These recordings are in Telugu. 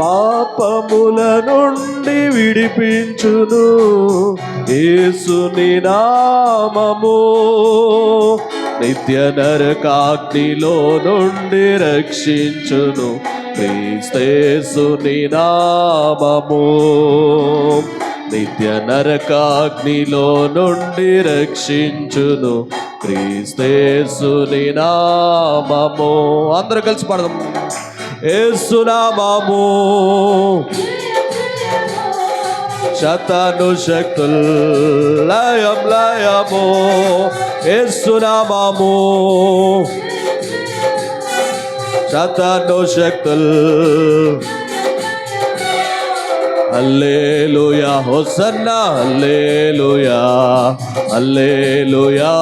పాపముల నుండి విడిపించును యేసుని నామము. నిత్య నరకాగ్నిలో నుండి రక్షించును క్రీస్తేసుని నామము. నిత్య నరకాగ్నిలో నుండి రక్షించును క్రీస్తేసుని నామము. అందరూ కలిసి పాడదాం. యేసు నామము శతను శక్తుల్ లయం లయము. యేసు నామము శతను శక్తుల్. హల్లెలూయా హోసన్నా హల్లెలూయా హల్లెలూయా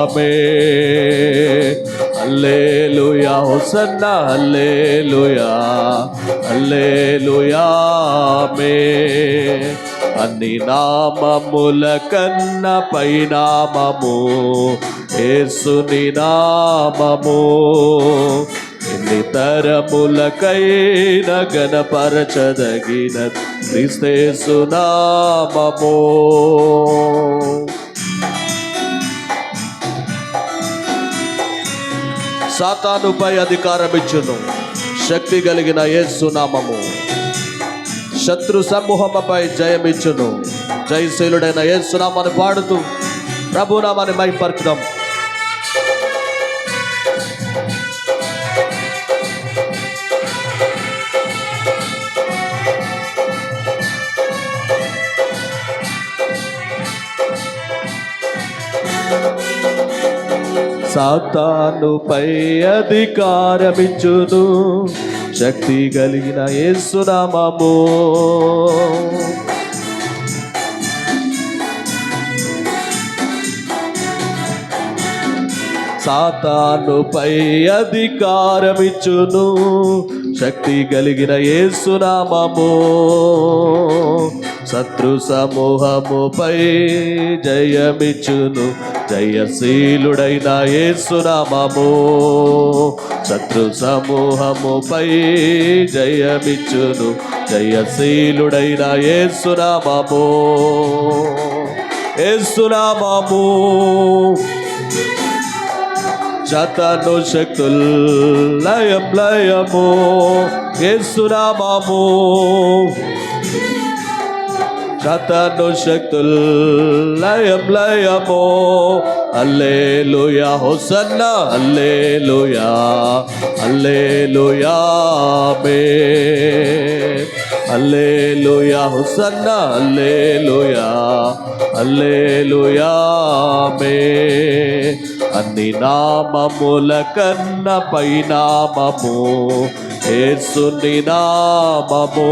ఆమేన్. హల్లెలూయా హోసన్నా హల్లెలూయా హల్లెలూయా ఆమేన్. అన్ని నామముల కన్న పైనామము యేసుని నామము. ఎన్ని తరములకైన గణపరచదగిన క్రీస్తేసు నామము. సాతానుపై అధికారమిచ్చును శక్తి కలిగిన యేసు నామము. శత్రు సమూహముపై జయమిచ్చును జయశీలుడైన యేసు నామాన్ని పాడుతూ ప్రభు నామాన్ని మహిమపరచుదాం. సాతానుపై అధికారమిచ్చును శక్తి కలిగిన యేసు నామము. సాతానుపై అధికారమిచ్చును శక్తి కలిగిన యేసు నామము. శత్రు సమూహముపై జయమిచ్చును జయశీలుడైన యేసు నామము. శత్రు సమూహముపై జయమిచ్చును జయశీలుడైన యేసు నామము. యేసు నామము శతను శక్తుల్ లయం లయము. యేసు నామము శతను శక్తుల్ లయం లయము. హల్లెలూయా హోసన్నా హల్లెలూయా హల్లెలూయా ఆమేన్. హల్లెలూయా హోసన్నా హల్లెలూయా హల్లెలూయా ఆమేన్. అన్ని నామముల కన్న పైనామము యేసుని నామము.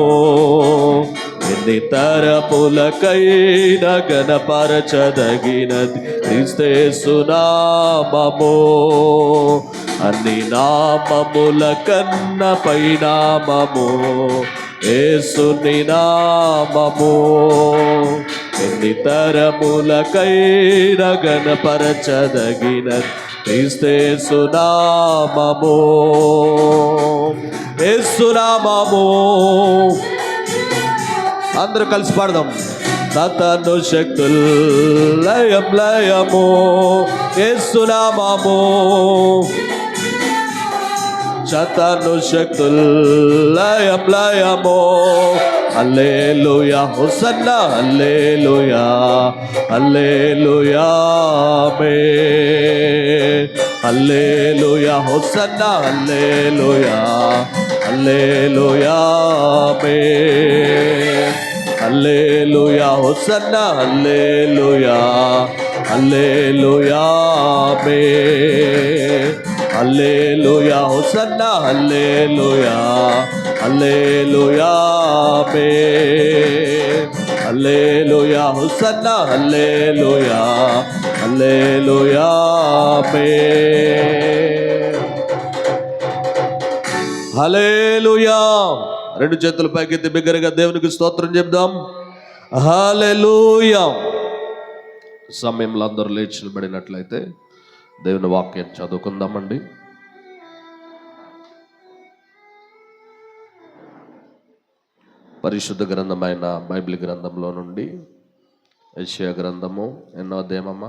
ఎన్ని తరములకైన గణపరచదగినది క్రీస్తేసు నామము. అన్ని నామముల కన్న పైనామము యేసుని నామము. ఎన్ని తరములకైన గణపరచదగినది క్రీస్తేసు నామము. యేసు నామము అందరూ కలిసి పాడదాం. సతను శక్తుల్ లయం లయము. యేసు నామము శతను శక్తుల్ లయం లయము. హల్లెలూయా హోసన్నా హల్లెలూయా హల్లెలూయా ఆమేన్. హల్లెలూయా హోసన్నా హల్లెలూయా హల్లెలూయా ఆమేన్. హల్లెలూయా హోసన్నా హల్లెలూయా హల్లెలూయా ఆమేన్. హల్లెలూయా హోసన్నా హల్లెలూయా హల్లెలూయా ఆమేన్. హల్లెలూయా హోసన్నా హల్లెలూయా హల్లెలూయా ఆమేన్. హల్లెలూయా. రెండు చేతుల పైకెత్తి బిగ్గరగా దేవునికి స్తోత్రం చెప్దాం. హల్లెలూయా. సమయంలో అందరూ లేచి నిలబడినట్లయితే దేవుని వాక్యం చదువుకుందామండి. పరిశుద్ధ గ్రంథమైన బైబిల్ గ్రంథంలో నుండి యెషయా గ్రంథము ఎన్నో అధ్యాయమమ్మా?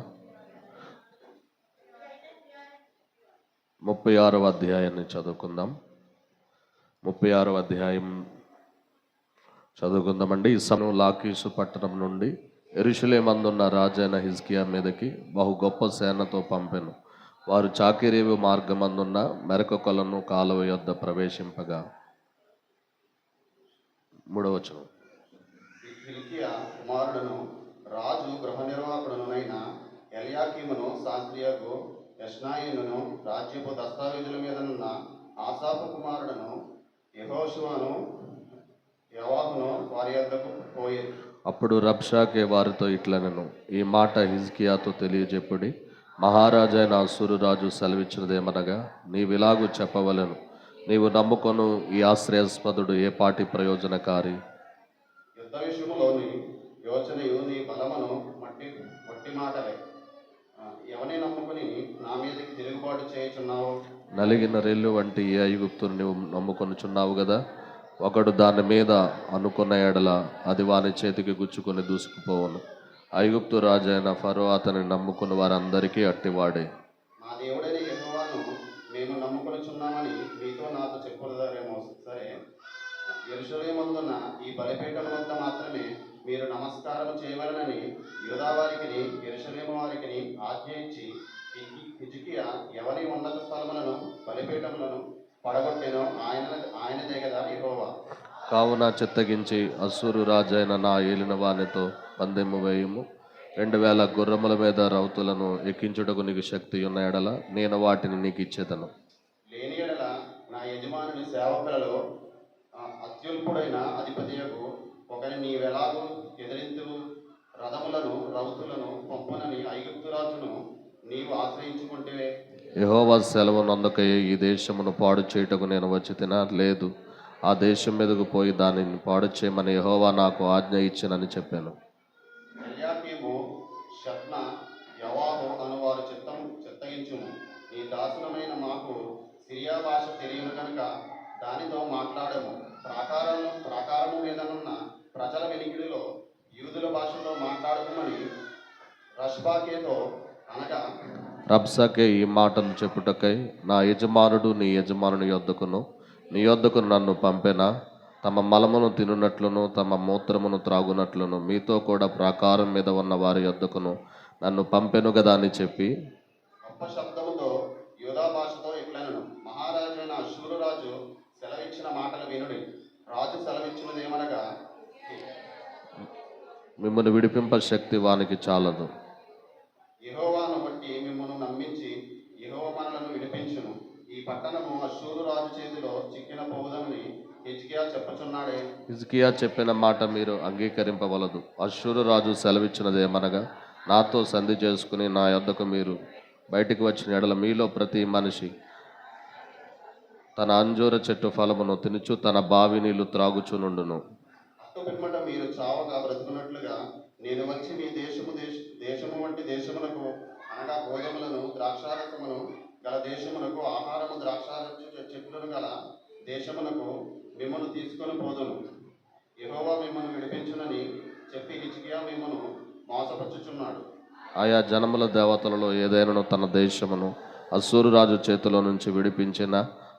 36వ అధ్యాయాన్ని చదువుకుందాం. 36వ అధ్యాయం చదువుకుందామండి. ఈ సమయం లాకీషు పట్టణం నుండి యెరూషలేమందున్న రాజైన హిజ్కియా మీదకి బహు గొప్ప సేనతో పంపెను. వారు చాకిరేవు మార్గమందున్న మెరక కొలను కాలువ యొద్ద ప్రవేశింపగా. 3వ వచనం. హిల్కియా కుమారుడును రాజు గృహ నిర్వాహకుడునైన ఎల్యాకీమును శాస్త్రియగు యెష్నాయిను రాజ్యపు దస్తావేజుల మీదనున్న ఆసాపు కుమారుడును యెహోషువను యోవాహును వారి యొద్దకు పోయేది. అప్పుడు రబ్షాకే వారితో ఇట్లనెను, ఈ మాట హిజ్కియాతో తెలియజెప్పుడి. మహారాజైన అస్సూరు రాజు సెలవిచ్చినదేమనగా, నీవిలాగు చెప్పవలెను, నీవు నమ్ముకొను ఈ ఆశ్రయాస్పదుడు ఏ పాటి ప్రయోజనకారి? యుద్ధ విషయములోని యోచనయు నీ బలమును మట్టి మాటలే. ఎవని నమ్ముకుని నా మీదకి తిరుగుబాటు చేయుచున్నావు? నలిగిన రెల్లు వంటి ఏ ఐగుప్తును నువ్వు నమ్ముకొనుచున్నావు కదా. ఒకడు దాని మీద అనుకున్న ఎడల అది వాని చేతికి గుచ్చుకొని దూసుకుపోవను. ఐగుప్తు రాజైన ఫరో అతని నమ్ముకున్న వారందరికీ అట్టివాడే. మా దేవుడైన యెహోవాను మేము నమ్ముకొనుచున్నామని మీతో నాతో చెప్పుదారేమో. సరే, యెరూషలేమందున్న ఈ బలిపీఠం వద్ద మాత్రమే మీరు నమస్కారం చేయవలనని యూదా వారికిని యెరూషలేము వారికిని ఆజ్ఞ ఇచ్చి హిజ్కియా ఎవరి ఉన్నత స్థలములను బలిపీఠములను పడగొట్టెనో ఆయనదే కదా యెహోవా. కావున చిత్తగించి అస్సూరు రాజైన నా ఏలిన వానితో పందెము వేయుము. 2000 గుర్రముల మీద రౌతులను ఎక్కించుటకు నీకు శక్తి ఉన్న ఎడల నేను వాటిని నీకు ఇచ్చేదను. లేని ఎడల నా యజమానుని సేవకులలో అత్యుల్పుడైన అధిపతియకు ఒకరి నీవెలాగూ ఎదిరింతువు. రథములను రౌతులను పంపునని ఐగుప్తు రాజును నీవు ఆశ్రయించుకుంటే. యెహోవా సెలవు నందుకై ఈ దేశమును పాడు చేయుటకు నేను వచ్చి తినా? లేదు, ఆ దేశం మీదకు పోయి దానిని పాడు చేయమని యెహోవా నాకు ఆజ్ఞ ఇచ్చినని చెప్పాను. ఎల్యాకీము షబ్న యవాహు అనువారు చిత్తగించుము. నీ దాసునమైన మాకు సిరియా భాష తెలియను కనుక దానితో మాట్లాడము. ప్రాకారము మీదనున్న ప్రజల వెనికిడిలో యూదుల భాషలో మాట్లాడమని రష్బాకేతో అనగా. రబ్సాకే ఈ మాటలు చెప్పుటకై నా యజమానుడు నీ యజమానుని యొద్దకును నీ యొద్దకు నన్ను పంపెనా? తమ మలమును తినున్నట్లును తమ మూత్రమును త్రాగునట్లును మీతో కూడా ప్రాకారం మీద ఉన్న వారి యొద్దకును నన్ను పంపెను కదా అని చెప్పి గొప్ప శబ్దముతో యూదా భాషతో ఇట్లనెను, మహారాజైన అష్షూరు రాజు సెలవిచ్చిన మాటలు వినుడి. రాజు సెలవిచ్చినదేమనగా, మిమ్మల్ని విడిపింప శక్తి వానికి చాలదు. యెహోవాను బట్టి మిమ్మల్ని నమ్మించి యెహోవా మనలను విడిపించును. ఈ పట్టణము అష్షూరు రాజు చేతిలో చిక్కిన పోవుదమని హిజ్కియా చెప్పుచున్నాడే. హిజ్కియా చెప్పిన మాట మీరు అంగీకరింపవలదు. అష్షూరు రాజు సెలవిచ్చినదేమనగా, నాతో సంధి చేసుకుని నా యొద్దకు మీరు బయటికి వచ్చిన ఎడల మీలో ప్రతి మనిషి తన అంజూర చెట్టు ఫలమును తినుచు తన బావి నీళ్లు త్రాగుచునుండును. అట్టుపిమ్మట మీరు చావగా బ్రతుకున్నట్లుగా నేను వచ్చి మీ దేశము వంటి దేశమునకు అనగా గోధుమలను ద్రాక్షారసమును గల దేశమునకు ఆహారము ద్రాక్షారస చెట్లను గల దేశమునకు మిమ్మల్ని తీసుకొని పోదును. యెహోవా మిమ్మల్ని విడిపించునని చెప్పి హిజ్కియా మిమ్మల్ని మోసపరుచుచున్నాడు. ఆయా జనముల దేవతలలో ఏదైనాను తన దేశమును అస్సూరు రాజు చేతిలో నుంచి విడిపించిన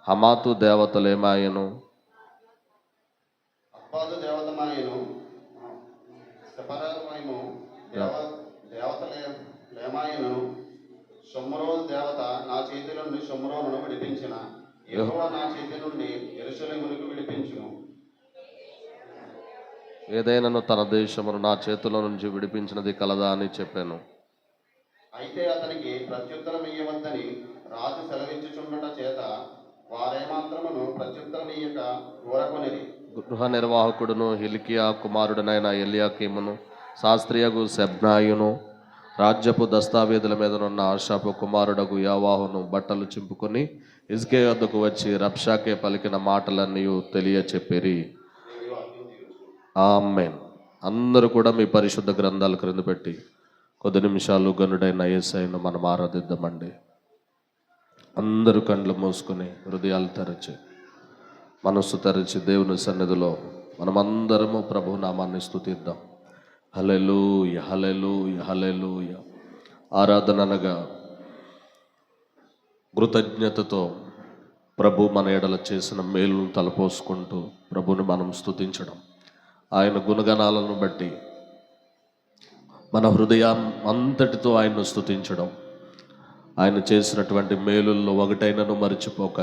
హమాతు దేవతలేమాయను? అబ్బాదు దేవతమాయను, సెపరమయము దేవతలేమాయను. షొమ్రోను దేవత నా చేతి నుండి షొమ్రోనును విడిపించిన. యెహోవా నా చేతి నుండి యెరూషలేమునకు విడిపించును. ఏదైనాను తన దేశమును నా చేతిలో నుంచి విడిపించినది కలదా అని చెప్పాను. అయితే అతనికి ప్రత్యుత్తరం ఇయ్యవద్దని రాజు సెలవించుచుండుట చేత వారేమాత్రమును ప్రత్యుత్తరం ఇయ్యక ఊరకొనిరి. గృహ నిర్వాహకుడును హిల్కియా కుమారుడనైన ఎల్యాకీమును శాస్త్రియగు షెబ్నాయును రాజ్యపు దస్తావేదుల మీదనున్న ఆషాపు కుమారుడగు యోవాహును బట్టలు చింపుకొని హిజ్కియా యొద్దకు వచ్చి రబ్షాకే పలికిన మాటలన్నీ తెలియచెప్పిరి. ఆమేన్. అందరూ కూడా మీ పరిశుద్ధ గ్రంథాలు క్రింద పెట్టి కొద్ది నిమిషాలు గనుడైన యేసయ్యను మనం ఆరాధిద్దామండి. అందరూ కండ్లు మూసుకొని హృదయాలు తెరచి మనస్సు తెరచి దేవుని సన్నిధిలో మనమందరము ప్రభు నామాన్ని స్తుతిద్దాం. హల్లెలూయ, హల్లెలూయ, హల్లెలూయ. ఆరాధన అనగా కృతజ్ఞతతో ప్రభు మన ఎడల చేసిన మేలును తలపోసుకుంటూ ప్రభుని మనం స్తుతించడం, ఆయన గుణగణాలను బట్టి మన హృదయం అంతటితో ఆయన్ను స్తుతించడం, ఆయన చేసినటువంటి మేలుల్లో ఒకటైనను మరిచిపోక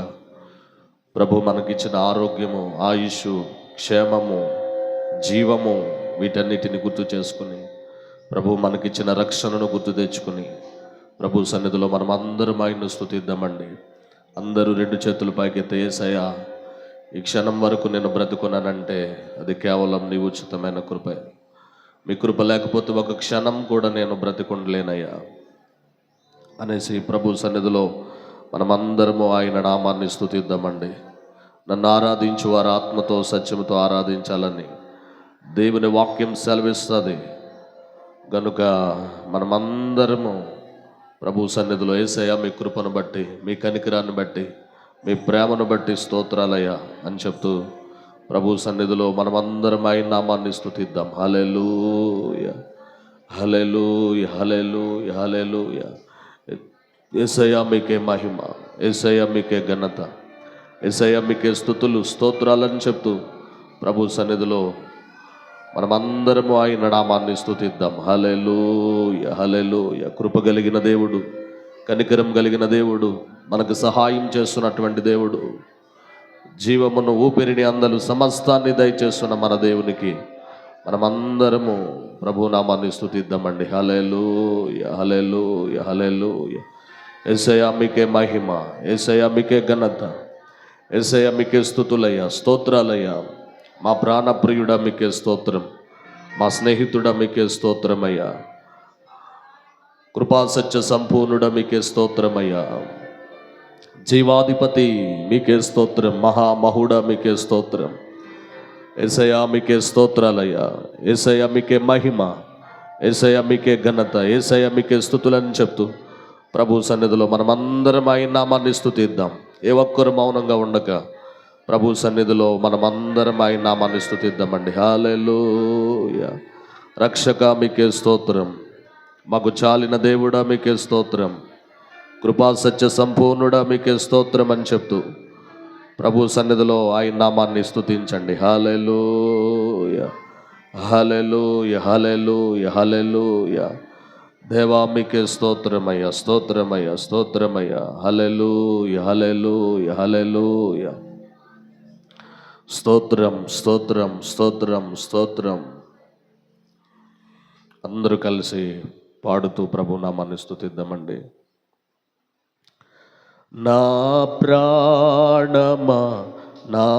ప్రభు మనకిచ్చిన ఆరోగ్యము, ఆయుష్, క్షేమము, జీవము వీటన్నిటిని గుర్తు చేసుకుని ప్రభు మనకిచ్చిన రక్షణను గుర్తు తెచ్చుకుని ప్రభు సన్నిధిలో మనం అందరం ఆయన్ను స్తుతిద్దామండి. అందరూ రెండు చేతుల పైకెత్తి, యేసయ్యా ఈ క్షణం వరకు నేను బ్రతుకున్నానంటే అది కేవలం నీ ఉచితమైన కృపే. మీ కృప లేకపోతే ఒక క్షణం కూడా నేను బ్రతికుండలేనయ్యా అనేసి ప్రభు సన్నిధిలో మనమందరము ఆయన నామాన్ని స్తుతిద్దామండి. నన్ను ఆరాధించు వారు ఆత్మతో సత్యముతో ఆరాధించాలని దేవుని వాక్యం సెలవిస్తుంది. గనుక మనమందరము ప్రభు సన్నిధిలో యేసయ్యా మీ కృపను బట్టి, మీ కనికరాన్ని బట్టి, మీ ప్రేమను బట్టి స్తోత్రాలయ్యా అని చెప్తూ ప్రభు సన్నిధిలో మనమందరం ఆయన నామాన్ని స్తుతిద్దాం. హల్లెలూయ, హల్లెలూయ, హల్లెలూయ, హల్లెలూయ. యేసయ్యా మీకే మహిమ, యేసయ్యా మీకే ఘనత, యేసయ్యా మీకే స్తుతులు, స్తోత్రాలని చెప్తూ ప్రభు సన్నిధిలో మనమందరము ఆయన నామాన్ని స్తుతిద్దాం. హల్లెలూయ, హల్లెలూయ. కృప కలిగిన దేవుడు, కనికరం కలిగిన దేవుడు, మనకు సహాయం చేస్తున్నటువంటి దేవుడు, జీవమును ఊపిరిని అందలు సమస్తాన్ని దయచేస్తున్న మన దేవునికి మనమందరము ప్రభు నామాన్ని స్తుతిద్దామండి. హల్లెలూయ, హల్లెలూయ, హల్లెలూయ. యేసయ్యా మీకే మహిమ, యేసయ్యా మీకే ఘనత, యేసయ్యా మీకే స్తుతులయ్యా, స్తోత్రాలయ్యా. మా ప్రాణప్రియుడా మీకే స్తోత్రం, మా స్నేహితుడా మీకే స్తోత్రమయ్యా, కృపాసత్య సంపూర్ణుడా మీకే స్తోత్రమయ్యా, జీవాధిపతి మీకే స్తోత్రం, మహామహుడా మీకే స్తోత్రం. యేసయ్యా మీకే స్తోత్రాలయ్యా, యేసయ్యా మీకే మహిమ, యేసయ్యా మీకే ఘనత, యేసయ్యా మీకే స్తుతులని చెప్తూ ప్రభు సన్నిధిలో మనమందరం ఆయన నామాన్ని స్తుతిద్దాం. ఏ ఒక్కరు మౌనంగా ఉండక ప్రభు సన్నిధిలో మనమందరం ఆయన నామాన్ని స్తుతిద్దామండి. హల్లెలూయ. రక్షక మీకే స్తోత్రం, మాకు చాలిన దేవుడా మీకే స్తోత్రం, కృపా సత్య సంపూర్ణుడా మీకే స్తోత్రం అని చెప్తూ ప్రభు సన్నిధిలో ఆయన నామాన్ని స్తుతించండి. హల్లెలూయ, హల్లెలూయ, హల్లెలూయ, హల్లెలూయ. దేవా మీకే స్తోత్రమయ్యా, స్తోత్రమయ్యా, స్తోత్రమయ్యా. హల్లెలూయ, హల్లెలూయ, హల్లెలూయ. స్తోత్రం, స్తోత్రం, స్తోత్రం, స్తోత్రం. అందరూ కలిసి పాడుతూ ప్రభు నామాన్ని స్తుతిద్దామండి. నా ప్రాణమా, నా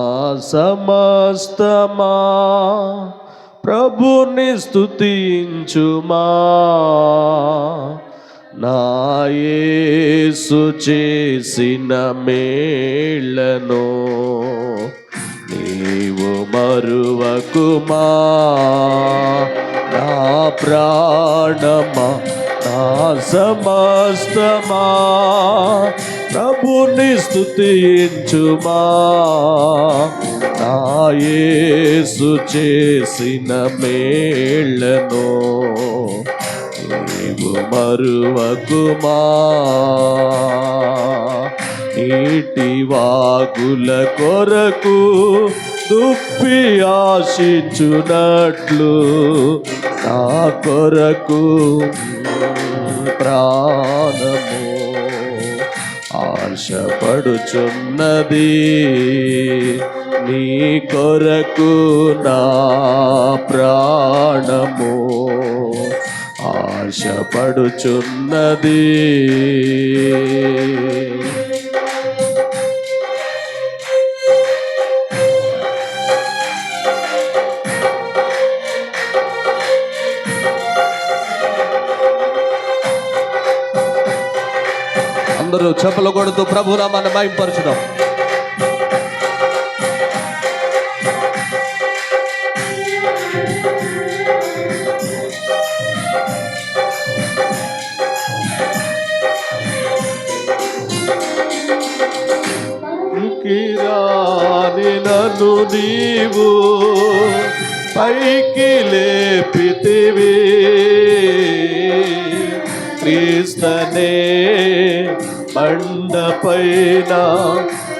సమస్తమా ప్రభుని స్తుతించుమా, నా యేసు చేసిన మేళ్లను నీవు మరువకుమా. నా ప్రాణమా, నా సమస్తమా ప్రభుని స్తుతించుమా, నా యేసు చేసిన మేళ్లను నీవు మరువకుమా. నీటి వాగుల కొరకు దుప్పి ఆశించునట్లు నా కొరకు ప్రాణము ఆశపడుచున్నది, నీ కొరకు నా ప్రాణము ఆశపడుచున్నది. అందరూ చెప్పులు కొడుతూ ప్రభునామాన్ని మహిమపరచుదాం. రాని నన్ను నీవు పైకి లేపితివి క్రీస్తనే బండపైన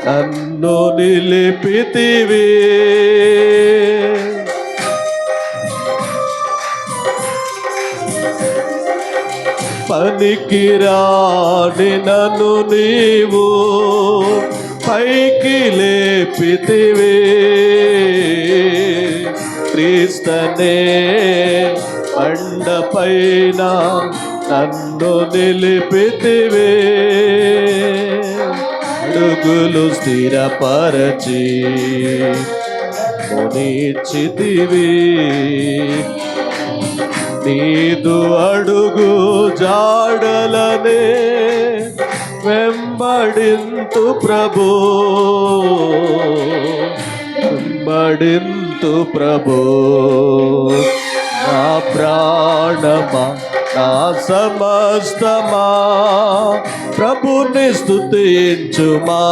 నన్ను నిలిపితివి. పనికిరాని నన్ను నీవు పైకి లేపితివి క్రీస్తనే బండపైన నన్ను నిలిపితివి. అడుగులు స్థిరపరచి మునిచ్చితివి. నీదు అడుగు జాడలనే వెంబడింతు ప్రభు, వెంబడింతు ప్రభు. నా ప్రాణమా నా సమస్తమా ప్రభుని స్తుతించుమా.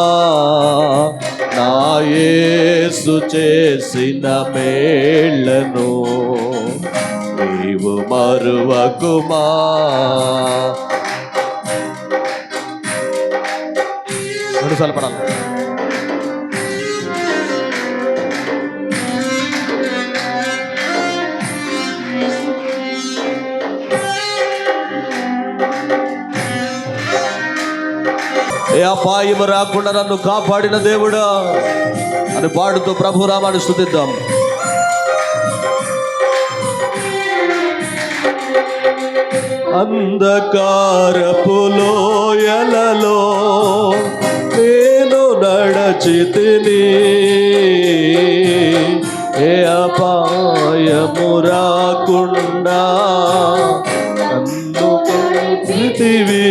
నా యేసు చేసిన మేళ్ళను నీవు మరువకుమా. రెండుసార్లు పడాలి. ఏ అపాయము రాకుండా నన్ను కాపాడిన దేవుడా అని పాడుతూ ప్రభురామాన్ని స్తుతిద్దాం. అంధకారపు లోయలలో నేను నడచితిని, ఏ అపాయము రాకుండా నన్ను కాపాడితివి.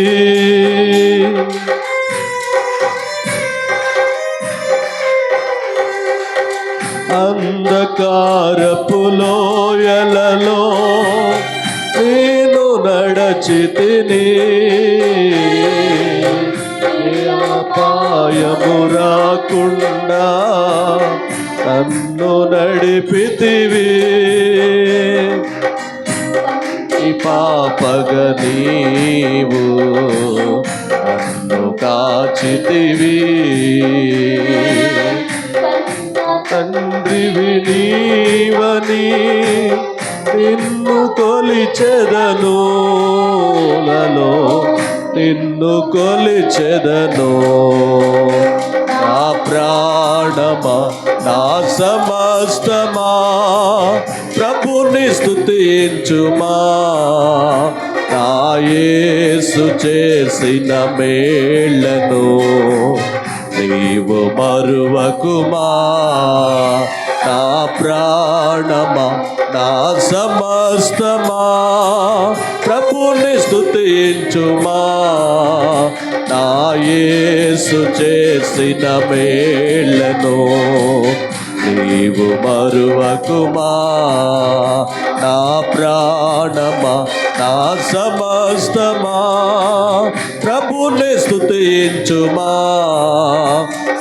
అంధకారపు లోయలలో నేను నడచితిని, అపాయము రాకుండా నన్ను నడిపితివి. ఈ పాపగ నీవు నన్ను కాచితివి. తండ్రివి నీవని నిన్ను కొలిచెదను, లలో నిన్ను కొలిచెదను. నా ప్రాణమా నా సమస్తమా ప్రభుని స్తుతించుమా. నా యేసు చేసిన మేళ్ళను నీవు మరువకుమా. నా ప్రాణమా నా సమస్తమా ప్రభుని స్తుతించుమా. నా యేసు చేసిన మేళ్ళను నీవు మరువకుమా. నా ప్రాణమా నా సమస్తమా ప్రభుని స్తుతించుమా.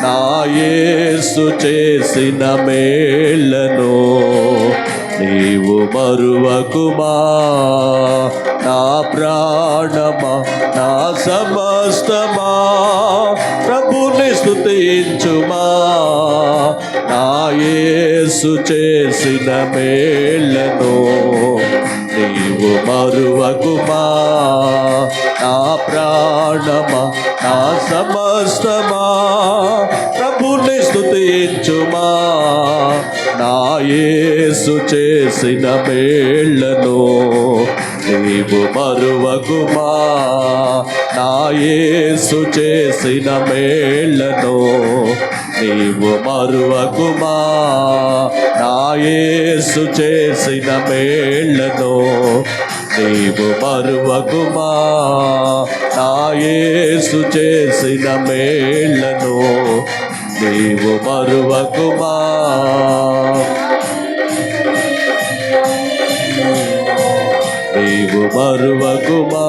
నా యేసు చేసిన మేళ్ళను నీవు మరువకుమా. నా ప్రాణమా నా సమస్తమా ప్రభుని స్తుతించుమా. నా యేసు చేసిన మేళ్ళను నీవు మరువకుమా. నా ప్రాణమా నా సమస్తమా ప్రభుని స్తుతించుమా. నా యేసు చేసిన మేళ్ళను నీవు మరువకుమా. నా యేసు చేసిన మేళ్ళను నీవు మరువకుమా. నా యేసు చేసిన మేళ్ళను నీవు మరువకుమా. నా యేసు చేసిన మేళ్ళను నీవు మరువకుమా. నీవు మరువకుమా.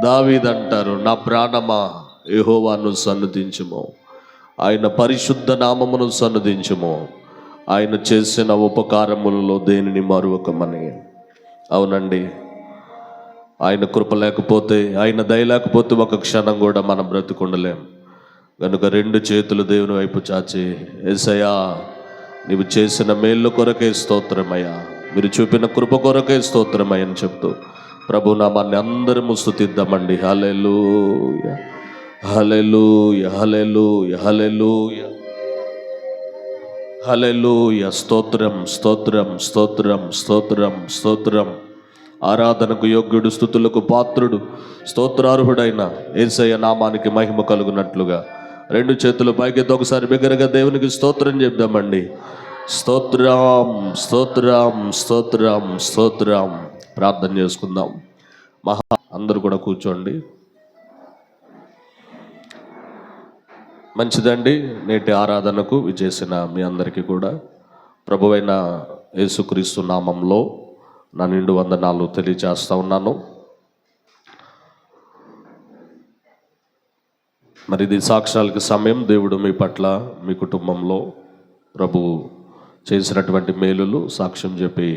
దావీదంటారు, నా ప్రాణమా యెహోవాను సన్నుతించుము, ఆయన పరిశుద్ధ నామమును సన్నదించుము. ఆయన చేసిన ఉపకారములలో దేనిని మరువకమని. అవునండి, ఆయన కృప లేకపోతే, ఆయన దయ లేకపోతే ఒక క్షణం కూడా మనం బ్రతికుండలేం. కనుక రెండు చేతులు దేవుని వైపు చాచి, యేసయ్యా నీవు చేసిన మేళ్ళు కొరకే స్తోత్రమయ్యా, మీరు చూపిన కృప కొరకే స్తోత్రమయ్య అని చెప్తూ ప్రభు నామాన్ని అందరము స్తుతిద్దామండి. హల్లెలూయా, హల్లెలూయా, హల్లెలూయా, హల్లెలూయా, హల్లెలూయా. స్తోత్రం, స్తోత్రం, స్తోత్రం, స్తోత్రం, స్తోత్రం. ఆరాధనకు యోగ్యుడు, స్తుతులకు పాత్రుడు, స్తోత్రార్హుడైన యేసయ్య నామానికి మహిమ కలుగునట్లుగా రెండు చేతులు పైకెత్తి ఒకసారి బిగ్గరగా దేవునికి స్తోత్రం చెప్దామండి. స్తోత్రం, స్తోత్రం, స్తోత్రం, స్తోత్రం. ప్రార్థన చేసుకుందాం. అందరూ కూడా కూర్చోండి. మంచిదండి. నేటి ఆరాధనకు విచేసిన మీ అందరికీ కూడా ప్రభువైన యేసుక్రీస్తు నామంలో నా నిండు వందనాలు తెలియజేస్తా ఉన్నాను. మరి ఇది సాక్ష్యాలకి సమయం. దేవుడు మీ పట్ల, మీ కుటుంబంలో ప్రభు చేసినటువంటి మేలులు సాక్ష్యం చెప్పి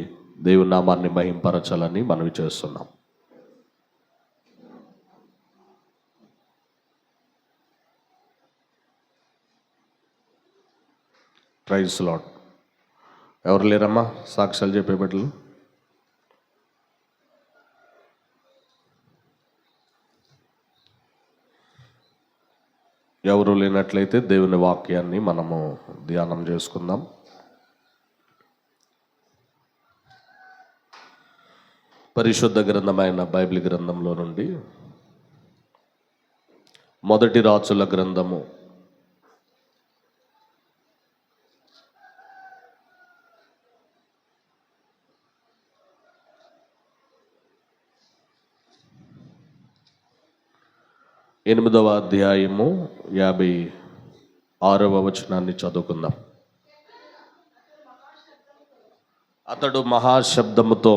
దేవుని నామాన్ని మహింపరచాలని మనవి చేస్తున్నాం. Praise lord. ఎవరు లేరమ్మా సాక్ష్యాలు చెప్పే బిడ్డలు? ఎవరు లేనట్లయితే దేవుని వాక్యాన్ని మనము ధ్యానం చేసుకుందాం. పరిశుద్ధ గ్రంథమైన బైబిల్ గ్రంథంలో నుండి మొదటి రాజుల గ్రంథము 8వ అధ్యాయము 56వ వచనాన్ని చదువుకుందాం. అతడు మహాశబ్దముతో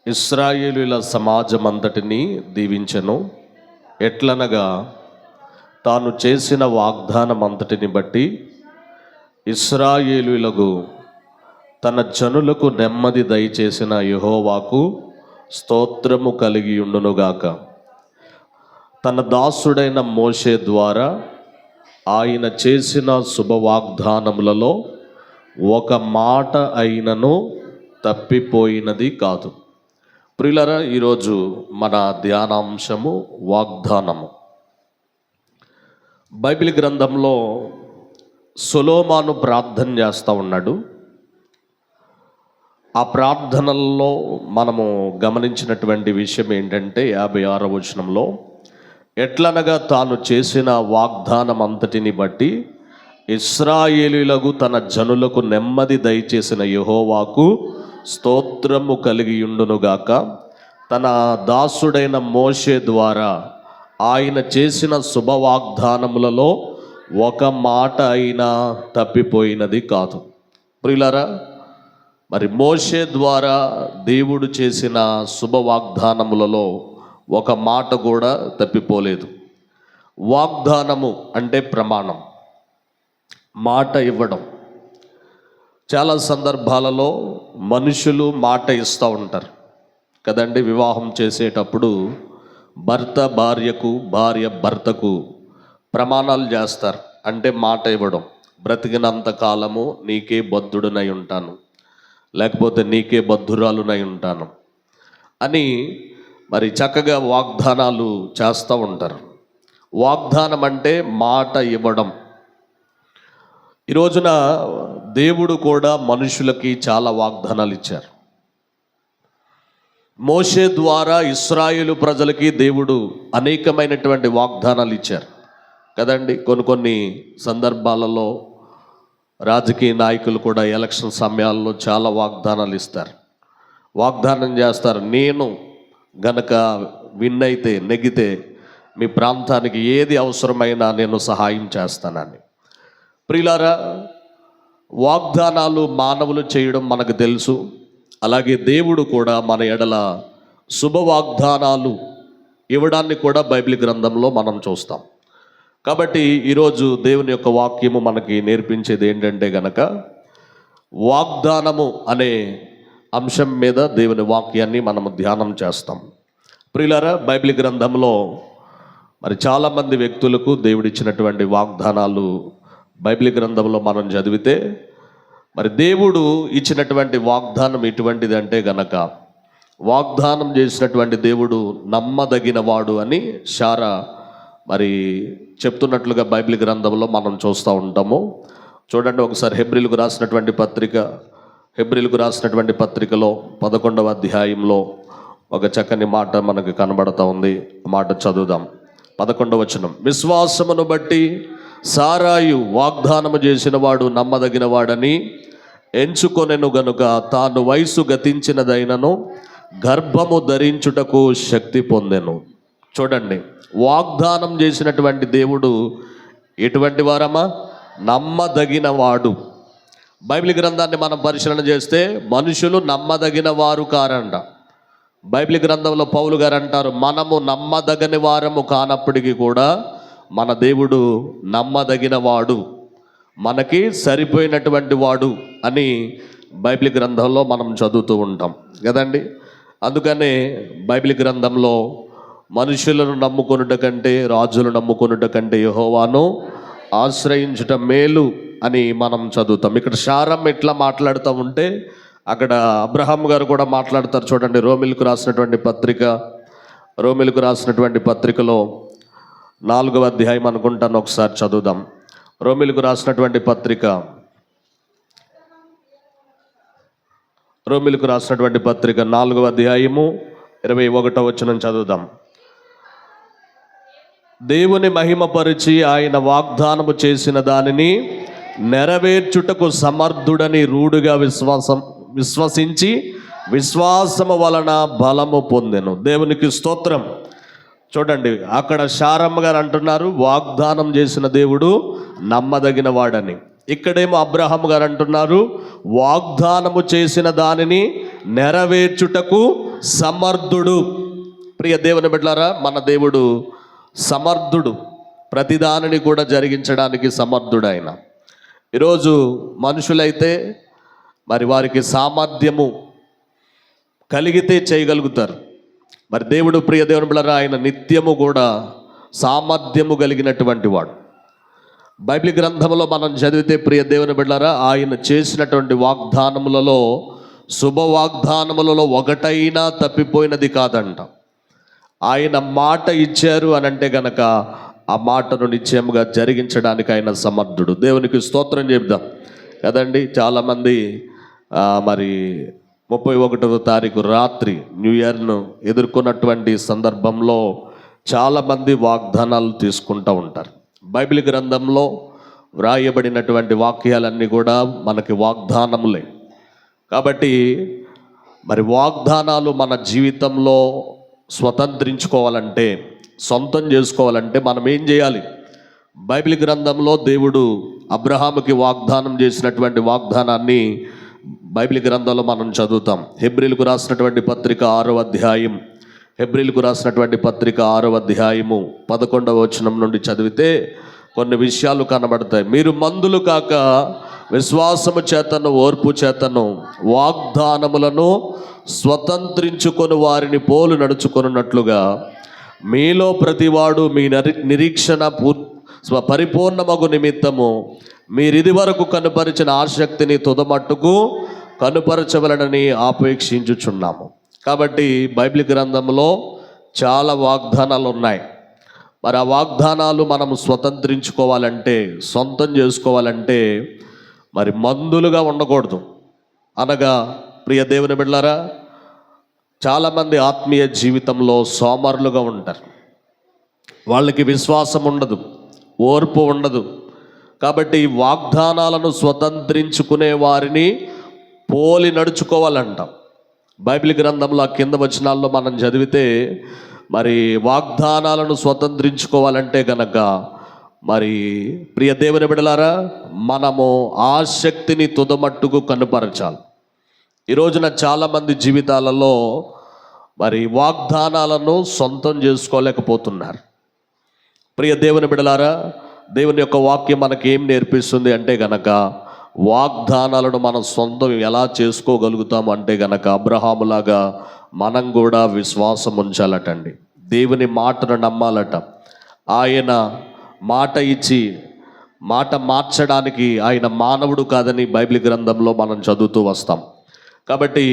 ఇశ్రాయేలీయుల సమాజమంతటిని దీవించెను. ఎట్లనగా తాను చేసిన వాగ్దానమంతటిని బట్టి ఇశ్రాయేలీయులకు తన జనులకు నెమ్మది దయచేసిన యెహోవాకు స్తోత్రము కలిగి ఉండునుగాక. తన దాసుడైన మోషే ద్వారా ఆయన చేసిన శుభవాగ్దానములలో ఒక మాట అయినను తప్పిపోయినది కాదు. ప్రియులారా, ఈరోజు మన ధ్యానాంశము వాగ్దానము. బైబిల్ గ్రంథంలో సొలొమోను ప్రార్థన చేస్తూ ఉన్నాడు. ఆ ప్రార్థనల్లో మనము గమనించినటువంటి విషయం ఏంటంటే 56వ వచనంలో, ఎట్లనగా తాను చేసిన వాగ్దానం అంతటిని బట్టి ఇశ్రాయేలీయులకు తన జనులకు నెమ్మది దయచేసిన యెహోవాకు స్తోత్రము కలిగియుండునుగాక. తన దాసుడైన మోషే ద్వారా ఆయన చేసిన శుభవాగ్దానములలో ఒక మాట అయినా తప్పిపోయినది కాదు. ప్రియులారా, మరి మోషే ద్వారా దేవుడు చేసిన శుభవాగ్దానములలో ఒక మాట కూడా తప్పిపోలేదు. వాగ్దానము అంటే ప్రమాణం, మాట ఇవ్వడం. చాలా సందర్భాలలో మనుషులు మాట ఇస్తూ ఉంటారు కదండి. వివాహం చేసేటప్పుడు భర్త భార్యకు, భార్య భర్తకు ప్రమాణాలు చేస్తారు. అంటే మాట ఇవ్వడం, బ్రతికినంత కాలము నీకే బద్ధుడునై ఉంటాను, లేకపోతే నీకే బద్ధురాలునై ఉంటాను అని మరి చక్కగా వాగ్దానాలు చేస్తూ ఉంటారు. వాగ్దానం అంటే మాట ఇవ్వడం. ఈ రోజున దేవుడు కూడా మనుషులకి చాలా వాగ్దానాలు ఇచ్చారు. మోషే ద్వారా ఇశ్రాయేలు ప్రజలకి దేవుడు అనేకమైనటువంటి వాగ్దానాలు ఇచ్చారు కదండి. కొన్ని సందర్భాలలో రాజకీయ నాయకులు కూడా ఎలక్షన్ సమయాల్లో చాలా వాగ్దానాలు ఇస్తారు. వాగ్దానం చేస్తారు, నేను గనక విన్ అయితే, నెగ్గితే మీ ప్రాంతానికి ఏది అవసరమైనా నేను సహాయం చేస్తానని. ప్రియులారా, వాగ్దానాలు మానవులు చేయడం మనకు తెలుసు. అలాగే దేవుడు కూడా మన ఎడల శుభ వాగ్దానాలు ఇవ్వడాన్ని కూడా బైబిల్ గ్రంథంలో మనం చూస్తాం. కాబట్టి ఈరోజు దేవుని యొక్క వాక్యము మనకి నేర్పించేది ఏంటంటే గనక వాగ్దానము అనే అంశం మీద దేవుని వాక్యాన్ని మనము ధ్యానం చేస్తాం. ప్రియులారా, బైబిల్ గ్రంథంలో మరి చాలామంది వ్యక్తులకు దేవుడిచ్చినటువంటి వాగ్దానాలు బైబిల్ గ్రంథంలో మనం చదివితే మరి దేవుడు ఇచ్చినటువంటి వాగ్దానం ఎటువంటిది అంటే గనక వాగ్దానం చేసినటువంటి దేవుడు నమ్మదగిన వాడు అని శారా మరి చెప్తున్నట్లుగా బైబిల్ గ్రంథంలో మనం చూస్తూ ఉంటాము. చూడండి ఒకసారి హెబ్రీలకు రాసినటువంటి పత్రికలో 11వ అధ్యాయంలో ఒక చక్కని మాట మనకు కనబడతా ఉంది. మాట చదువుదాం. 11వ వచనం, విశ్వాసమును బట్టి సారాయు వాగ్దానము చేసిన వాడు నమ్మదగిన వాడని ఎంచుకొనెను గనుక తాను వయసు గతించినదైనను గర్భము ధరించుటకు శక్తి పొందెను. చూడండి, వాగ్దానం చేసినటువంటి దేవుడు ఎటువంటి వారమ్మా? నమ్మదగిన వాడు. బైబిల్ గ్రంథాన్ని మనం పరిశీలన చేస్తే మనుషులు నమ్మదగిన వారు కారంట. బైబిల్ గ్రంథంలో పౌలు గారు అంటారు, మనము నమ్మదగని వారము కానప్పటికీ కూడా మన దేవుడు నమ్మదగిన వాడు, మనకి సరిపోయినటువంటి వాడు అని బైబిల్ గ్రంథంలో మనం చదువుతూ ఉంటాం కదండి. అందుకనే బైబిల్ గ్రంథంలో మనుషులను నమ్ముకొనుట కంటే రాజులు నమ్ముకొనుట కంటే యెహోవాను ఆశ్రయించుట మేలు అని మనం చదువుతాం. ఇక్కడ శారం ఎట్లా మాట్లాడుతూ ఉంటే అక్కడ అబ్రహాం గారు కూడా మాట్లాడతారు. చూడండి, రోమిలకు రాసినటువంటి పత్రికలో 4వ అధ్యాయం అనుకుంటాను, ఒకసారి చదువుదాం. రోమిలకు రాసినటువంటి పత్రిక 4వ అధ్యాయము 21వ వచనం చదువుదాం. దేవుని మహిమపరిచి ఆయన వాగ్దానము చేసిన దానిని నెరవేర్చుటకు సమర్థుడని రూఢిగా విశ్వసించి విశ్వాసము వలన బలము పొందెను. దేవునికి స్తోత్రం. చూడండి, అక్కడ శారమ్మ గారు అంటున్నారు వాగ్దానం చేసిన దేవుడు నమ్మదగిన వాడని. ఇక్కడేమో అబ్రహాం గారు అంటున్నారు వాగ్దానము చేసిన దానిని నెరవేర్చుటకు సమర్థుడు. ప్రియ దేవుని బిడ్డలారా, మన దేవుడు సమర్థుడు, ప్రతిదానిని కూడా జరిగించడానికి సమర్థుడు ఆయన. ఈరోజు మనుషులైతే మరి వారికి సామర్థ్యము కలిగితే చేయగలుగుతారు. మరి దేవుడు, ప్రియ దేవుని బిడ్డలారా, ఆయన నిత్యము కూడా సామర్థ్యము కలిగినటువంటి వాడు. బైబిల్ గ్రంథంలో మనం చదివితే ప్రియ దేవుని బిడ్డలారా, ఆయన చేసినటువంటి వాగ్దానములలో శుభవాగ్దానములలో ఒకటైనా తప్పిపోయినది కాదంట. ఆయన మాట ఇచ్చారు అని అంటే గనక ఆ మాటను నిశ్చయముగా జరిగించడానికి ఆయన సమర్థుడు. దేవునికి స్తోత్రం చెప్దాం కదండి. చాలామంది మరి 31వ తారీఖు రాత్రి న్యూ ఇయర్ను ఎదుర్కొన్నటువంటి సందర్భంలో చాలామంది వాగ్దానాలు తీసుకుంటూ ఉంటారు. బైబిల్ గ్రంథంలో వ్రాయబడినటువంటి వాక్యాలన్నీ కూడా మనకి వాగ్దానములే. కాబట్టి మరి వాగ్దానాలు మన జీవితంలో స్వతంత్రించుకోవాలంటే, సొంతం చేసుకోవాలంటే మనం ఏం చేయాలి? బైబిల్ గ్రంథంలో దేవుడు అబ్రహాముకి వాగ్దానం చేసినటువంటి వాగ్దానాన్ని బైబిల్ గ్రంథంలో మనం చదువుతాం. హెబ్రీలకు రాసినటువంటి పత్రిక 6వ అధ్యాయము 11వ వచనం నుండి చదివితే కొన్ని విషయాలు కనబడతాయి. మీరు మందులు కాక విశ్వాసము చేతను ఓర్పు చేతను వాగ్దానములను స్వతంత్రించుకొని వారిని పోలు నడుచుకొనున్నట్లుగా మీలో ప్రతివాడు మీ నిరీక్షణ పరిపూర్ణమగు నిమిత్తము మీరిది వరకు కనుపరిచిన ఆసక్తిని తుదమట్టుకు కనుపరచవలనని ఆపేక్షించుచున్నాము. కాబట్టి బైబిల్ గ్రంథంలో చాలా వాగ్దానాలు ఉన్నాయి. మరి ఆ వాగ్దానాలు మనం స్వతంత్రించుకోవాలంటే, సొంతం చేసుకోవాలంటే మరి మందులుగా ఉండకూడదు. అనగా ప్రియ దేవుని బిడ్డలారా, చాలామంది ఆత్మీయ జీవితంలో సోమరులుగా ఉంటారు. వాళ్ళకి విశ్వాసం ఉండదు, ఓర్పు ఉండదు. కాబట్టి వాగ్దానాలను స్వతంత్రించుకునే వారిని పోలి నడుచుకోవాలంట. బైబిల్ గ్రంథంలో కింద వచనాల్లో మనం చదివితే మరి వాగ్దానాలను స్వతంత్రించుకోవాలంటే గనక మరి ప్రియ దేవుని బిడ్డలారా, మనము ఆసక్తిని తుదమట్టుకు కనుపరచాలి. ఈ రోజున చాలామంది జీవితాలలో మరి వాగ్దానాలను సొంతం చేసుకోలేకపోతున్నారు. ప్రియ దేవుని బిడ్డలారా, దేవుని యొక్క వాక్యం మనకి ఏం నేర్పిస్తుంది అంటే గనక, వాగ్దానాలను మనం సొంతం ఎలా చేసుకోగలుగుతాము అంటే గనక, అబ్రహాములాగా మనం కూడా విశ్వాసం ఉంచాలటండి. దేవుని మాటను నమ్మాలట. ఆయన మాట ఇచ్చి మాట మార్చడానికి ఆయన మానవుడు కాదని బైబిల్ గ్రంథంలో మనం చదువుతూ వస్తాం. కాబట్టి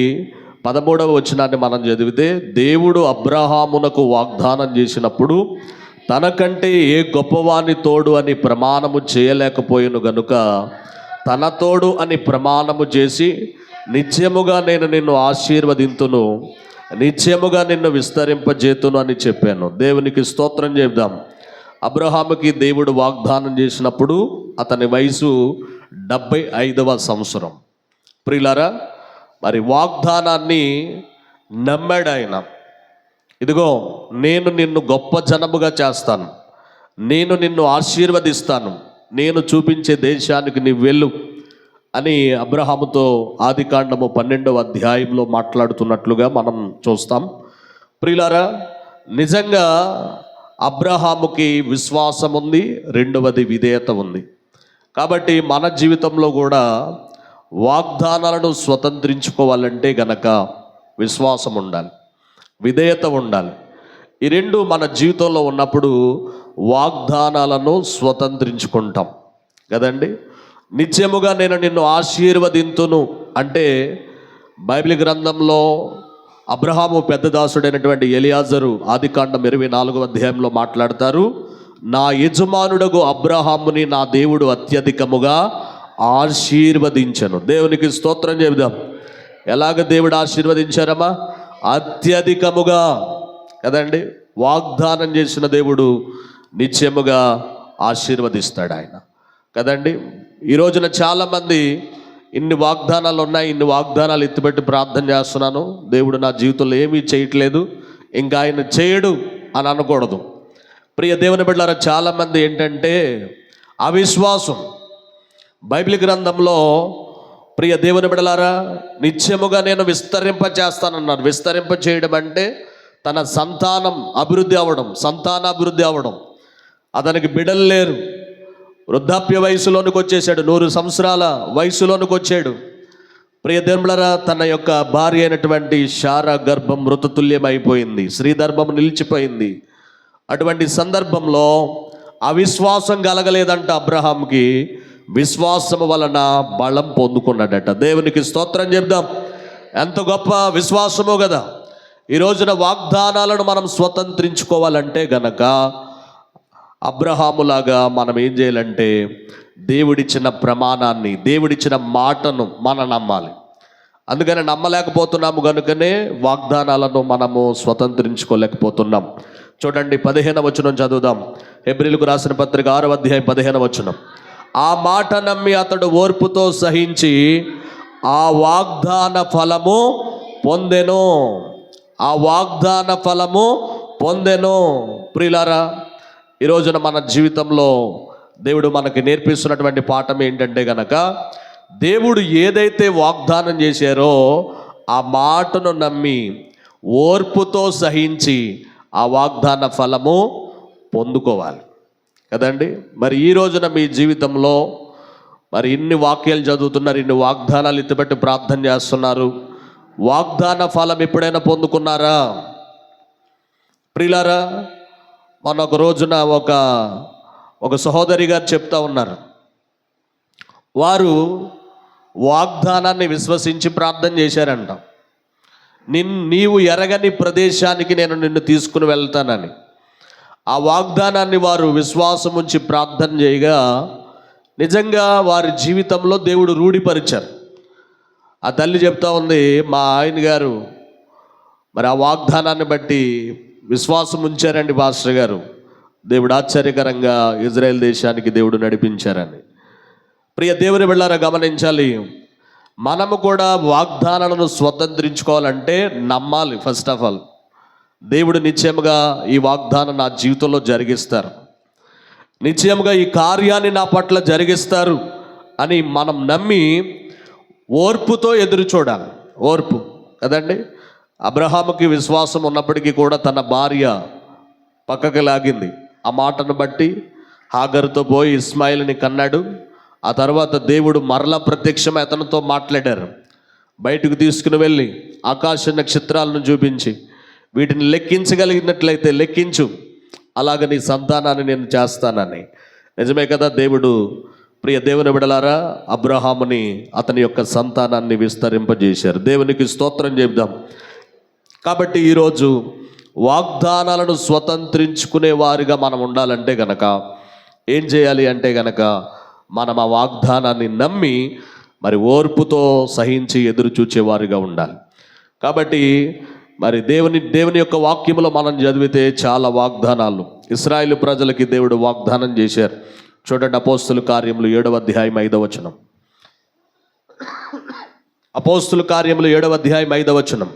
13వ వచనాన్ని మనం చదివితే, దేవుడు అబ్రహామునకు వాగ్దానం చేసినప్పుడు తనకంటే ఏ గొప్పవాని తోడు అని ప్రమాణము చేయలేకపోయాను గనుక తన తోడు అని ప్రమాణము చేసి, నిత్యముగా నేను నిన్ను ఆశీర్వదింతును, నిత్యముగా నిన్ను విస్తరింపజేతును అని చెప్పాను. దేవునికి స్తోత్రం చెప్దాం. అబ్రహాముకి దేవుడు వాగ్దానం చేసినప్పుడు అతని వయసు 75వ సంవత్సరం. ప్రియులారా, మరి వాగ్దానాన్ని నమ్మాడు ఆయన. ఇదిగో, నేను నిన్ను గొప్ప జనముగా చేస్తాను, నేను నిన్ను ఆశీర్వదిస్తాను, నేను చూపించే దేశానికి నీవు వెళ్ళు అని అబ్రహాముతో ఆదికాండము 12వ అధ్యాయంలో మాట్లాడుతున్నట్లుగా మనం చూస్తాం. ప్రియులారా, నిజంగా అబ్రహాముకి విశ్వాసం ఉంది, రెండవది విధేయత ఉంది. కాబట్టి మన జీవితంలో కూడా వాగ్దానాలను స్వతంత్రించుకోవాలంటే గనక విశ్వాసం ఉండాలి, విధేయత ఉండాలి. ఈ రెండు మన జీవితంలో ఉన్నప్పుడు వాగ్దానాలను స్వతంత్రించుకుంటాం కదండి. నిత్యముగా నేను నిన్ను ఆశీర్వదింతును అంటే, బైబిల్ గ్రంథంలో అబ్రహాము పెద్ద దాసుడైనటువంటి ఎలియాజరు ఆదికాండం 24వ అధ్యాయంలో మాట్లాడతారు, నా యజమానుడగు అబ్రహాముని నా దేవుడు అత్యధికముగా ఆశీర్వదించను. దేవునికి స్తోత్రం చెబుదాం. ఎలాగ దేవుడు ఆశీర్వదించారమ్మా? అత్యధికముగా కదండి. వాగ్దానం చేసిన దేవుడు నిత్యముగా ఆశీర్వదిస్తాడు ఆయన కదండి. ఈ రోజున చాలామంది ఇన్ని వాగ్దానాలు ఉన్నాయి, ఇన్ని వాగ్దానాలు ఎత్తిపెట్టి ప్రార్థన చేస్తున్నాను, దేవుడు నా జీవితంలో ఏమీ చేయట్లేదు, ఇంకా ఆయన చేయడు అని అనకూడదు. ప్రియ దేవుని బిడ్డలారా, చాలామంది ఏంటంటే అవిశ్వాసం. బైబిల్ గ్రంథంలో ప్రియ దేవుని బిడ్డలారా, నిత్యముగా నేను విస్తరింపచేస్తానన్నారు. విస్తరింప చేయడం అంటే తన సంతానం అభివృద్ధి అవ్వడం, సంతానాభివృద్ధి అవ్వడం. అతనికి బిడ్డలు లేరు, వృద్ధాప్య వయసులోనికి వచ్చేసాడు, 100 సంవత్సరాల వయసులోనికి వచ్చాడు. ప్రియ దేవుని బిడ్డలారా, తన యొక్క భార్య అయినటువంటి శారా గర్భం మృతతుల్యమైపోయింది, స్త్రీ గర్భం నిలిచిపోయింది. అటువంటి సందర్భంలో అవిశ్వాసం కలగలేదంట అబ్రహాంకి, విశ్వాసము వలన బలం పొందుకున్నాడట. దేవునికి స్తోత్రం చెప్దాం. ఎంత గొప్ప విశ్వాసమో కదా. ఈ రోజున వాగ్దానాలను మనం స్వతంత్రించుకోవాలంటే గనక అబ్రహాములాగా మనం ఏం చేయాలంటే, దేవుడిచ్చిన ప్రమాణాన్ని, దేవుడిచ్చిన మాటను మనం నమ్మాలి. అందుకని నమ్మలేకపోతున్నాము కనుకనే వాగ్దానాలను మనము స్వతంత్రించుకోలేకపోతున్నాం. చూడండి, 15వ వచనం చదువుదాం. హెబ్రీయులకు రాసిన పత్రిక 6వ అధ్యాయం 15వ వచనం. ఆ మాట నమ్మి అతడు ఓర్పుతో సహించి ఆ వాగ్దాన ఫలము పొందెను. ఆ వాగ్దాన ఫలము పొందెను. ప్రియులారా, ఈ రోజున మన జీవితంలో దేవుడు మనకి నేర్పిస్తున్నటువంటి పాఠం ఏంటంటే గనక, దేవుడు ఏదైతే వాగ్దానం చేశారో ఆ మాటను నమ్మి ఓర్పుతో సహించి ఆ వాగ్దాన ఫలము పొందుకోవాలి కదండి. మరి ఈ రోజున మీ జీవితంలో మరి ఇన్ని వాక్యాలు చదువుతున్నారు, ఇన్ని వాగ్దానాలు ఎత్తిపెట్టి ప్రార్థన చేస్తున్నారు, వాగ్దాన ఫలం ఎప్పుడైనా పొందుకున్నారా? ప్రియులారా, మన ఒక రోజున ఒక సహోదరి గారు చెప్తా ఉన్నారు, వారు వాగ్దానాన్ని విశ్వసించి ప్రార్థన చేశారంట. నీవు ఎరగని ప్రదేశానికి నేను నిన్ను తీసుకుని వెళ్తానని. ఆ వాగ్దానాన్ని వారు విశ్వాసం ఉంచి ప్రార్థన చేయగా నిజంగా వారి జీవితంలో దేవుడు రూఢిపరిచారు. ఆ తల్లి చెప్తా ఉంది, మా ఆయన గారు మరి ఆ వాగ్దానాన్ని బట్టి విశ్వాసం ఉంచారండి పాస్టర్ గారు, దేవుడు ఆశ్చర్యకరంగా ఇజ్రాయెల్ దేశానికి దేవుడు నడిపించారని. ప్రియ దేవుని బిడ్డలారా, గమనించాలి, మనము కూడా వాగ్దానాలను స్వతంత్రించుకోవాలంటే నమ్మాలి. ఫస్ట్ ఆఫ్ ఆల్ దేవుడు నిశ్చయముగా ఈ వాగ్దానం నా జీవితంలో జరిగిస్తారు, నిశ్చయముగా ఈ కార్యాన్ని నా పట్ల జరిగిస్తారు అని మనం నమ్మి ఓర్పుతో ఎదురు చూడాలి. ఓర్పు కదండి. అబ్రహాముకి విశ్వాసం ఉన్నప్పటికీ కూడా తన భార్య పక్కకి లాగింది. ఆ మాటను బట్టి హాగరుతో పోయి ఇస్మాయిల్ని కన్నాడు. ఆ తర్వాత దేవుడు మరలా ప్రత్యక్షమై అతనితో మాట్లాడారు. బయటకు తీసుకుని వెళ్ళి ఆకాశ నక్షత్రాలను చూపించి వీటిని లెక్కించగలిగినట్లయితే లెక్కించు, అలాగ నీ సంతానాన్ని నేను చేస్తానని. నిజమే కదా, దేవుడు ప్రియ దేవుని బిడ్డలారా అబ్రహాముని అతని యొక్క సంతానాన్ని విస్తరింపజేశారు. దేవునికి స్తోత్రం చెబుదాం. కాబట్టి ఈరోజు వాగ్దానాలను స్వతంత్రించుకునే వారిగా మనం ఉండాలంటే గనక ఏం చేయాలి అంటే గనక మనం ఆ వాగ్దానాన్ని నమ్మి మరి ఓర్పుతో సహించి ఎదురు చూచేవారిగా ఉండాలి. కాబట్టి మరి దేవుని యొక్క వాక్యములో మనం చదివితే చాలా వాగ్దానాలు ఇశ్రాయేలు ప్రజలకి దేవుడు వాగ్దానం చేశారు. చూడండి, అపోస్తుల కార్యములు 7వ అధ్యాయం 5వ వచనం. అపోస్తుల కార్యములు 7వ అధ్యాయం 5వ వచనం.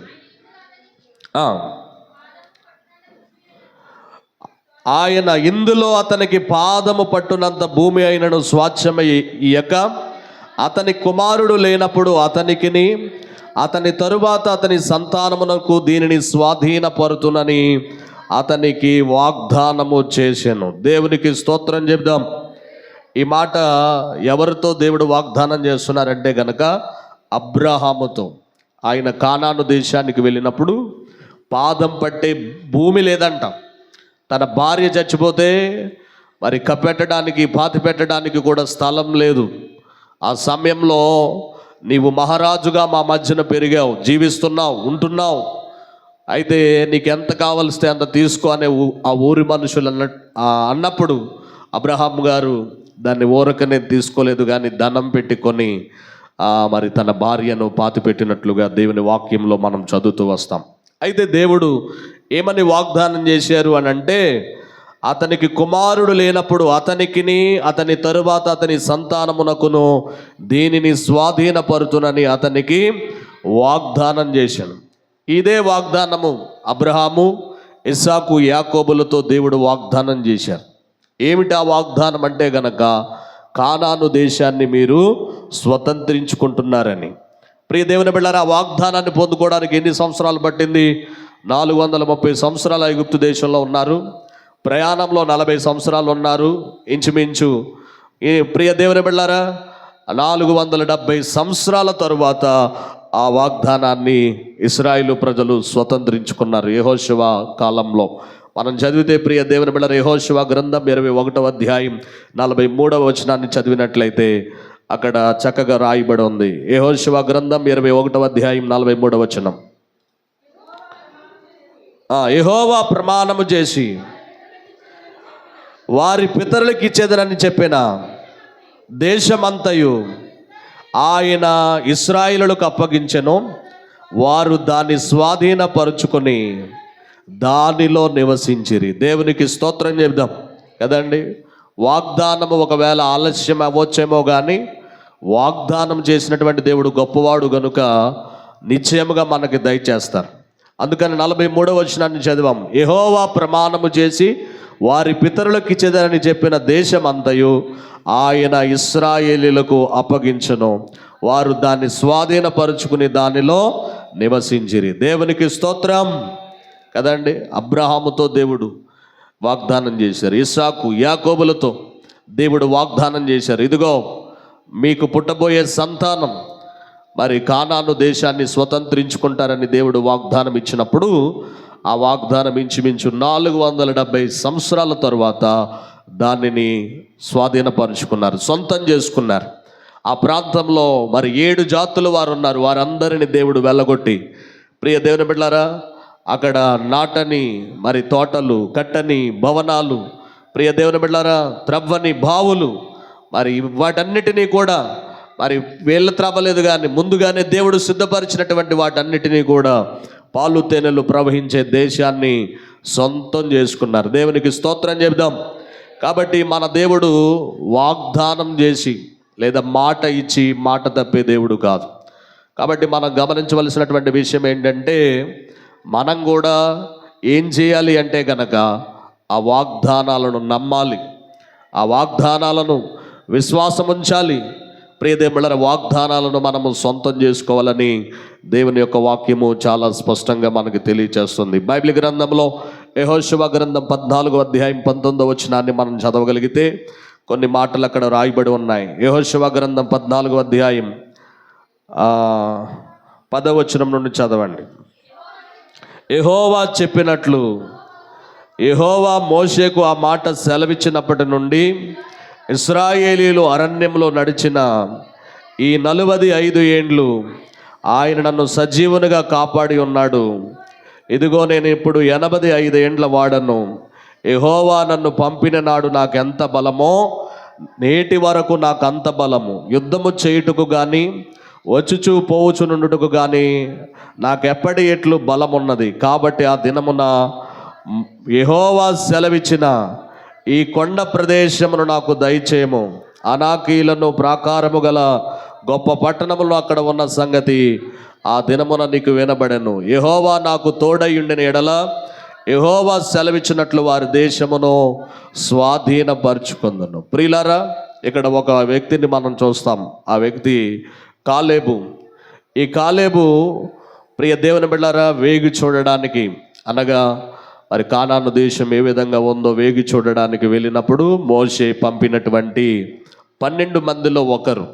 ఆయన ఇందులో అతనికి పాదము పట్టునంత భూమి అయినను స్వాచ్ఛమయ్యక అతని కుమారుడు లేనప్పుడు అతనికిని అతని తరువాత అతని సంతానమునకు దీనిని స్వాధీనపరుతునని అతనికి వాగ్దానము చేసెను. దేవునికి స్తోత్రం చెప్దాం. ఈ మాట ఎవరితో దేవుడు వాగ్దానం చేస్తున్నారంటే గనక అబ్రహాముతో. ఆయన కానాను దేశానికి వెళ్ళినప్పుడు పాదం పట్టే భూమి లేదంట. తన భార్య చచ్చిపోతే మరి కప్పెట్టడానికి పాతి పెట్టడానికి కూడా స్థలం లేదు. ఆ సమయంలో నీవు మహారాజుగా మా మధ్యన పెరిగావు, జీవిస్తున్నావు, ఉంటున్నావు, అయితే నీకు ఎంత కావలిస్తే అంత తీసుకో అనే ఆ ఊరి మనుషులు అన్నప్పుడు అబ్రహాం గారు దాన్ని ఊరకనే తీసుకోలేదు, కానీ ధనం పెట్టుకొని మరి తన భార్యను పాతి పెట్టినట్లుగా దేవుని వాక్యంలో మనం చదువుతూ వస్తాం. అయితే దేవుడు ఏమని వాగ్దానం చేశారు అని అంటే, అతనికి కుమారుడు లేనప్పుడు అతనికిని అతని తరువాత అతని సంతానమునకును దీనిని స్వాధీనపరుతునని అతనికి వాగ్దానం చేశాను. ఇదే వాగ్దానము అబ్రహాము, ఇస్సాకు, యాకోబులతో దేవుడు వాగ్దానం చేశారు. ఏమిటి ఆ వాగ్దానం అంటే గనక కానాను దేశాన్ని మీరు స్వతంత్రించుకుంటున్నారని. ప్రియ దేవుని బిడ్డలారా, ఆ వాగ్దానాన్ని పొందుకోవడానికి ఎన్ని సంవత్సరాలు పట్టింది? 430 సంవత్సరాలు ఐగుప్తు దేశంలో ఉన్నారు. ప్రయాణంలో 40 సంవత్సరాలు ఉన్నారు ఇంచుమించు. ఈ ప్రియ దేవుని బిడ్డలారా 470 సంవత్సరాల తరువాత ఆ వాగ్దానాన్ని ఇశ్రాయేలు ప్రజలు స్వతంత్రించుకున్నారు యెహోషువ కాలంలో. మనం చదివితే ప్రియ దేవుని బిడ్డలారా యెహోషువ గ్రంథం 21వ అధ్యాయం 43వ వచనాన్ని చదివినట్లయితే అక్కడ చక్కగా రాయబడి ఉంది. యెహోషువ గ్రంథం 21వ అధ్యాయం 43వ వచనం. యెహోవా ప్రమాణము చేసి వారి పితరులకు ఇచ్చేదనని చెప్పిన దేశమంతయు ఆయన ఇశ్రాయేలులకు అప్పగించెను. వారు దాన్ని స్వాధీనపరుచుకొని దానిలో నివసించిరి. దేవునికి స్తోత్రం చెప్దాం కదండి. వాగ్దానము ఒకవేళ ఆలస్యం అవ్వచ్చేమో కానీ వాగ్దానం చేసినటువంటి దేవుడు గొప్పవాడు గనుక నిశ్చయముగా మనకి దయచేస్తారు. అందుకని 43వ వచనాన్ని చదివాం. యెహోవా ప్రమాణము చేసి వారి పితరులకు ఇచ్చేదని చెప్పిన దేశమంతయు ఆయన ఇశ్రాయేలీయులకు అప్పగించెను. వారు దాన్ని స్వాధీనపరుచుకుని దానిలో నివసించిరి. దేవునికి స్తోత్రం కదండి. అబ్రహాముతో దేవుడు వాగ్దానం చేశారు. ఇస్సాకు, యాకోబులతో దేవుడు వాగ్దానం చేశారు. ఇదిగో మీకు పుట్టబోయే సంతానం మరి కానాను దేశాన్ని స్వతంత్రించుకుంటారని దేవుడు వాగ్దానం ఇచ్చినప్పుడు ఆ వాగ్దానం ఇంచుమించు 470 సంవత్సరాల తరువాత దానిని స్వాధీనపరుచుకున్నారు, సొంతం చేసుకున్నారు. ఆ ప్రాంతంలో మరి 7 జాతుల వారు ఉన్నారు. వారందరిని దేవుడు వెళ్ళగొట్టి, ప్రియ దేవుని బిడ్డలారా, అక్కడ నాటని మరి తోటలు, కట్టని భవనాలు, ప్రియ దేవుని బిడ్డలారా, త్రవ్వని బావులు, మరి వాటన్నిటినీ కూడా మరి వీళ్ళ త్రవ్వలేదు కానీ ముందుగానే దేవుడు సిద్ధపరిచినటువంటి వాటన్నిటినీ కూడా పాలు తేనెలు ప్రవహించే దేశాన్ని సొంతం చేసుకున్నారు. దేవునికి స్తోత్రం చెబుదాం. కాబట్టి మన దేవుడు వాగ్దానం చేసి లేదా మాట ఇచ్చి మాట తప్పే దేవుడు కాదు. కాబట్టి మనం గమనించవలసినటువంటి విషయం ఏంటంటే, మనం కూడా ఏం చేయాలి అంటే కనుక ఆ వాగ్దానాలను నమ్మాలి, ఆ వాగ్దానాలను విశ్వాసం ఉంచాలి. ప్రియదేవుల వాగ్దానాలను మనము సొంతం చేసుకోవాలని దేవుని యొక్క వాక్యము చాలా స్పష్టంగా మనకు తెలియచేస్తుంది. బైబిల్ గ్రంథంలో యెహోషువ గ్రంథం 14వ అధ్యాయం 19వ వచనాన్ని మనం చదవగలిగితే కొన్ని మాటలు అక్కడ రాయబడి ఉన్నాయి. యెహోషువ గ్రంథం 14వ అధ్యాయం 10వ వచనం నుండి చదవండి. యెహోవా చెప్పినట్లు యెహోవా మోషేకు ఆ మాట సెలవిచ్చినప్పటి నుండి ఇశ్రాయేలీలు అరణ్యంలో నడిచిన ఈ 45 ఏండ్లు ఆయన నన్ను సజీవునిగా కాపాడి ఉన్నాడు. ఇదిగో నేను ఇప్పుడు 85 ఏండ్ల వాడను. యెహోవా నన్ను పంపిన నాడు నాకెంత బలమో నేటి వరకు నాకంత బలము. యుద్ధము చేయుటకు కానీ వచ్చుచూ పోవుచు నుండుటకు కానీ నాకెప్పటి ఎట్లు బలమున్నది. కాబట్టి ఆ దినమున యెహోవా సెలవిచ్చిన ఈ కొండ ప్రదేశమును నాకు దయచేయము. అనాకీలను ప్రాకారము గల గొప్ప పట్టణములు అక్కడ ఉన్న సంగతి ఆ దినమున నీకు వినబడెను. యెహోవా నాకు తోడయుండిన ఎడల యెహోవా సెలవిచ్చినట్లు వారి దేశమును స్వాధీనపరుచుకుందును. ప్రియులారా, ఇక్కడ ఒక వ్యక్తిని మనం చూస్తాం. ఆ వ్యక్తి కాలేబు. ఈ కాలేబు ప్రియ దేవుని బిడ్డలారా వేగి చూడడానికి, అనగా మరి కానాను దేశం ఏ విధంగా ఉందో వేగి చూడడానికి వెళ్ళినప్పుడు మోషే పంపినటువంటి 12 మందిలో ఒకరు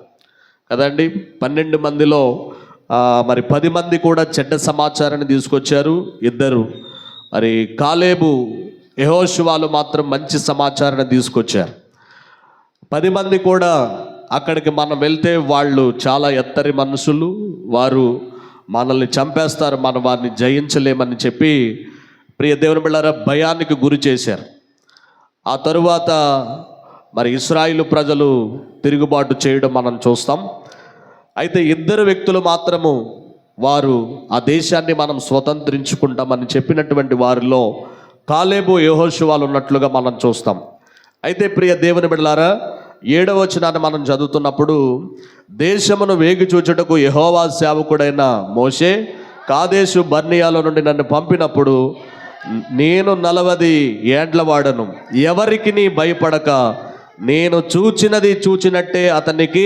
కదండి. 12 మందిలో మరి 10 మంది కూడా చెడ్డ సమాచారాన్ని తీసుకొచ్చారు. 2 మరి కాలేబు యెహోషువాలు మాత్రం మంచి సమాచారాన్ని తీసుకొచ్చారు. 10 మంది కూడా అక్కడికి మనం వెళ్తే వాళ్ళు చాలా ఎత్తరి మనుషులు, వారు మనల్ని చంపేస్తారు, మనం వారిని జయించలేమని చెప్పి ప్రియ దేవుని బిడ్డలారా భయానికి గురి చేశారు. ఆ తరువాత మరి ఇశ్రాయేలు ప్రజలు తిరుగుబాటు చేయడం మనం చూస్తాం. అయితే 2 వ్యక్తులు మాత్రము వారు ఆ దేశాన్ని మనం స్వతంత్రించుకుంటామని చెప్పినటువంటి వారిలో కాలేబు యెహోషువాలు ఉన్నట్లుగా మనం చూస్తాం. అయితే ప్రియ దేవుని బిడ్డలారా 7వ వచనాన్ని మనం చదువుతున్నప్పుడు దేశమును వేగి చూచుటకు యెహోవా సేవకుడైన మోషే కాదేశు బర్నియాలో నుండి నన్ను పంపినప్పుడు నేను 40 ఏండ్ల వాడను. ఎవరికి నీ భయపడక నేను చూచినది చూచినట్టే అతనికి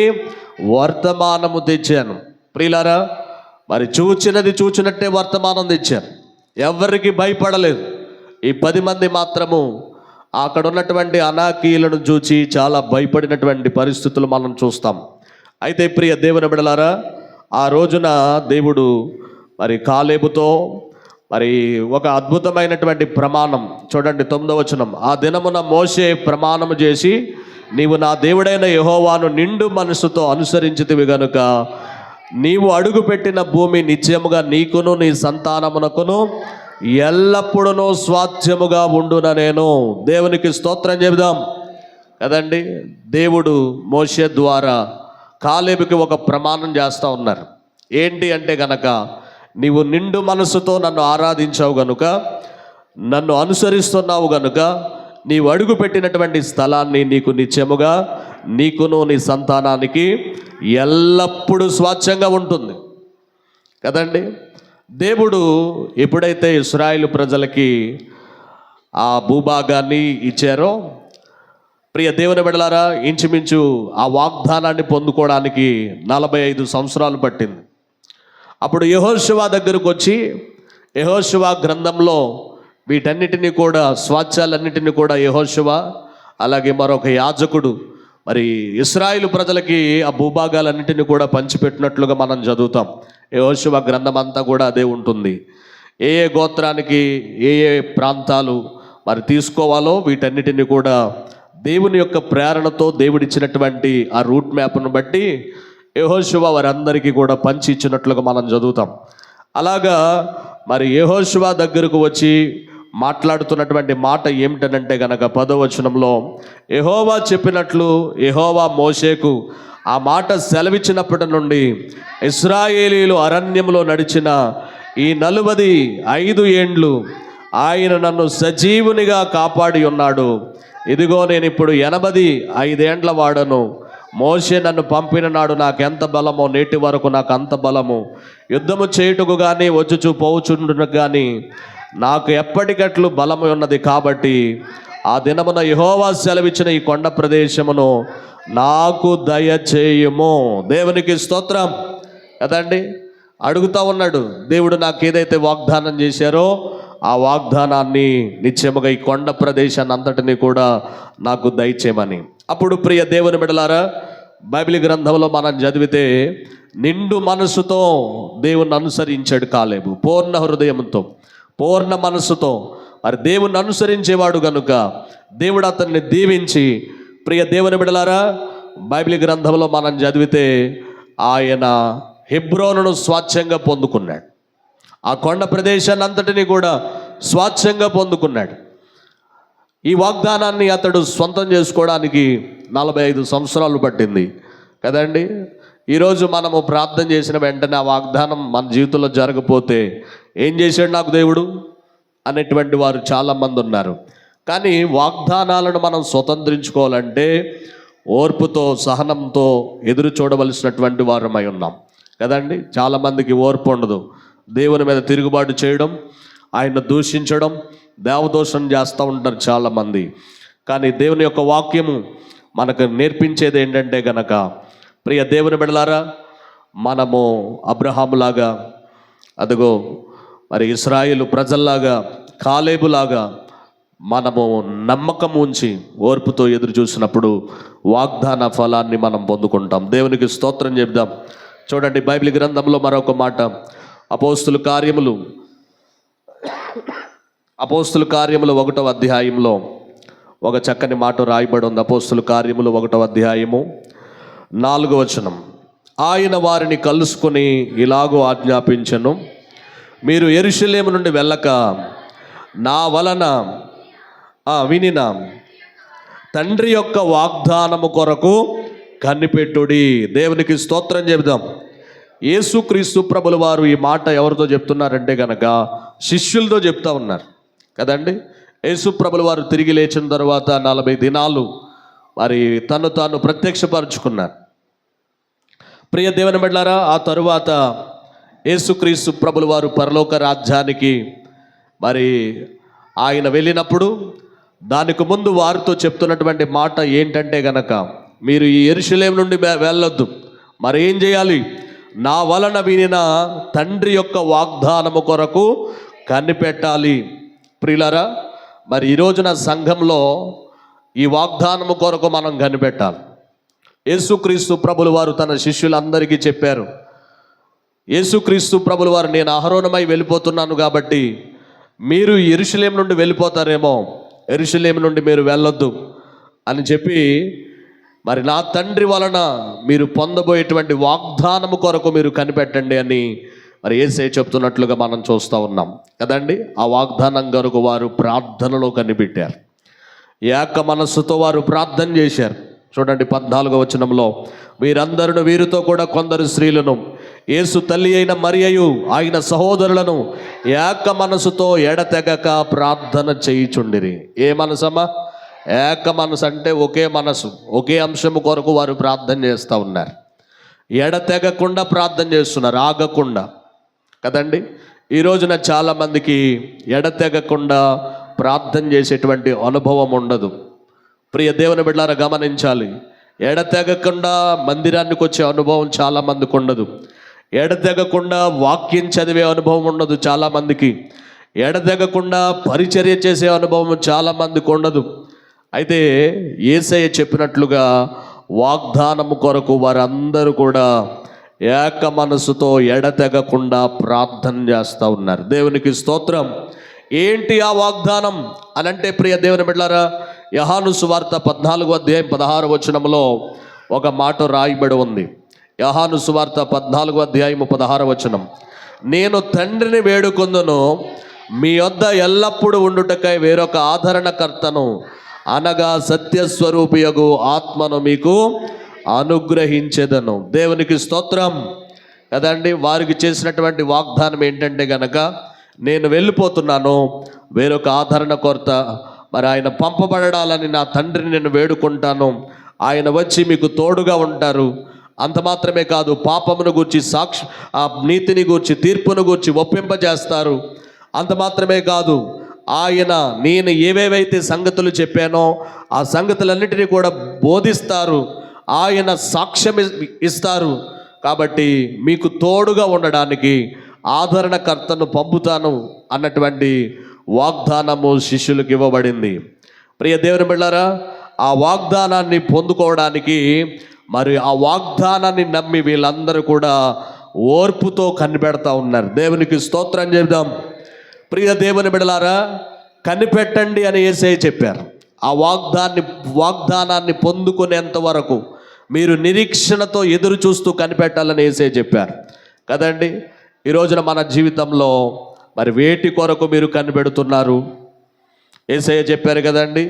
వర్తమానము తెచ్చాను. ప్రియులారా, మరి చూచినది చూచినట్టే వర్తమానం తెచ్చాను. ఎవరికి భయపడలేదు. ఈ 10 మంది మాత్రము అక్కడ ఉన్నటువంటి అనాకీలను చూచి చాలా భయపడినటువంటి పరిస్థితులు మనం చూస్తాం. అయితే ప్రియ దేవుని బిడ్డలారా, ఆ రోజున దేవుడు మరి కాలేబుతో మరి ఒక అద్భుతమైనటువంటి ప్రమాణం చూడండి. 9వ వచనం, ఆ దినమున మోషే ప్రమాణము చేసి నీవు నా దేవుడైన యెహోవాను నిండు మనసుతో అనుసరించితివి గనుక నీవు అడుగుపెట్టిన భూమి నిత్యముగా నీకును నీ సంతానమునకును ఎల్లప్పుడూ స్వాస్థ్యముగా ఉండున నేను. దేవునికి స్తోత్రం చెబుదాం కదండి. దేవుడు మోషే ద్వారా కాలేబుకి ఒక ప్రమాణం చేస్తూ ఉన్నారు. ఏంటి అంటే గనక నీవు నిండు మనసుతో నన్ను ఆరాధించావు గనుక, నన్ను అనుసరిస్తున్నావు గనుక నీవు అడుగు పెట్టినటువంటి స్థలాన్ని నీకు నిత్యముగా నీకును నీ సంతానానికి ఎల్లప్పుడూ స్వాచ్ఛంగా ఉంటుంది కదండి. దేవుడు ఎప్పుడైతే ఇశ్రాయేలు ప్రజలకి ఆ భూభాగాన్ని ఇచ్చారో ప్రియ దేవుని బిడ్డలారా ఇంచుమించు ఆ వాగ్దానాన్ని పొందుకోవడానికి 45 సంవత్సరాలు పట్టింది. అప్పుడు యెహోషువ దగ్గరకు వచ్చి యెహోషువ గ్రంథంలో వీటన్నిటిని కూడా స్వాస్థ్యాలన్నిటిని కూడా యెహోషువ అలాగే మరొక యాజకుడు మరి ఇశ్రాయేలు ప్రజలకి ఆ భూభాగాలన్నింటినీ కూడా పంచిపెట్టినట్లుగా మనం చదువుతాం. యెహోషువ గ్రంథం అంతా కూడా అదే ఉంటుంది. ఏ ఏ గోత్రానికి ఏ ఏ ప్రాంతాలు మరి తీసుకోవాలో వీటన్నిటిని కూడా దేవుని యొక్క ప్రేరణతో దేవుడిచ్చినటువంటి ఆ రూట్ మ్యాప్ను బట్టి యెహోషువ వారందరికీ కూడా పంచి ఇచ్చినట్లుగా మనం చదువుతాం. అలాగా మరి యెహోషువ దగ్గరకు వచ్చి మాట్లాడుతున్నటువంటి మాట ఏమిటనంటే గనక 10వ వచనంలో యెహోవా చెప్పినట్లు యెహోవా మోషేకు ఆ మాట సెలవిచ్చినప్పటి నుండి ఇశ్రాయేలీలు అరణ్యంలో నడిచిన ఈ 45 ఏండ్లు ఆయన నన్ను సజీవునిగా కాపాడి ఉన్నాడు. ఇదిగో నేను ఇప్పుడు 85 ఏండ్ల వాడను. మోషే నన్ను పంపిన నాడు నాకెంత బలమో నేటి వరకు నాకు అంత బలము. యుద్ధము చేయుటకు కానీ వచ్చుచూ పోవుచుండుటకు కానీ నాకు ఎప్పటికట్లు బలము ఉన్నది. కాబట్టి ఆ దినమున యెహోవా సెలవిచ్చిన ఈ కొండ ప్రదేశమును నాకు దయచేయుము. దేవునికి స్తోత్రం కదండి. అడుగుతా ఉన్నాడు దేవుడు నాకు ఏదైతే వాగ్దానం చేశారో ఆ వాగ్దానాన్ని నిత్యముగా ఈ కొండ ప్రదేశాన్ని అంతటిని కూడా నాకు దయచేయమని. అప్పుడు ప్రియ దేవుని బిడ్డలారా, బైబిల్ గ్రంథంలో మనం చదివితే నిండు మనసుతో దేవుని అనుసరించాడు కాలేబు. పూర్ణ హృదయంతో, పూర్ణ మనసుతో మరి దేవుని అనుసరించేవాడు గనుక దేవుడు అతన్ని దీవించి, ప్రియ దేవుని బిడ్డలారా, బైబిల్ గ్రంథంలో మనం చదివితే ఆయన హెబ్రోనును స్వాచ్ఛంగా పొందుకున్నాడు. ఆ కొండ ప్రదేశాన్ని అంతటిని కూడా స్వాచ్ఛంగా పొందుకున్నాడు. ఈ వాగ్దానాన్ని అతడు సొంతం చేసుకోవడానికి 45 సంవత్సరాలు పట్టింది కదండి. ఈరోజు మనము ప్రార్థన చేసిన వెంటనే ఆ వాగ్దానం మన జీవితంలో జరగకపోతే ఏం చేశాడు నాకు దేవుడు అనేటువంటి వారు చాలామంది ఉన్నారు. కానీ వాగ్దానాలను మనం స్వతంత్రించుకోవాలంటే ఓర్పుతో, సహనంతో ఎదురు చూడవలసినటువంటి వారమై ఉన్నాం కదండి. చాలామందికి ఓర్పు ఉండదు. దేవుని మీద తిరుగుబాటు చేయడం, ఆయన్ను దూషించడం, దేవదోషం చేస్తూ ఉంటారు చాలామంది. కానీ దేవుని యొక్క వాక్యము మనకు నేర్పించేది ఏంటంటే గనక, ప్రియ దేవుని బిడ్డలారా, మనము అబ్రహాములాగా, అదిగో మరి ఇశ్రాయేలు ప్రజల్లాగా, కాలేబులాగా మనము నమ్మకం ఉంచి ఓర్పుతో ఎదురు చూసినప్పుడు వాగ్దాన ఫలాన్ని మనం పొందుకుంటాం. దేవునికి స్తోత్రం చెప్దాం. చూడండి, బైబిల్ గ్రంథంలో మరొక మాట, అపోస్తుల కార్యములు 1వ అధ్యాయంలో ఒక చక్కని మాట రాయబడి ఉంది. అపోస్తుల కార్యములు 1వ అధ్యాయము 4వ వచనం. ఆయన వారిని కలుసుకొని ఇలాగూ ఆజ్ఞాపించెను, మీరు యెరూషలేము నుండి వెళ్ళక నా వలన వినిన తండ్రి యొక్క వాగ్దానము కొరకు కనిపెట్టుడి. దేవునికి స్తోత్రం చెబుదాం. యేసుక్రీస్తు ప్రభుల వారు ఈ మాట ఎవరితో చెప్తున్నారంటే గనక శిష్యులతో చెప్తా ఉన్నారు కదండి. యేసు ప్రభుల వారు తిరిగి లేచిన తర్వాత 40 దినాలు మరి తను తాను ప్రత్యక్షపరుచుకున్నారు. ప్రియ దేవుని బిడ్డలారా, ఆ తరువాత యేసుక్రీస్తు ప్రభుల వారు పరలోక రాజ్యానికి మరి ఆయన వెళ్ళినప్పుడు దానికి ముందు వారితో చెప్తున్నటువంటి మాట ఏంటంటే గనక, మీరు ఈ యెరూషలేము నుండి వెళ్ళొద్దు, మరి ఏం చేయాలి? నా వలన వినిన తండ్రి యొక్క వాగ్దానము కొరకు కనిపెట్టాలి. ప్రియులారా, మరి ఈరోజున సంఘంలో ఈ వాగ్దానము కొరకు మనం కనిపెట్టాలి. యేసుక్రీస్తు ప్రభుల వారు తన శిష్యులందరికీ చెప్పారు, యేసుక్రీస్తు ప్రభుల వారు, నేను అహరోనమై వెళ్ళిపోతున్నాను కాబట్టి మీరు యెరూషలేము నుండి వెళ్ళిపోతారేమో, యెరూషలేము నుండి మీరు వెళ్ళొద్దు అని చెప్పి, మరి నా తండ్రి వలన మీరు పొందబోయేటువంటి వాగ్దానము కొరకు మీరు కనిపెట్టండి అని మరి యేసయ్య చెప్తున్నట్లుగా మనం చూస్తూ ఉన్నాం కదండి. ఆ వాగ్దానం కొరకు వారు ప్రార్థనలో కనిపెట్టారు. ఏక మనస్సుతో వారు ప్రార్థన చేశారు. చూడండి 14వ వచనంలో, వీరందరూ వీరితో కూడా కొందరు స్త్రీలను, యేసు తల్లి అయిన మరియయు ఆయన సహోదరులను ఏక మనసుతో ఎడతెగక ప్రార్థన చేయుచుండిరి. ఏ మనసమ్మా? ఏక మనసు అంటే ఒకే మనసు, ఒకే అంశము కొరకు వారు ప్రార్థన చేస్తూ ఉన్నారు. ఎడతెగకుండా ప్రార్థన చేస్తున్నారు, ఆగకుండా కదండి. ఈ రోజున చాలామందికి ఎడతెగకుండా ప్రార్థన చేసేటువంటి అనుభవం ఉండదు. ప్రియ దేవుని బిడ్డలారా, గమనించాలి. ఎడతెగకుండా మందిరానికి వచ్చే అనుభవం చాలామందికి ఉండదు. ఎడతెగకుండా వాక్యం చదివే అనుభవం ఉండదు చాలామందికి. ఎడతెగకుండా పరిచర్య చేసే అనుభవం చాలామందికి ఉండదు. అయితే యేసయ్య చెప్పినట్లుగా వాగ్దానము కొరకు వారందరూ కూడా ఏక మనసుతో ఎడతెగకుండా ప్రార్థన చేస్తూ ఉన్నారు. దేవునికి స్తోత్రం. ఏంటి ఆ వాగ్దానం అనంటే, ప్రియ దేవుని బిడ్డలారా, యోహాను సువార్త 14వ అధ్యాయం 16వ వచనంలో ఒక మాట రాయబడి ఉంది. యోహాను సువార్త 14వ అధ్యాయం 16వ వచనం, నేను తండ్రిని వేడుకొందును, మీ వద్ద ఎల్లప్పుడూ ఉండుటకై వేరొక ఆదరణకర్తను, అనగా సత్యస్వరూపియగు ఆత్మను మీకు అనుగ్రహించెదను. దేవునికి స్తోత్రం కదండి. వారికి చేసినటువంటి వాగ్దానం ఏంటంటే గనక, నేను వెళ్ళిపోతున్నాను, వేరొక ఆదరణకర్త మరి ఆయన పంపబడాలని నా తండ్రిని నేను వేడుకుంటాను, ఆయన వచ్చి మీకు తోడుగా ఉంటారు. అంత మాత్రమే కాదు, పాపమును గూర్చి నీతిని గూర్చి, తీర్పును గూర్చి ఒప్పింపజేస్తారు. అంత మాత్రమే కాదు, ఆయన నేను ఏవేవైతే సంగతులు చెప్పానో ఆ సంగతులన్నిటినీ కూడా బోధిస్తారు, ఆయన సాక్ష్యం ఇస్తారు. కాబట్టి మీకు తోడుగా ఉండడానికి ఆదరణకర్తను పంపుతాను అన్నటువంటి వాగ్దానము శిష్యులకు ఇవ్వబడింది. ప్రియ దేవుని బిడ్డలారా, ఆ వాగ్దానాన్ని పొందుకోవడానికి మరి ఆ వాగ్దానాన్ని నమ్మి వీళ్ళందరూ కూడా ఓర్పుతో కనిపెడతా ఉన్నారు. దేవునికి స్తోత్రం చెబుదాం. ప్రియ దేవుని బిడ్డలారా, కనిపెట్టండి అని యేసయ్య చెప్పారు. ఆ వాగ్దానాన్ని పొందుకునేంత వరకు మీరు నిరీక్షణతో ఎదురు చూస్తూ కనిపెట్టాలని యేసయ్య చెప్పారు కదండి. ఈ రోజున మన జీవితంలో మరి వేటి కొరకు మీరు కనిపెడుతున్నారు? యేసయ్య చెప్పారు కదండి,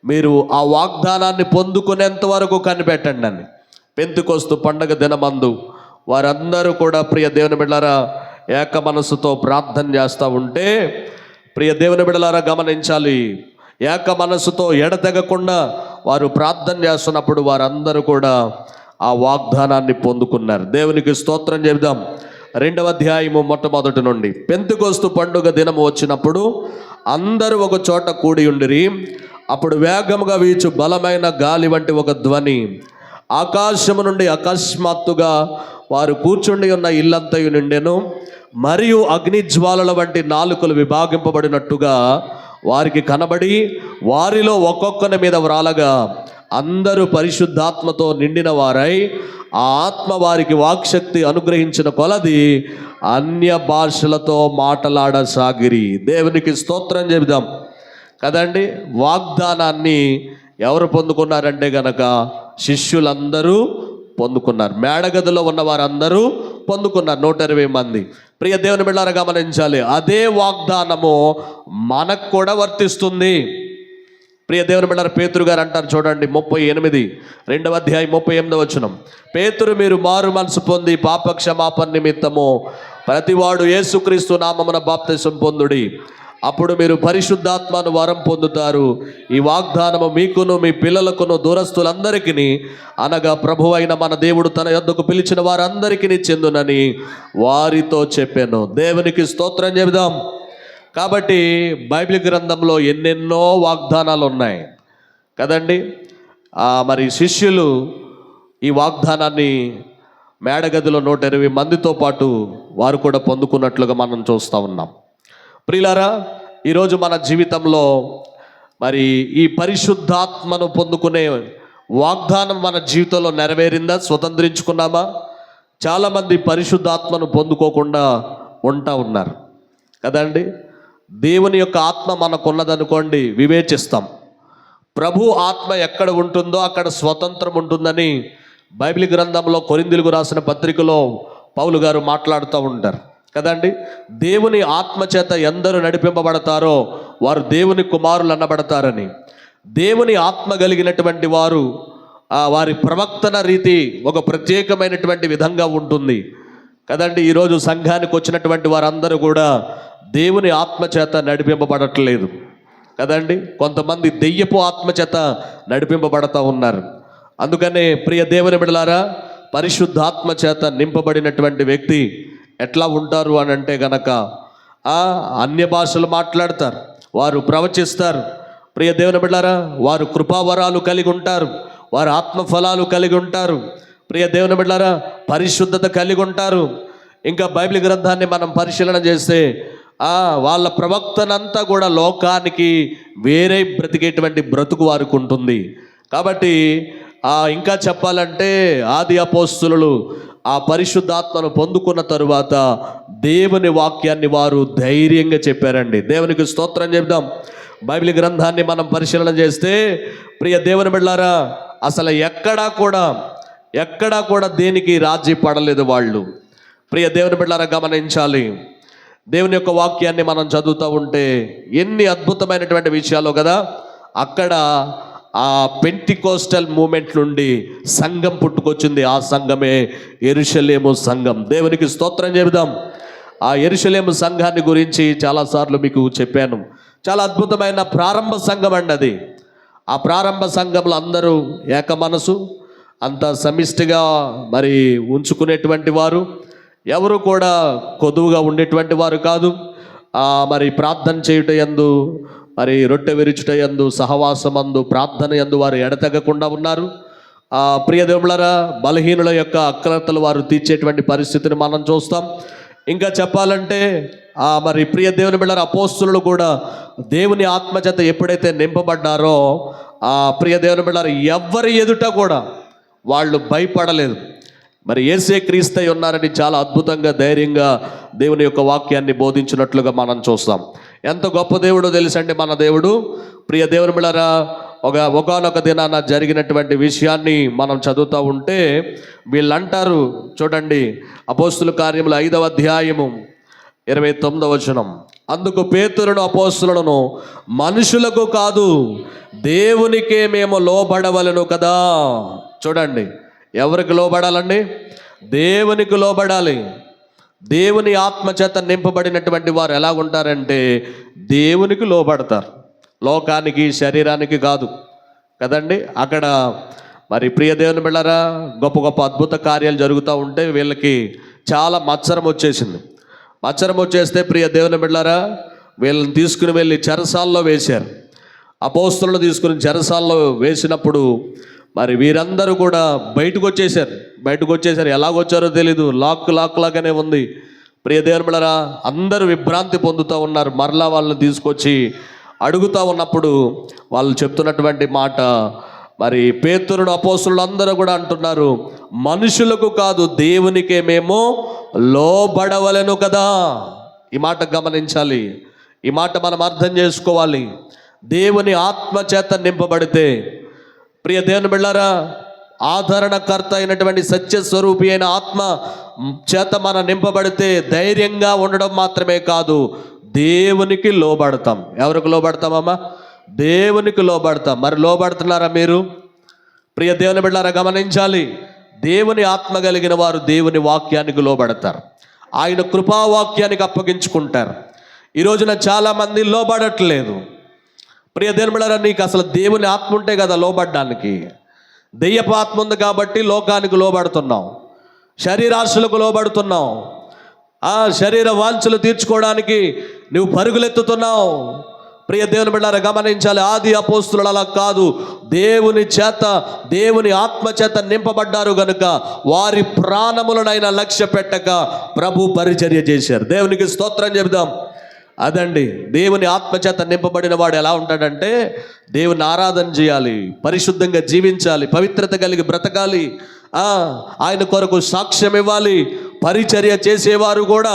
మీరు ఆ వాగ్దానాన్ని పొందుకునేంత వరకు కనిపెట్టండి అని. పెంతెకొస్తు పండగ దినమందు వారందరూ కూడా ప్రియ దేవుని బిడ్డలారా ఏక మనసుతో ప్రార్థన చేస్తూ ఉంటే, ప్రియ దేవుని బిడ్డలారా గమనించాలి, ఏక మనసుతో ఎడతెగకుండా వారు ప్రార్థన చేస్తున్నప్పుడు వారందరూ కూడా ఆ వాగ్దానాన్ని పొందుకున్నారు. దేవునికి స్తోత్రం చెబుదాం. 2వ అధ్యాయము మొట్టమొదటి నుండి. పెంతెకొస్తు పండుగ దినము వచ్చినప్పుడు అందరూ ఒక చోట కూడి ఉండిరి. అప్పుడు వేగముగా వీచు బలమైన గాలి వంటి ఒక ధ్వని ఆకాశము నుండి అకస్మాత్తుగా వారు కూర్చుండి ఉన్న ఇల్లంతయు నిండెను. మరియు అగ్నిజ్వాలల వంటి నాలుకలు విభాగింపబడినట్టుగా వారికి కనబడి వారిలో ఒక్కొక్కని మీద వ్రాలగా అందరూ పరిశుద్ధాత్మతో నిండిన వారై ఆ ఆత్మ వారికి వాక్శక్తి అనుగ్రహించిన కొలది అన్య భాషలతో మాటలాడసాగిరి. దేవునికి స్తోత్రం చెబుదాం కదండి. వాగ్దానాన్ని ఎవరు పొందుకున్నారంటే గనక శిష్యులందరూ పొందుకున్నారు. మేడగదిలో ఉన్న వారందరూ పొందుకున్నారు, 120 మంది. ప్రియ దేవుని బిడ్డలారా గమనించాలి, అదే వాగ్దానము మనకు కూడా వర్తిస్తుంది. ప్రియ దేవుని బిడ్డలారా, పేతురు గారు అంటారు చూడండి, 38 2వ అధ్యాయం 38వ వచనం. పేతురు, మీరు మారు మనసు పొంది పాప క్షమాపణ నిమిత్తము ప్రతివాడు యేసుక్రీస్తు నామమున బాప్తిసం పొందుడి, అప్పుడు మీరు పరిశుద్ధాత్మను వరం పొందుతారు. ఈ వాగ్దానము మీకును మీ పిల్లలకును దూరస్తులందరికీ అనగా ప్రభువైన మన దేవుడు తన యొద్దకు పిలిచిన వారందరికీ చెందునని వారితో చెప్పాను. దేవునికి స్తోత్రం చెబుదాం. కాబట్టి బైబిల్ గ్రంథంలో ఎన్నెన్నో వాగ్దానాలు ఉన్నాయి కదండి. మరి శిష్యులు ఈ వాగ్దానాన్ని మేడగదిలో 120 మందితో పాటు వారు కూడా పొందుకున్నట్లుగా మనం చూస్తూ ఉన్నాం. ప్రియులారా, ఈరోజు మన జీవితంలో మరి ఈ పరిశుద్ధాత్మను పొందుకునే వాగ్దానం మన జీవితంలో నెరవేరిందా? స్వతంత్రించుకున్నామా? చాలామంది పరిశుద్ధాత్మను పొందుకోకుండా ఉంటా ఉన్నారు కదండి. దేవుని యొక్క ఆత్మ మనకున్నదనుకోండి, వివేచిస్తాం. ప్రభు ఆత్మ ఎక్కడ ఉంటుందో అక్కడ స్వతంత్రం ఉంటుందని బైబిల్ గ్రంథంలో కొరింథీయులకు రాసిన పత్రికలో పౌలు గారు మాట్లాడుతూ ఉంటారు కదండి. దేవుని ఆత్మ చేత ఎందరు నడిపింపబడతారో వారు దేవుని కుమారులు అన్నబడతారని. దేవుని ఆత్మ కలిగినటువంటి వారు వారి ప్రవక్తన రీతి ఒక ప్రత్యేకమైనటువంటి విధంగా ఉంటుంది కదండి. ఈరోజు సంఘానికి వచ్చినటువంటి వారందరూ కూడా దేవుని ఆత్మ చేత నడిపింపబడట్లేదు కదండి. కొంతమంది దెయ్యపు ఆత్మ చేత నడిపింపబడతా ఉన్నారు. అందుకనే ప్రియ దేవుని బిడ్డలారా, పరిశుద్ధాత్మ చేత నింపబడినటువంటి వ్యక్తి ఎట్లా ఉంటారు అని అంటే గనక అన్య భాషలు మాట్లాడతారు, వారు ప్రవచిస్తారు. ప్రియ దేవుని బిడ్డలారా, వారు కృపావరాలు కలిగి ఉంటారు, వారు ఆత్మఫలాలు కలిగి ఉంటారు. ప్రియ దేవుని బిడ్డలారా, పరిశుద్ధత కలిగి ఉంటారు. ఇంకా బైబిల్ గ్రంథాన్ని మనం పరిశీలన చేస్తే వాళ్ళ ప్రవక్తనంతా కూడా లోకానికి వేరే బ్రతికేటువంటి బ్రతుకు వారికి ఉంటుంది. కాబట్టి ఇంకా చెప్పాలంటే ఆది అపోస్తులు ఆ పరిశుద్ధాత్మను పొందుకున్న తరువాత దేవుని వాక్యాన్ని వారు ధైర్యంగా చెప్పారండి. దేవునికి స్తోత్రం చెప్దాం. బైబిల్ గ్రంథాన్ని మనం పరిశీలన చేస్తే ప్రియ దేవుని బిడ్డలారా, అసలు ఎక్కడా కూడా దేనికి రాజీ పడలేదు వాళ్ళు. ప్రియ దేవుని బిడ్డలారా గమనించాలి, దేవుని యొక్క వాక్యాన్ని మనం చదువుతూ ఉంటే ఎన్ని అద్భుతమైనటువంటి విషయాలు కదా. అక్కడ ఆ పెంటికోస్టల్ మూమెంట్ నుండి సంఘం పుట్టుకొచ్చింది. ఆ సంఘమే యెరూషలేము సంఘం. దేవునికి స్తోత్రం చెబుదాం. ఆ యెరూషలేము సంఘాన్ని గురించి చాలాసార్లు మీకు చెప్పాను. చాలా అద్భుతమైన ప్రారంభ సంఘం అండి అది. ఆ ప్రారంభ సంఘంలో అందరూ ఏక మనసు, అంత సమిష్టిగా మరి ఉంచుకునేటువంటి వారు, ఎవరు కూడా కొదువుగా ఉండేటువంటి వారు కాదు. మరి ప్రార్థన చేయుట యందు, మరి రొట్టె విరుచుట యందు, సహవాసమందు, ప్రార్థన యందు వారు ఎడతెగకుండా ఉన్నారు. ప్రియ దేవులారా, బలహీనుల యొక్క అక్రతలు వారు తీర్చేటువంటి పరిస్థితిని మనం చూస్తాం. ఇంకా చెప్పాలంటే మరి ప్రియ దేవుని బిడ్డలారా, అపోస్తులు కూడా దేవుని ఆత్మచేత ఎప్పుడైతే నింపబడ్డారో ప్రియ దేవుని బిడ్డలారా, ఎవ్వరి ఎదుట కూడా వాళ్ళు భయపడలేదు. మరి యేసే క్రీస్తై ఉన్నారని చాలా అద్భుతంగా ధైర్యంగా దేవుని యొక్క వాక్యాన్ని బోధించినట్లుగా మనం చూస్తాం. ఎంత గొప్ప దేవుడో తెలుసండి మన దేవుడు. ప్రియ దేవుని బిడ్డలారా, ఒకానొక దినాన జరిగినటువంటి విషయాన్ని మనం చదువుతూ ఉంటే వీళ్ళంటారు, చూడండి అపోస్తుల కార్యములు 5వ అధ్యాయము 29వ వచనం. అందుకు పేతురును అపోస్తులను, మనుషులకు కాదు దేవునికే మేము లోబడవలను కదా. చూడండి, ఎవరికి లోబడాలండి? దేవునికి లోబడాలి. దేవుని ఆత్మచేత నింపబడినటువంటి వారు ఎలా ఉంటారంటే దేవునికి లోబడతారు, లోకానికి శరీరానికి కాదు కదండి. అక్కడ మరి ప్రియ దేవుని బిడ్డలారా, గొప్ప గొప్ప అద్భుత కార్యాలు జరుగుతూ ఉంటే వీళ్ళకి చాలా మత్సరం వచ్చేసింది. మత్సరం వచ్చేస్తే ప్రియ దేవుని బిడ్డలారా, వీళ్ళని తీసుకుని వెళ్ళి చెరసాల్లో వేశారు. అపోస్తులను తీసుకుని చెరసాల్లో వేసినప్పుడు మరి వీరందరూ కూడా బయటకు వచ్చేసారు. ఎలాగొచ్చారో తెలీదు, లాక్ లాగానే ఉంది. ప్రియ దేవుని బిడ్డలారా, అందరూ విభ్రాంతి పొందుతూ ఉన్నారు. మరలా వాళ్ళని తీసుకొచ్చి అడుగుతూ ఉన్నప్పుడు వాళ్ళు చెప్తున్నటువంటి మాట, మరి పేతురును అపోస్తులు అందరూ కూడా అంటున్నారు, మనుషులకు కాదు దేవునికే మేము లోబడవలెను కదా. ఈ మాట గమనించాలి, ఈ మాట మనం అర్థం చేసుకోవాలి. దేవుని ఆత్మచేత నింపబడితే ప్రియ దేవుని బిడ్డలారా, ఆదరణకర్త అయినటువంటి సత్యస్వరూపి అయిన ఆత్మ చేత మనం నింపబడితే ధైర్యంగా ఉండడం మాత్రమే కాదు, దేవునికి లోబడతాం. ఎవరికి లోబడతామమ్మా? దేవునికి లోబడతాం. మరి లోబడుతున్నారా మీరు? ప్రియ దేవుని బిడ్డలారా, గమనించాలి. దేవుని ఆత్మ కలిగిన వారు దేవుని వాక్యానికి లోబడతారు, ఆయన కృపావాక్యానికి అప్పగించుకుంటారు. ఈ రోజున చాలామంది లోబడట్లేదు. ప్రియ దేవుని బిడ్డలారా, నీకు అసలు దేవుని ఆత్మ ఉంటే కదా లోబడ్డానికి. దెయ్యపు ఆత్మ ఉంది కాబట్టి లోకానికి లోబడుతున్నావు, శరీరాశులకు లోబడుతున్నావు, శరీర వాంఛలు తీర్చుకోవడానికి నువ్వు పరుగులెత్తుతున్నావు. ప్రియ దేవుని బిడ్డలారా, గమనించాలి. ఆది అపోస్తులు అలా కాదు, దేవుని ఆత్మ చేత నింపబడ్డారు గనుక వారి ప్రాణములనైనా లక్ష్య పెట్టక ప్రభు పరిచర్య చేశారు. దేవునికి స్తోత్రం చెబుదాం. అదండి, దేవుని ఆత్మచేత నింపబడిన వాడు ఎలా ఉంటాడంటే దేవుని ఆరాధన చేయాలి, పరిశుద్ధంగా జీవించాలి, పవిత్రత కలిగి బ్రతకాలి, ఆయన కొరకు సాక్ష్యం ఇవ్వాలి. పరిచర్య చేసేవారు కూడా,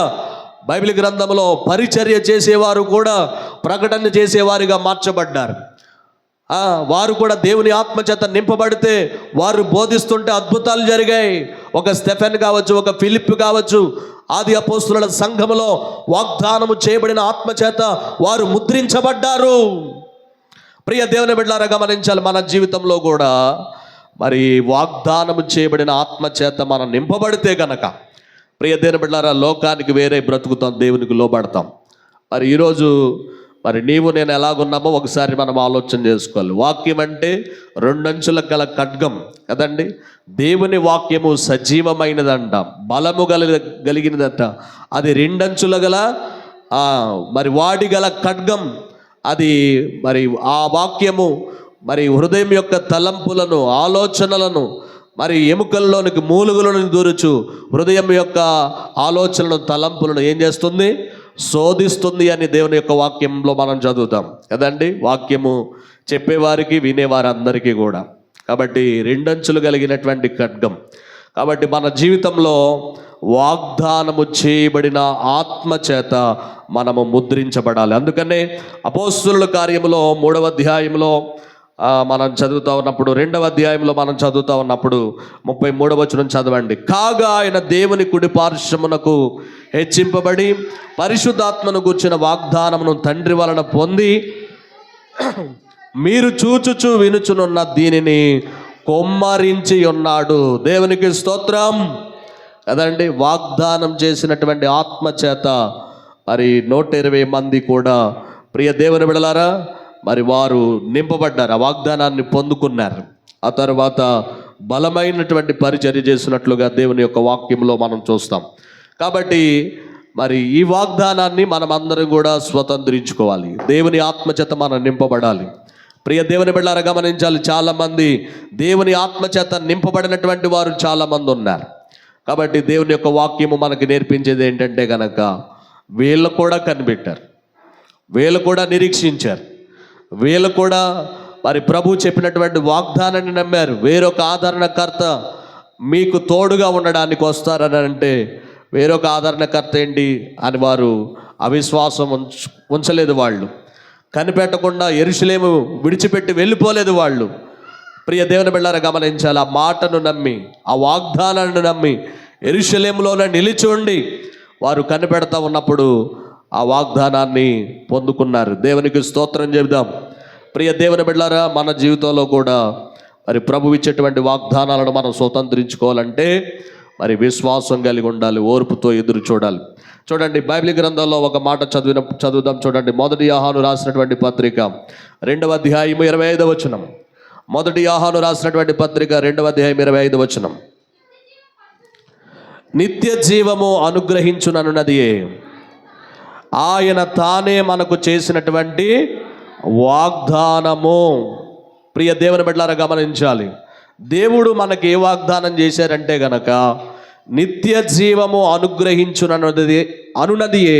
బైబిల్ గ్రంథంలో పరిచర్య చేసేవారు కూడా ప్రకటన చేసేవారిగా మార్చబడ్డారు. వారు కూడా దేవుని ఆత్మచేత నింపబడితే వారు బోధిస్తుంటే అద్భుతాలు జరిగాయి. ఒక స్టెఫెన్ కావచ్చు, ఒక ఫిలిప్ కావచ్చు, ఆది అపోస్తుల సంఘములో వాగ్దానము చేయబడిన ఆత్మచేత వారు ముద్రించబడ్డారు. ప్రియ దేవుని బిడ్డలారా, గమనించాలి. మన జీవితంలో కూడా మరి వాగ్దానము చేయబడిన ఆత్మచేత మనం నింపబడితే గనక ప్రియ దేవుని బిడ్డలారా, లోకానికి వేరే బ్రతుకుతాం, దేవునికి లోబడతాం. మరి ఈరోజు మరి నీవు నేను ఎలాగున్నామో ఒకసారి మనం ఆలోచన చేసుకోవాలి. వాక్యం అంటే 2 అంచుల గల ఖడ్గం కదండి. దేవుని వాక్యము సజీవమైనదంట, బలము కలిగినదంట. అది 2 అంచుల గల మరి వాడి గల ఖడ్గం. అది మరి ఆ వాక్యము మరి హృదయం యొక్క తలంపులను, ఆలోచనలను, మరి ఎముకల్లోనికి మూలుగులను దూరుచు హృదయం యొక్క ఆలోచనలను, తలంపులను ఏం చేస్తుంది? శోధిస్తుంది అని దేవుని యొక్క వాక్యంలో మనం చదువుతాం కదండి. వాక్యము చెప్పేవారికి వినేవారందరికీ కూడా. కాబట్టి 2 అంచులు కలిగినటువంటి ఖడ్గం. కాబట్టి మన జీవితంలో వాగ్దానము చేయబడిన ఆత్మ చేత మనము ముద్రించబడాలి. అందుకనే అపోస్తుల కార్యములో 3వ అధ్యాయంలో మనం చదువుతూ ఉన్నప్పుడు, 2వ అధ్యాయంలో మనం చదువుతూ ఉన్నప్పుడు 33వ వచనం చదవండి. కాగా ఆయన దేవుని కుడి పార్శ్వమునకు హెచ్చింపబడి పరిశుద్ధాత్మను గూర్చిన వాగ్దానమును తండ్రి వలన పొంది మీరు చూచుచు వినుచునున్న దీనిని కొమ్మరించి ఉన్నాడు. దేవునికి స్తోత్రం కదండి. వాగ్దానం చేసినటువంటి ఆత్మ చేత మరి 120 మంది కూడా ప్రియ దేవుని బిడ్డలారా మరి వారు నింపబడ్డారు, ఆ వాగ్దానాన్ని పొందుకున్నారు. ఆ తర్వాత బలమైనటువంటి పరిచర్య చేసినట్లుగా దేవుని యొక్క వాక్యంలో మనం చూస్తాం. కాబట్టి మరి ఈ వాగ్దానాన్ని మనం అందరం కూడా స్వతంత్రించుకోవాలి. దేవుని ఆత్మచేత మనం నింపబడాలి. ప్రియ దేవుని బిడ్డలారా, గమనించాలి. చాలామంది దేవుని ఆత్మచేత నింపబడినటువంటి వారు చాలామంది ఉన్నారు. కాబట్టి దేవుని యొక్క వాక్యము మనకి నేర్పించేది ఏంటంటే గనక వీళ్ళు కూడా కనిపెట్టారు, వీళ్ళు కూడా నిరీక్షించారు, వీళ్ళు కూడా మరి ప్రభు చెప్పినటువంటి వాగ్దానాన్ని నమ్మారు. వేరొక ఆదరణకర్త మీకు తోడుగా ఉండడానికి వస్తారని అంటే వేరొక ఆదరణకర్త ఏంటి అని వారు అవిశ్వాసం ఉంచలేదు. వాళ్ళు కనిపెట్టకుండా యెరూషలేము విడిచిపెట్టి వెళ్ళిపోలేదు వాళ్ళు. ప్రియ దేవుని బిడ్డలారా గమనించాలి, ఆ మాటను నమ్మి, ఆ వాగ్దానాన్ని నమ్మి యెరూషలేములోనే నిలిచి ఉండి వారు కనిపెడతా ఉన్నప్పుడు ఆ వాగ్దానాన్ని పొందుకున్నారు. దేవునికి స్తోత్రం చెబుదాం. ప్రియ దేవుని బిడ్డలారా, మన జీవితంలో కూడా మరి ప్రభు ఇచ్చేటువంటి వాగ్దానాలను మనం స్వతంత్రించుకోవాలంటే మరి విశ్వాసం కలిగి ఉండాలి, ఓర్పుతో ఎదురు చూడాలి. చూడండి, బైబిల్ గ్రంథంలో ఒక మాట చదువుదాం. చూడండి, 1 యోహాను రాసినటువంటి పత్రిక 2వ అధ్యాయం 25వ వచనం. 1 యోహాను రాసినటువంటి పత్రిక 2వ అధ్యాయం 25వ వచనం. నిత్య జీవము అనుగ్రహించునన్నదియే ఆయన తానే మనకు చేసినటువంటి వాగ్దానము. ప్రియ దేవుని బిడ్డలారా గమనించాలి, దేవుడు మనకి ఏ వాగ్దానం చేశారంటే గనక నిత్య జీవము అనున్నదియే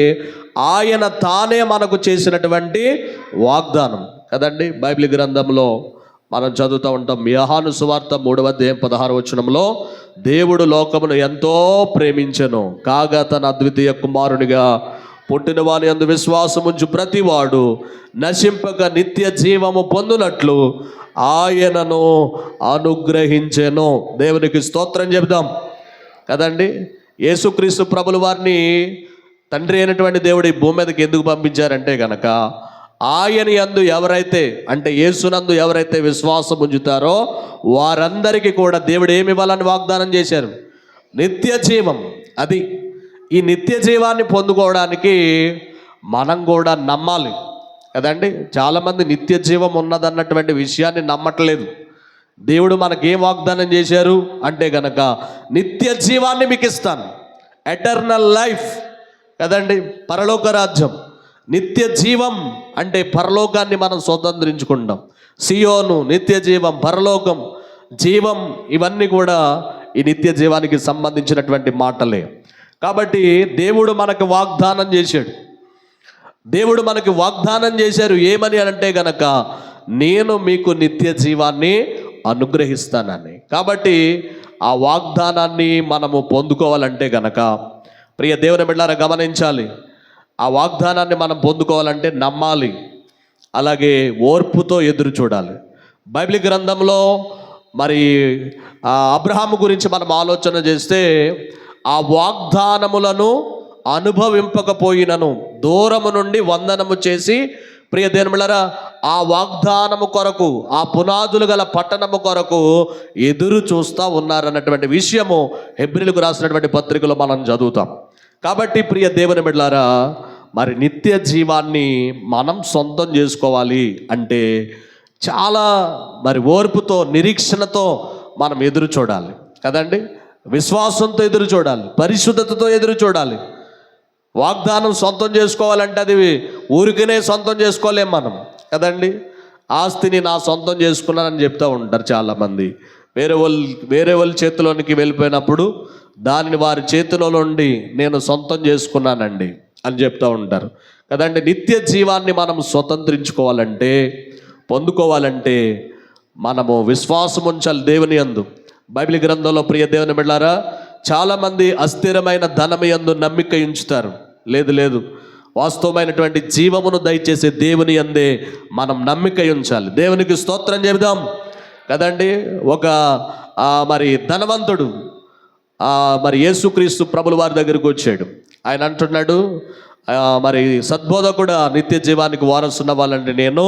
ఆయన తానే మనకు చేసినటువంటి వాగ్దానం కదండి. బైబిల్ గ్రంథంలో మనం చదువుతూ ఉంటాం. యోహాను సువార్త 3వ అధ్యాయం 16వ వచనంలో దేవుడు లోకమును ఎంతో ప్రేమించెను, కాగా తన అద్వితీయ కుమారునిగా పుట్టిన వాని యందు విశ్వాసముంచు ప్రతివాడు నశింపక నిత్య జీవము పొందునట్లు ఆయనను అనుగ్రహించెను. దేవునికి స్తోత్రం చెబుదాం కదండి. యేసుక్రీస్తు ప్రభుల వారిని తండ్రి అయినటువంటి దేవుడు ఈ భూమి మీదకి ఎందుకు పంపించారంటే గనక ఆయన యందు ఎవరైతే, అంటే యేసునందు ఎవరైతే విశ్వాసం ఉంచుతారో వారందరికీ కూడా దేవుడు ఏమి ఇవ్వాలని వాగ్దానం చేశారు? నిత్య జీవం. అది ఈ నిత్య జీవాన్ని పొందుకోవడానికి మనం కూడా నమ్మాలి కదండి. చాలామంది నిత్య జీవం ఉన్నదన్నటువంటి విషయాన్ని నమ్మట్లేదు. దేవుడు మనకేం వాగ్దానం చేశారు అంటే గనక నిత్య జీవాన్ని మీకు ఇస్తాను, ఎటర్నల్ లైఫ్ కదండి, పరలోక రాజ్యం. నిత్య జీవం అంటే పరలోకాన్ని మనం స్వతంత్రించుకుంటాం. సియోను నిత్య జీవం, పరలోకం జీవం, ఇవన్నీ కూడా ఈ నిత్య జీవానికి సంబంధించినటువంటి మాటలే. కాబట్టి దేవుడు మనకు వాగ్దానం చేశాడు. దేవుడు మనకి వాగ్దానం చేశారు ఏమని అంటే గనక నేను మీకు నిత్య జీవాన్ని అనుగ్రహిస్తానని. కాబట్టి ఆ వాగ్దానాన్ని మనము పొందుకోవాలంటే గనక ప్రియ దేవుని బిడ్డలారా గమనించాలి, ఆ వాగ్దానాన్ని మనం పొందుకోవాలంటే నమ్మాలి, అలాగే ఓర్పుతో ఎదురు చూడాలి. బైబిల్ గ్రంథంలో మరి అబ్రహాము గురించి మనం ఆలోచన చేస్తే ఆ వాగ్దానములను అనుభవింపకపోయినను దూరము నుండి వందనము చేసి ప్రియ దేవుని బిడ్డలారా ఆ వాగ్దానము కొరకు, ఆ పునాదులు గల పట్టణము కొరకు ఎదురు చూస్తూ ఉన్నారన్నటువంటి విషయము హెబ్రీలకు రాసినటువంటి పత్రికలో మనం చదువుతాం. కాబట్టి ప్రియ దేవుని బిడ్డలారా, మరి నిత్య జీవాన్ని మనం సొంతం చేసుకోవాలి అంటే చాలా మరి ఓర్పుతో, నిరీక్షణతో మనం ఎదురు చూడాలి కదండి. విశ్వాసంతో ఎదురు చూడాలి, పరిశుద్ధతతో ఎదురు చూడాలి. వాగ్దానం సొంతం చేసుకోవాలంటే అది ఊరికనే సొంతం చేసుకోలేం మనం కదండి. ఆస్తిని నా సొంతం చేసుకున్నానని చెప్తూ ఉంటారు చాలామంది. వేరే వాళ్ళ చేతిలోనికి వెళ్ళిపోయినప్పుడు దానిని వారి చేతిలో నుండి నేను సొంతం చేసుకున్నానండి అని చెప్తూ ఉంటారు కదండి. నిత్య జీవాన్ని మనం స్వతంత్రించుకోవాలంటే, పొందుకోవాలంటే మనము విశ్వాసం ఉంచాలి దేవుని యందు. బైబిల్ గ్రంథంలో ప్రియ దేవుని బిడ్డలారా చాలామంది అస్థిరమైన ధనము యందు నమ్మిక ఉంచుతారు. లేదు, వాస్తవమైనటువంటి జీవమును దయచేసే దేవుని యందే మనం నమ్మిక ఉంచాలి. దేవునికి స్తోత్రం చెబుదాం కదండి. ఒక మరి ధనవంతుడు మరి యేసుక్రీస్తు ప్రభుల వారి దగ్గరికి వచ్చాడు. ఆయన అంటున్నాడు, మరి సద్బోధకుడా, నిత్య జీవానికి వారసున్న వాళ్ళంటే నేను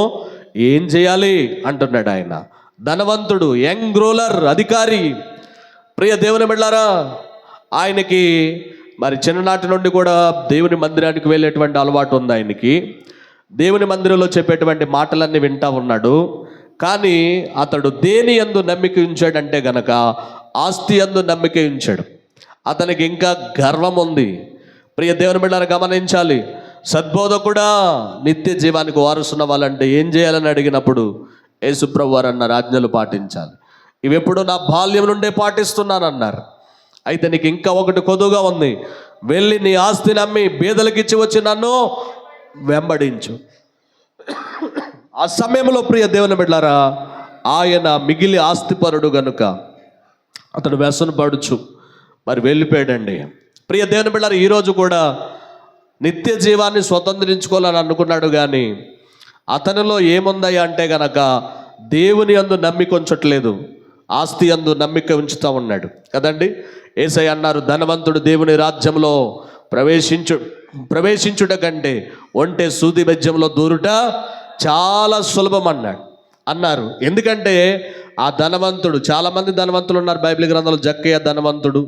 ఏం చేయాలి అంటున్నాడు. ఆయన ధనవంతుడు, యంగ్ రూలర్, అధికారి. ప్రియ దేవుని బిడ్డలారా, ఆయనకి మరి చిన్ననాటి నుండి కూడా దేవుని మందిరానికి వెళ్ళేటువంటి అలవాటు ఉంది ఆయనకి. దేవుని మందిరంలో చెప్పేటువంటి మాటలన్నీ వింటా ఉన్నాడు. కానీ అతడు దేని యందు నమ్మిక ఉంచాడంటే గనక ఆస్తి యందు నమ్మిక ఉంచాడు. అతనికి ఇంకా గర్వం ఉంది. ప్రియ దేవుని బిడ్డలారా గమనించాలి, సద్బోధకుడా, నిత్య జీవానికి వారసున్న వాళ్ళంటే ఏం చేయాలని అడిగినప్పుడు యేసుప్రభు వారు అన్న ఆజ్ఞలు పాటించాలి. ఇవి ఎప్పుడు నా బాల్యం నుండే పాటిస్తున్నానన్నారు. అయితే నీకు ఇంకా ఒకటి కొదువుగా ఉంది, వెళ్ళి నీ ఆస్తిని అమ్మి బీదలకిచ్చి వచ్చి నన్ను వెంబడించు. ఆ సమయంలో ప్రియ దేవుని బిడ్డలారా, ఆయన మిగిలి ఆస్తిపరుడు గనుక అతడు వ్యసనపడుచు మరి వెళ్ళిపోయాడండి. ప్రియ దేవుని బిడ్డలారా, ఈరోజు కూడా నిత్య జీవాన్ని స్వతంత్రించుకోవాలని అనుకున్నాడు, కానీ అతనిలో ఏముందయ్యా అంటే గనక దేవుని యందు నమ్మిక ఉంచట్లేదు, ఆస్తి యందు నమ్మిక ఉంచుతూ ఉన్నాడు కదండి. యేసయ్య అన్నారు, ధనవంతుడు దేవుని రాజ్యంలో ప్రవేశించుట కంటే ఒంటె సూది బెజ్జంలో దూరుట చాలా సులభం అన్నారు. ఎందుకంటే ఆ ధనవంతుడు, చాలామంది ధనవంతులు ఉన్నారు బైబిల్ గ్రంథంలో. జక్కయ్య ధనవంతుడు,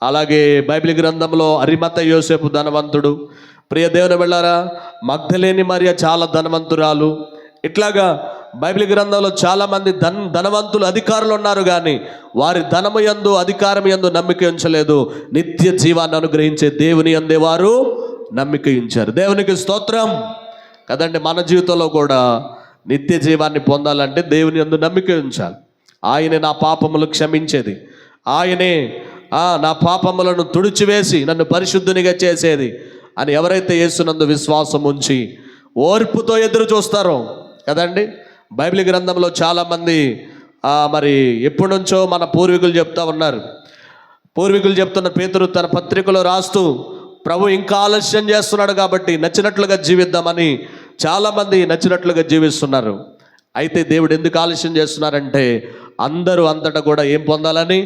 అలాగే బైబిల్ గ్రంథంలో అరిమత యోసేపు ధనవంతుడు. ప్రియ దేవుని బిడ్డలారా, మగ్ధలేని మరియ చాలా ధనవంతురాలు. ఇట్లాగా బైబిల్ గ్రంథంలో చాలామంది ధనవంతులు అధికారులు ఉన్నారు, కానీ వారి ధనము యందు అధికారం యందు నమ్మిక ఉంచలేదు. నిత్య జీవాన్ని అనుగ్రహించే దేవుని యందే వారు నమ్మిక ఉంచారు. దేవునికి స్తోత్రం కదండి. మన జీవితంలో కూడా నిత్య జీవాన్ని పొందాలంటే దేవుని యందు నమ్మిక ఉంచాలి. ఆయనే నా పాపములు క్షమించేది, ఆయనే నా పాపములను తుడిచివేసి నన్ను పరిశుద్ధునిగా చేసేది అని ఎవరైతే యేసునందు విశ్వాసం ఉంచి ఓర్పుతో ఎదురు చూస్తారో కదండి. బైబిల్ గ్రంథంలో చాలామంది మరి ఎప్పటి నుంచో మన పూర్వీకులు చెప్తా ఉన్నారు. పూర్వీకులు చెప్తున్న పేతురు తన పత్రికలో రాస్తూ, ప్రభు ఇంకా ఆలస్యం చేస్తున్నాడు కాబట్టి నచ్చినట్లుగా జీవిద్దామని చాలామంది నచ్చినట్లుగా జీవిస్తున్నారు. అయితే దేవుడు ఎందుకు ఆలస్యం చేస్తున్నారంటే అందరూ అంతటా కూడా ఏం పొందాలని?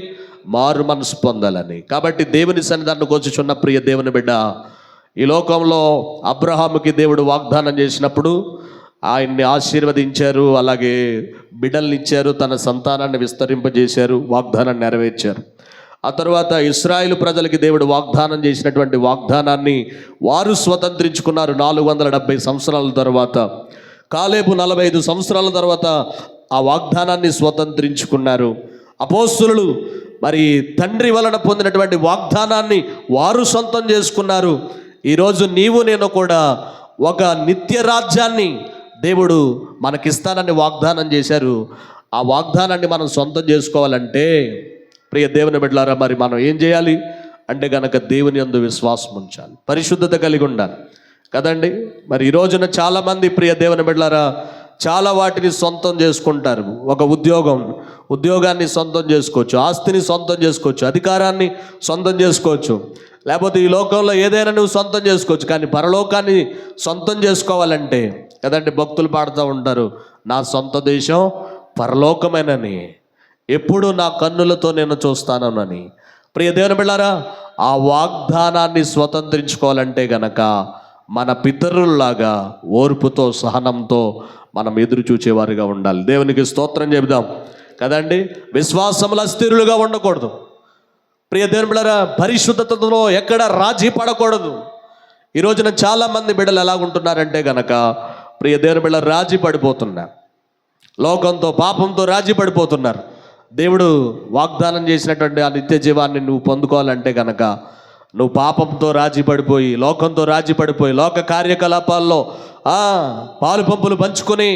మారు మనసు పొందాలని. కాబట్టి దేవుని సన్నిధానంలోకి వచ్చుచున్న ప్రియ దేవుని బిడ్డ, ఈ లోకంలో అబ్రహాముకి దేవుడు వాగ్దానం చేసినప్పుడు ఆయన్ని ఆశీర్వదించారు, అలాగే బిడ్డల్ని ఇచ్చారు, తన సంతానాన్ని విస్తరింపజేశారు, వాగ్దానాన్ని నెరవేర్చారు. ఆ తర్వాత ఇశ్రాయేలు ప్రజలకి దేవుడు వాగ్దానం చేసినటువంటి వాగ్దానాన్ని వారు స్వతంత్రించుకున్నారు 470 సంవత్సరాల తర్వాత. కాలేబు 45 సంవత్సరాల తర్వాత ఆ వాగ్దానాన్ని స్వతంత్రించుకున్నారు. అపోస్తలులు మరి తండ్రి వలన పొందినటువంటి వాగ్దానాన్ని వారు సొంతం చేసుకున్నారు. ఈరోజు నీవు నేను కూడా ఒక నిత్య రాజ్యాన్ని దేవుడు మనకిస్తానని వాగ్దానం చేశారు. ఆ వాగ్దానాన్ని మనం సొంతం చేసుకోవాలంటే ప్రియ దేవుని బిడ్డలారా, మరి మనం ఏం చేయాలి అంటే గనక దేవుని యందు విశ్వాసం ఉంచాలి, పరిశుద్ధత కలిగి ఉండాలి కదండి. మరి ఈ రోజున చాలామంది ప్రియ దేవుని బిడ్డలారా చాలా వాటిని సొంతం చేసుకుంటారు. ఒక ఉద్యోగాన్ని సొంతం చేసుకోవచ్చు, ఆస్తిని సొంతం చేసుకోవచ్చు, అధికారాన్ని సొంతం చేసుకోవచ్చు, లేకపోతే ఈ లోకంలో ఏదైనా నువ్వు సొంతం చేసుకోవచ్చు. కానీ పరలోకాన్ని సొంతం చేసుకోవాలంటే కదండి, భక్తులు పాడుతూ ఉంటారు, నా సొంత దేశం పరలోకమేనని, ఎప్పుడు నా కన్నులతో నేను చూస్తానని. ప్రియ దేవుని బిడ్డలారా, ఆ వాగ్దానాన్ని స్వతంత్రించుకోవాలంటే గనక మన పితరుల్లాగా ఓర్పుతో సహనంతో మనం ఎదురు చూచేవారుగా ఉండాలి. దేవునికి స్తోత్రం చెబుదాం కదండి. విశ్వాసముల స్థిరులుగా ఉండకూడదు. ప్రియ దేవుని బిడ్డలారా, పరిశుద్ధతలో ఎక్కడ రాజీ పడకూడదు. ఈ రోజున చాలామంది బిడ్డలు ఎలాగుంటున్నారంటే గనక ప్రియ దేవుని బిడ్డలు రాజీ పడిపోతున్నారు, లోకంతో పాపంతో రాజీ పడిపోతున్నారు. దేవుడు వాగ్దానం చేసినటువంటి ఆ నిత్య జీవాన్ని నువ్వు పొందుకోవాలంటే గనక నువ్వు పాపంతో రాజీ పడిపోయి, లోకంతో రాజీ పడిపోయి, లోక కార్యకలాపాల్లో పాలు పంపులు పంచుకొని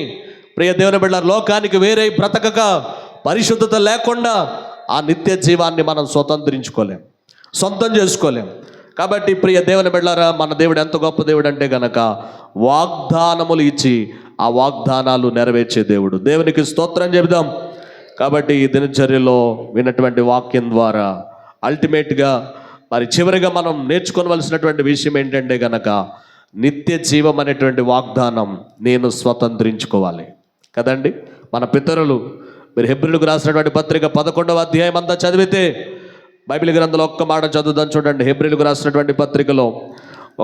ప్రియ దేవుని బిడ్డ లోకానికి వేరే బ్రతకక పరిశుద్ధత లేకుండా ఆ నిత్య జీవాన్ని మనం స్వతంత్రించుకోలేం, సొంతం చేసుకోలేం. కాబట్టి ప్రియ దేవుని బిడ్డలారా, మన దేవుడు ఎంత గొప్ప దేవుడు అంటే గనక వాగ్దానములు ఇచ్చి ఆ వాగ్దానాలు నెరవేర్చే దేవుడు. దేవునికి స్తోత్రం చెబుదాం. కాబట్టి ఈ దినచర్యలో విన్నటువంటి వాక్యం ద్వారా అల్టిమేట్గా మరి చివరిగా మనం నేర్చుకోవలసినటువంటి విషయం ఏంటంటే గనక నిత్య జీవం అనేటువంటి వాగ్దానం నేను స్వతంత్రించుకోవాలి కదండి. మన పితరులు, మీరు హెబ్రీయులకు రాసినటువంటి పత్రిక 11వ అధ్యాయం అంతా చదివితే బైబిల్ గ్రంథంలో ఒక్క మాట చదువుదాం చూడండి. హెబ్రీయులకు రాసినటువంటి పత్రికలో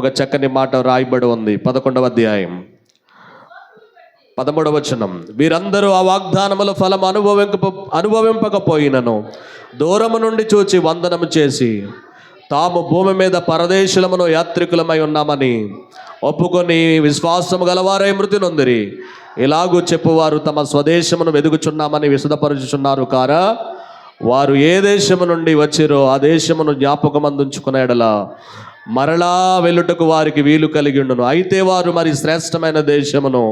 ఒక చక్కని మాట రాయబడి ఉంది. 11వ అధ్యాయం 13వ వచనం, వీరందరూ ఆ వాగ్దానముల ఫలం అనుభవింపకపోయినను దూరము నుండి చూచి వందనము చేసి తాము భూమి మీద పరదేశులమును యాత్రికులమై ఉన్నామని ఒప్పుకొని విశ్వాసము గలవారై మృతి నొందిరి. ఇలాగూ చెప్పువారు తమ స్వదేశమును వెదుగుచున్నామని విశదపరుచుచున్నారు కారా, వారు ఏ దేశము నుండి వచ్చిరో ఆ దేశమును జ్ఞాపకమందుంచుకునే ఎడల మరలా వెళ్ళుటకు వారికి వీలు కలిగి ఉండును. అయితే వారు మరి శ్రేష్టమైన దేశమును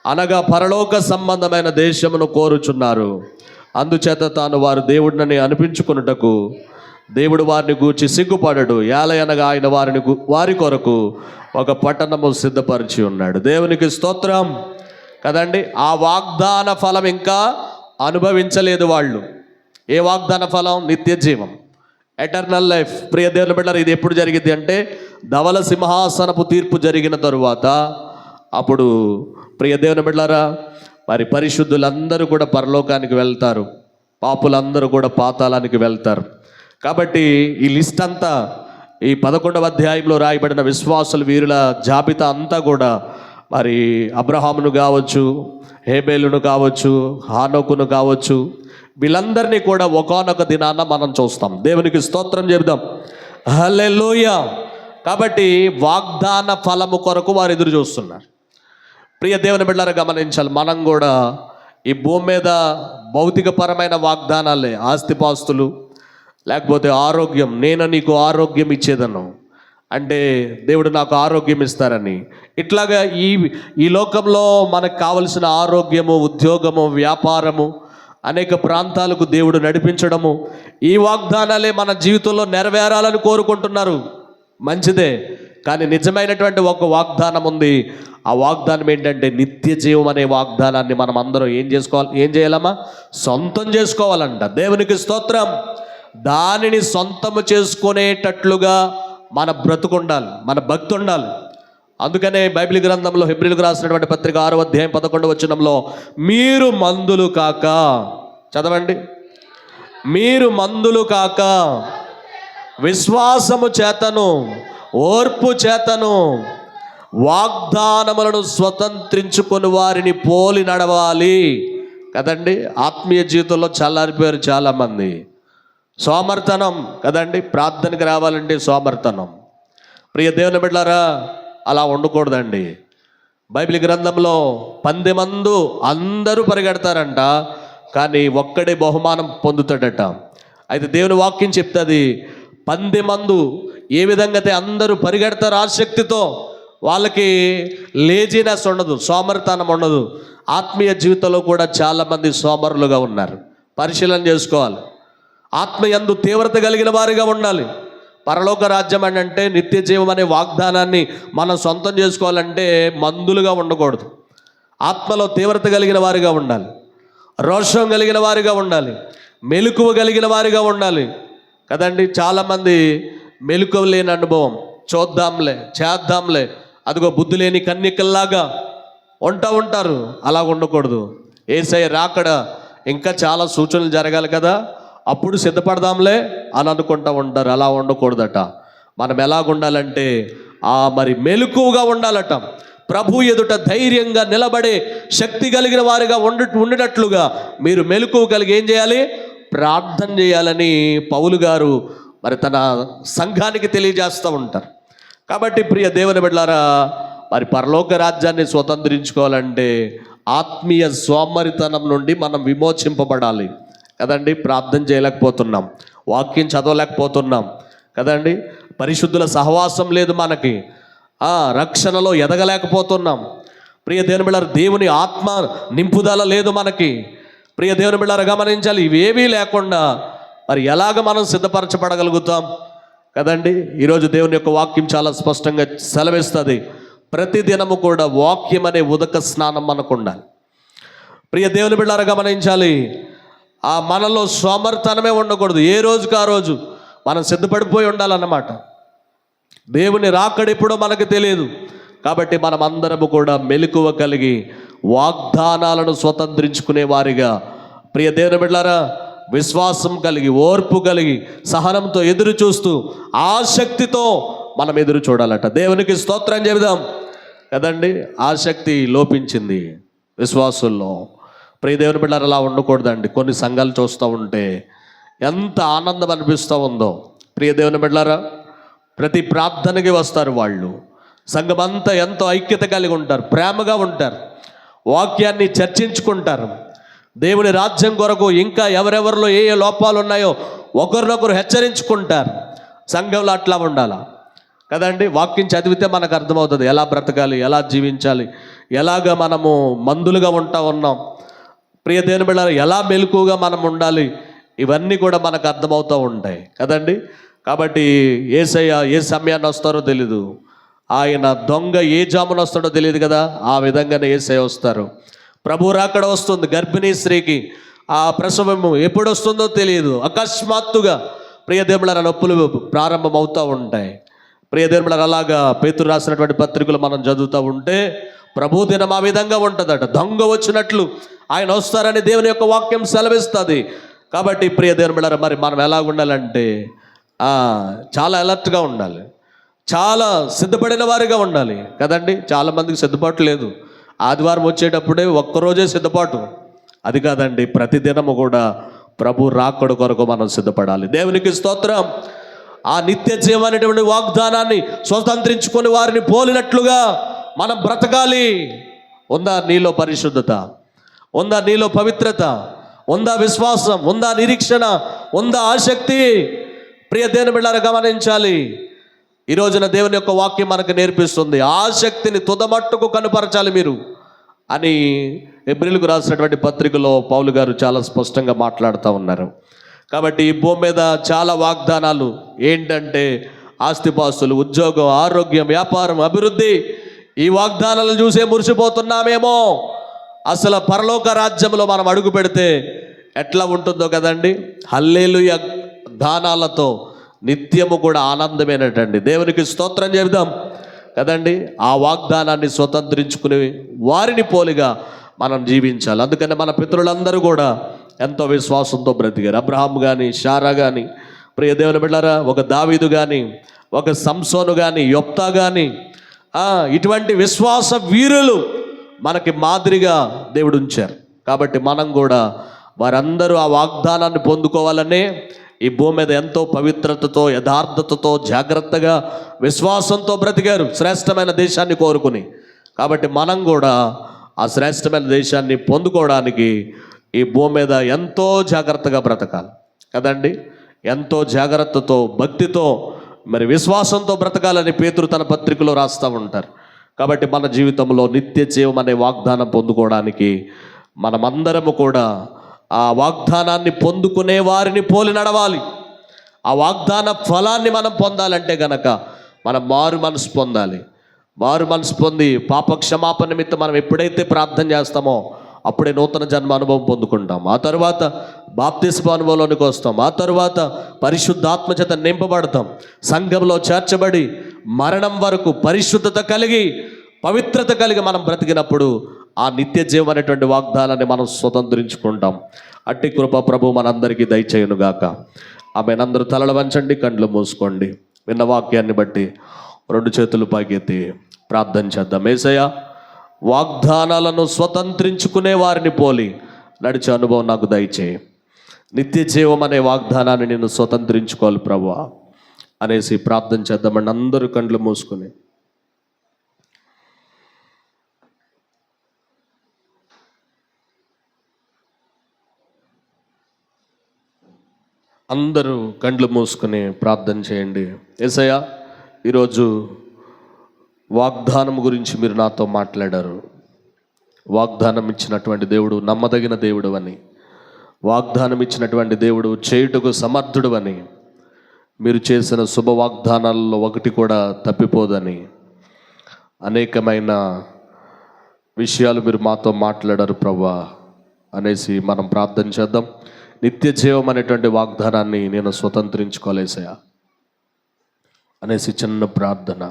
అనగా పరలోక సంబంధమైన దేశమును కోరుచున్నారు. అందుచేత తాను వారు దేవుడిని అనిపించుకున్నటకు దేవుడు వారిని గూర్చి సిగ్గుపడడు, ఏలయనగా ఆయన వారి కొరకు ఒక పట్టణము సిద్ధపరిచి ఉన్నాడు. దేవునికి స్తోత్రం కదండి. ఆ వాగ్దాన ఫలం ఇంకా అనుభవించలేదు వాళ్ళు. ఏ వాగ్దాన ఫలం? నిత్య జీవం, ఎటర్నల్ లైఫ్. ప్రియ దేవుని బిడ్డలారా, ఇది ఎప్పుడు జరిగింది అంటే ధవల సింహాసనపు తీర్పు జరిగిన తరువాత, అప్పుడు ప్రియ దేవుని బిడ్డలారా మరి పరిశుద్ధులందరూ కూడా పరలోకానికి వెళ్తారు, పాపులందరూ కూడా పాతాళానికి వెళ్తారు. కాబట్టి ఈ లిస్ట్ అంతా ఈ 11వ అధ్యాయంలో రాయబడిన విశ్వాసుల వీరుల జాబితా అంతా కూడా మరి అబ్రహామును కావచ్చు, హేబేలును కావచ్చు, హానోకును కావచ్చు, వీళ్ళందరినీ కూడా ఒకానొక దినాన మనం చూస్తాం. దేవునికి స్తోత్రం చెబుదాం, హల్లెలూయా. కాబట్టి వాగ్దాన ఫలము కొరకు వారు ఎదురు చూస్తున్నారు. ప్రియ దేవుని బిడ్డలారా గమనించాలి, మనం కూడా ఈ భూమి మీద భౌతికపరమైన వాగ్దానాలే, ఆస్తిపాస్తులు, లేకపోతే ఆరోగ్యం, నేను నీకు ఆరోగ్యం ఇచ్చేదను అంటే దేవుడు నాకు ఆరోగ్యం ఇస్తారని, ఇట్లాగా ఈ లోకంలో మనకు కావలసిన ఆరోగ్యము, ఉద్యోగము, వ్యాపారము, అనేక ప్రాంతాలకు దేవుడు నడిపించడము, ఈ వాగ్దానాలే మన జీవితంలో నెరవేరాలని కోరుకుంటున్నారు. మంచిదే, కానీ నిజమైనటువంటి ఒక వాగ్దానం ఉంది. ఆ వాగ్దానం ఏంటంటే నిత్య జీవం అనే వాగ్దానాన్ని మనం అందరం ఏం చేయాలమ్మా? సొంతం చేసుకోవాలంట. దేవునికి స్తోత్రం. దానిని సొంతము చేసుకునేటట్లుగా మన బ్రతుకుండాలి, మన భక్తి ఉండాలి. అందుకనే బైబిల్ గ్రంథంలో హెబ్రీయులకు రాసినటువంటి పత్రిక 6వ అధ్యాయం 11వ వచనంలో మీరు మందులు కాక, చదవండి, మీరు మందులు కాక విశ్వాసము చేతను ఓర్పు చేతను వాగ్దానములను స్వతంత్రించుకొని వారిని పోలి నడవాలి కదండి. ఆత్మీయ జీవితంలో చల్లారిపోయారు చాలామంది. సోమర్తనం కదండి, ప్రార్థనకి రావాలంటే సోమర్తనం. ప్రియ దేవుని బిడ్డలారా, అలా ఉండకూడదండి. బైబిల్ గ్రంథంలో 10 మంది అందరూ పరిగెడతారంట, కానీ ఒక్కడే బహుమానం పొందుతాడట. అయితే దేవుని వాక్యం చెప్తుంది, 10 మంది ఏ విధంగా అయితే అందరూ పరిగెడతారు ఆసక్తితో, వాళ్ళకి లేజినెస్ ఉండదు, సోమరితనం ఉండదు. ఆత్మీయ జీవితంలో కూడా చాలామంది సోమరులుగా ఉన్నారు. పరిశీలన చేసుకోవాలి. ఆత్మయందు తీవ్రత కలిగిన వారిగా ఉండాలి. పరలోక రాజ్యం అంటే నిత్య జీవం అనే వాగ్దానాన్ని మనం సొంతం చేసుకోవాలంటే మందులుగా ఉండకూడదు. ఆత్మలో తీవ్రత కలిగిన వారిగా ఉండాలి, రోషం కలిగిన వారిగా ఉండాలి, మెలకువ కలిగిన వారిగా ఉండాలి కదండి. చాలామంది మెలకువ లేని అనుభవం, చూద్దాంలే చేద్దాంలే, అదిగో బుద్ధి లేని కన్యకల్లాగా ఉంటారు. అలా ఉండకూడదు. యేసయ్య రాకడ ఇంకా చాలా సూచనలు జరగాలి కదా, అప్పుడు సిద్ధపడదాంలే అని అనుకుంటూ ఉంటారు. అలా ఉండకూడదట. మనం ఎలాగుండాలంటే మరి మెలకువగా ఉండాలట. ప్రభు ఎదుట ధైర్యంగా నిలబడే శక్తి కలిగిన వారిగా ఉండేటట్లుగా మీరు మెలకువ కలిగి ఏం చేయాలి? ప్రార్థన చేయాలని పౌలు గారు మరి తన సంఘానికి తెలియజేస్తూ ఉంటారు. కాబట్టి ప్రియ దేవుని బిడ్డలారా, మరి పరలోక రాజ్యాన్ని స్వతంత్రించుకోవాలంటే ఆత్మీయ సోమరితనం నుండి మనం విమోచింపబడాలి కదండి. ప్రార్థన చేయలేకపోతున్నాం, వాక్యం చదవలేకపోతున్నాం కదండి, పరిశుద్ధుల సహవాసం లేదు మనకి, రక్షణలో ఎదగలేకపోతున్నాం. ప్రియ దేవుని బిడ్డలారా, దేవుని ఆత్మ నింపుదల లేదు మనకి. ప్రియ దేవుని బిడ్డలారా గమనించాలి, ఇవేవీ లేకుండా మరి ఎలాగ మనం సిద్ధపరచబడగలుగుతాం కదండి. ఈరోజు దేవుని యొక్క వాక్యం చాలా స్పష్టంగా సెలవిస్తుంది, ప్రతిదినము కూడా వాక్యం అనే ఉదక స్నానం మనకు ఉండాలి. ప్రియ దేవుని బిడ్డలారా గమనించాలి, మనలో సోమర్తనమే ఉండకూడదు. ఏ రోజుకు ఆ రోజు మనం సిద్ధపడిపోయి ఉండాలన్నమాట. దేవుని రాకడెప్పుడో మనకు తెలియదు. కాబట్టి మనం అందరము కూడా మెలకువ కలిగి వాగ్దానాలను స్వతంత్రించుకునే వారిగా, ప్రియ దేవుని బిడ్డలారా, విశ్వాసం కలిగి, ఓర్పు కలిగి, సహనంతో ఎదురు చూస్తూ ఆసక్తితో మనం ఎదురు చూడాలట. దేవునికి స్తోత్రం చెబుదాం కదండి. ఆసక్తి లోపించింది విశ్వాసుల్లో. ప్రియ దేవుని బిడ్డలారా, అలా ఉండకూడదండి. కొన్ని సంఘాలు చూస్తూ ఉంటే ఎంత ఆనందం అనిపిస్తూ ఉందో. ప్రియ దేవుని బిడ్డలారా, ప్రతి ప్రార్థనకి వస్తారు వాళ్ళు. సంఘమంతా ఎంతో ఐక్యత కలిగి ఉంటారు, ప్రేమగా ఉంటారు, వాక్యాన్ని చర్చించుకుంటారు. దేవుని రాజ్యం కొరకు ఇంకా ఎవరెవరిలో ఏ లోపాలు ఉన్నాయో ఒకరినొకరు హెచ్చరించుకుంటారు. సంఘంలో అట్లా ఉండాలా కదండి. వాక్యం చదివితే మనకు అర్థమవుతుంది ఎలా బ్రతకాలి, ఎలా జీవించాలి, ఎలాగ మనము మందులుగా ఉన్నాం. ప్రియ దేవుని బిడ్డలారా, ఎలా మెలకువగా మనం ఉండాలి, ఇవన్నీ కూడా మనకు అర్థమవుతూ ఉంటాయి కదండి. కాబట్టి యేసయ్య ఏ సమయాన్ని వస్తారో తెలీదు, ఆయన దొంగ ఏ జామున వస్తాడో తెలియదు కదా, ఆ విధంగానే యేసయ్య వస్తారు. ప్రభు రాకడ వస్తుంది. గర్భిణీ స్త్రీకి ఆ ప్రసవము ఎప్పుడు వస్తుందో తెలియదు. అకస్మాత్తుగా ప్రియదేవుల నొప్పులు ప్రారంభమవుతూ ఉంటాయి. ప్రియదేవుల అలాగా పేతురు రాసినటువంటి పత్రికలు మనం చదువుతూ ఉంటే ప్రభు దినం ఆ విధంగా ఉంటుందట. దొంగ వచ్చినట్లు ఆయన వస్తారని దేవుని యొక్క వాక్యం సెలవిస్తుంది. కాబట్టి ప్రియదేవుల మరి మనం ఎలా ఉండాలంటే చాలా అలర్ట్గా ఉండాలి, చాలా సిద్ధపడిన వారిగా ఉండాలి కదండి. చాలామందికి సిద్ధపాటు లేదు. ఆదివారం వచ్చేటప్పుడే ఒక్కరోజే సిద్ధపాటు, అది కాదండి, ప్రతిదినము కూడా ప్రభు రాకడ కొరకు మనం సిద్ధపడాలి. దేవునికి స్తోత్రం. ఆ నిత్య జీవం అనేటువంటి వాగ్దానాన్ని స్వతంత్రించుకొని వారిని పోలినట్లుగా మనం బ్రతకాలి. ఉందా నీలో పరిశుద్ధత? ఉందా నీలో పవిత్రత? ఉందా విశ్వాసం? ఉందా నిరీక్షణ? ఉందా ఆసక్తి? ప్రియ దేవుని బిడ్డలారా గమనించాలి. ఈ రోజున దేవుని యొక్క వాక్యం మనకు నేర్పిస్తుంది, ఆసక్తిని తుదమట్టుకు కనుపరచాలి మీరు అని హెబ్రీయులకు రాసినటువంటి పత్రికలో పౌలు గారు చాలా స్పష్టంగా మాట్లాడుతూ ఉన్నారు. కాబట్టి ఈ భూమి మీద చాలా వాగ్దానాలు ఏంటంటే ఆస్తిపాస్తులు, ఉద్యోగం, ఆరోగ్యం, వ్యాపారం, అభివృద్ధి. ఈ వాగ్దానాలను చూసే మురిసిపోతున్నామేమో. అసలు పరలోక రాజ్యంలో మనం అడుగు పెడితే ఎట్లా ఉంటుందో కదండి. హల్లెలూయా దానాలతో నిత్యము కూడా ఆనందమేనటండి. దేవునికి స్తోత్రం చెబుదాం కదండి. ఆ వాగ్దానాన్ని స్వతంత్రించుకుని వారిని పోలిగా మనం జీవించాలి. అందుకని మన పితరులందరూ కూడా ఎంతో విశ్వాసంతో బ్రతికారు. అబ్రహాం కానీ, శారా కానీ, ప్రియ దేవుని బిడ్డలారా, ఒక దావీదు కానీ, ఒక సంసోను కానీ, యొప్తా కానీ, ఇటువంటి విశ్వాస వీరులు మనకి మాదిరిగా దేవుడు ఉంచారు. కాబట్టి మనం కూడా వారందరూ ఆ వాగ్దానాన్ని పొందుకోవాలనే ఈ భూమి మీద ఎంతో పవిత్రతతో, యథార్థతతో, జాగ్రత్తగా, విశ్వాసంతో బ్రతికారు శ్రేష్టమైన దేశాన్ని కోరుకుని. కాబట్టి మనం కూడా ఆ శ్రేష్టమైన దేశాన్ని పొందుకోవడానికి ఈ భూమి మీద ఎంతో జాగ్రత్తగా బ్రతకాలి కదండి. ఎంతో జాగ్రత్తతో, భక్తితో, మరి విశ్వాసంతో బ్రతకాలని పేతురు తన పత్రికలో రాస్తూ ఉంటారు. కాబట్టి మన జీవితంలో నిత్య జీవం అనే వాగ్దానం పొందుకోవడానికి మనమందరము కూడా ఆ వాగ్దానాన్ని పొందుకునే వారిని పోలి నడవాలి. ఆ వాగ్దాన ఫలాన్ని మనం పొందాలంటే గనక మనం మారు మనసు పొందాలి. మారు మనసు పొంది పాప క్షమాపణ నిమిత్తం మనం ఎప్పుడైతే ప్రార్థన చేస్తామో అప్పుడే నూతన జన్మ అనుభవం పొందుకుంటాం. ఆ తర్వాత బాప్తిస్మ అనుభవంలోనికి వస్తాం. ఆ తర్వాత పరిశుద్ధాత్మ చేత నింపబడతాం. సంఘంలో చేర్చబడి మరణం వరకు పరిశుద్ధత కలిగి, పవిత్రత కలిగి మనం బ్రతికినప్పుడు ఆ నిత్య జీవం అనేటువంటి వాగ్దానాన్ని మనం స్వతంత్రించుకుంటాం. అట్టి కృప ప్రభు మనందరికీ దయచేయునుగాక. ఆమెనందరూ తలలు వంచండి, కండ్లు మూసుకోండి. విన్న వాక్యాన్ని బట్టి రెండు చేతులు పైకెత్తి ప్రార్థన చేద్దాం. యేసయ్య, వాగ్దానాలను స్వతంత్రించుకునే వారిని పోలి నడిచే అనుభవం నాకు దయచేయి. నిత్య జీవం అనే వాగ్దానాన్ని నేను స్వతంత్రించుకోవాలి ప్రభువా అనేసి ప్రార్థన చేద్దామండి. అందరూ కండ్లు మూసుకుని అందరూ కండ్లు మూసుకుని ప్రార్థన చేయండి. యేసయ్య, ఈరోజు వాగ్దానం గురించి మీరు నాతో మాట్లాడారు. వాగ్దానం ఇచ్చినటువంటి దేవుడు నమ్మదగిన దేవుడు అని, వాగ్దానం ఇచ్చినటువంటి దేవుడు చేయుటకు సమర్థుడు అని, మీరు చేసిన శుభ వాగ్దానాలలో ఒకటి కూడా తప్పిపోదని, అనేకమైన విషయాలు మీరు మాతో మాట్లాడారు ప్రభువా అనేసి మనం ప్రార్థన చేద్దాం. నిత్య జీవం అనేటువంటి వాగ్దానాన్ని నేను స్వతంత్రించుకోలేసయా అనేసి చిన్న ప్రార్థన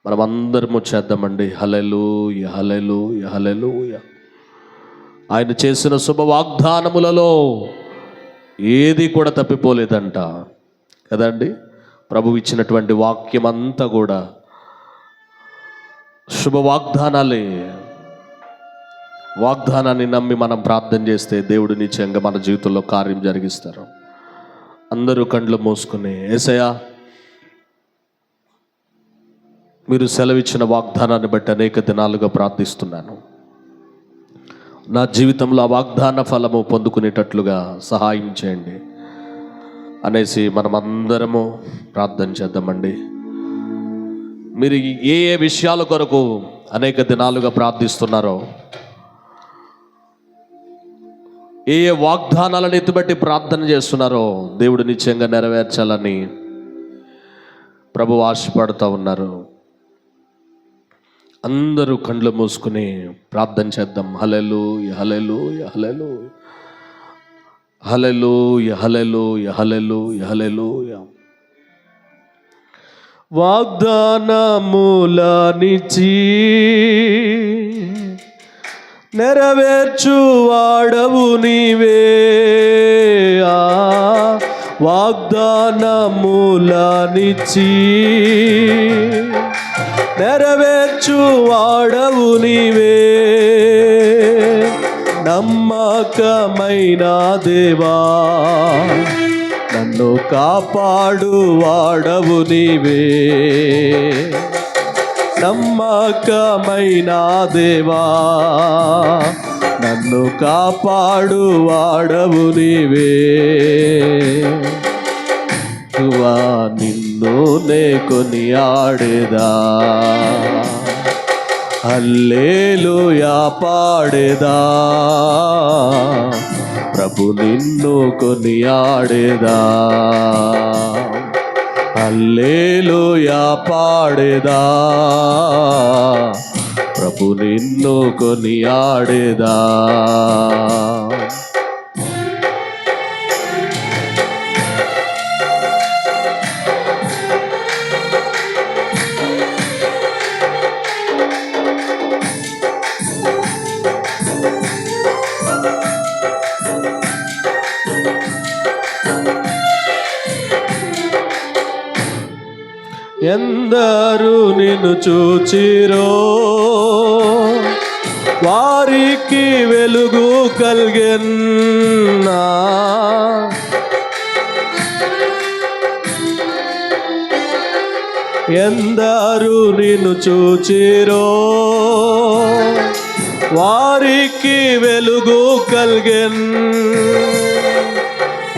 మనం అందరము చేద్దామండి. హల్లెలూయా, హల్లెలూయా, హల్లెలూయా. ఆయన చేసిన శుభ వాగ్దానములలో ఏది కూడా తప్పిపోలేదంట కదండి. ప్రభు ఇచ్చినటువంటి వాక్యం అంతా కూడా శుభ వాగ్దానాలే. వాగ్దానాన్ని నమ్మి మనం ప్రార్థన చేస్తే దేవుడు నిశ్చయంగా మన జీవితంలో కార్యం జరిగిస్తారు. అందరూ కండ్లు మూసుకుని, యేసయ్యా, మీరు సెలవిచ్చిన వాగ్దానాన్ని బట్టి అనేక దినాలుగా ప్రార్థిస్తున్నాను. నా జీవితంలో ఆ వాగ్దాన ఫలము పొందుకునేటట్లుగా సహాయం చేయండి అనేసి మనం అందరము ప్రార్థన చేద్దామండి. మీరు ఏ ఏ విషయాల కొరకు అనేక దినాలుగా ప్రార్థిస్తున్నారో ఏ ఏ వాగ్దానాలను ఎత్తుబట్టి ప్రార్థన చేస్తున్నారో దేవుడు నిశ్చయంగా నెరవేర్చాలని ప్రభు ఆశపడుతూ ఉన్నారు. అందరూ కండ్లు మూసుకుని ప్రార్థన చేద్దాం. హల్లెలూయా, హల్లెలూయా, హల్లెలూయా, హల్లెలూయా, హల్లెలూయా, హల్లెలూయా, హల్లెలూయా. వాగ్దానములనిచ్చి నెరవేర్చువాడవు నీవే. వాగ్దానములనిచ్చి నెరవేర్చువాడవు నీవే. నమ్మకమైన దేవా, నన్ను కాపాడు వాడవు నీవే. నమ్మకమైన దేవా, నన్ను కాపాడు వాడవు నీవే. తువా నిన్ను నే కొనియాడేదా, హల్లెలూయా పాడేదా. ప్రభు నిన్ను కొనియాడేదా, హల్లెలూయా పాడేదా. ప్రభు నిన్ను కొనియాడేదా. ఎందరు నిన్ను చూచిరో వారికి వెలుగు కలిగెన్నా. ఎందరు నిన్ను చూచిరో వారికి వెలుగు కలిగెన్.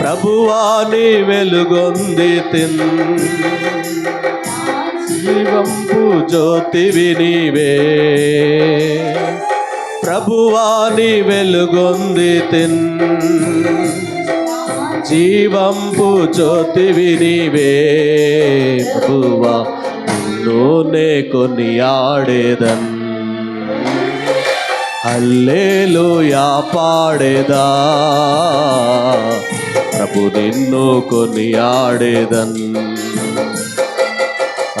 ప్రభువాని వెలుగొంది తిన్, జీవంపు జ్యోతివి నీవే. ప్రభువాని వెలుగొంది తిన్, జీవంపు జ్యోతివి నీవే. ప్రభువా నిన్ను నే కొనియాడేదన్, హల్లెలూయా పాడేదా. ప్రభు నిన్ను కొనియాడేదన్,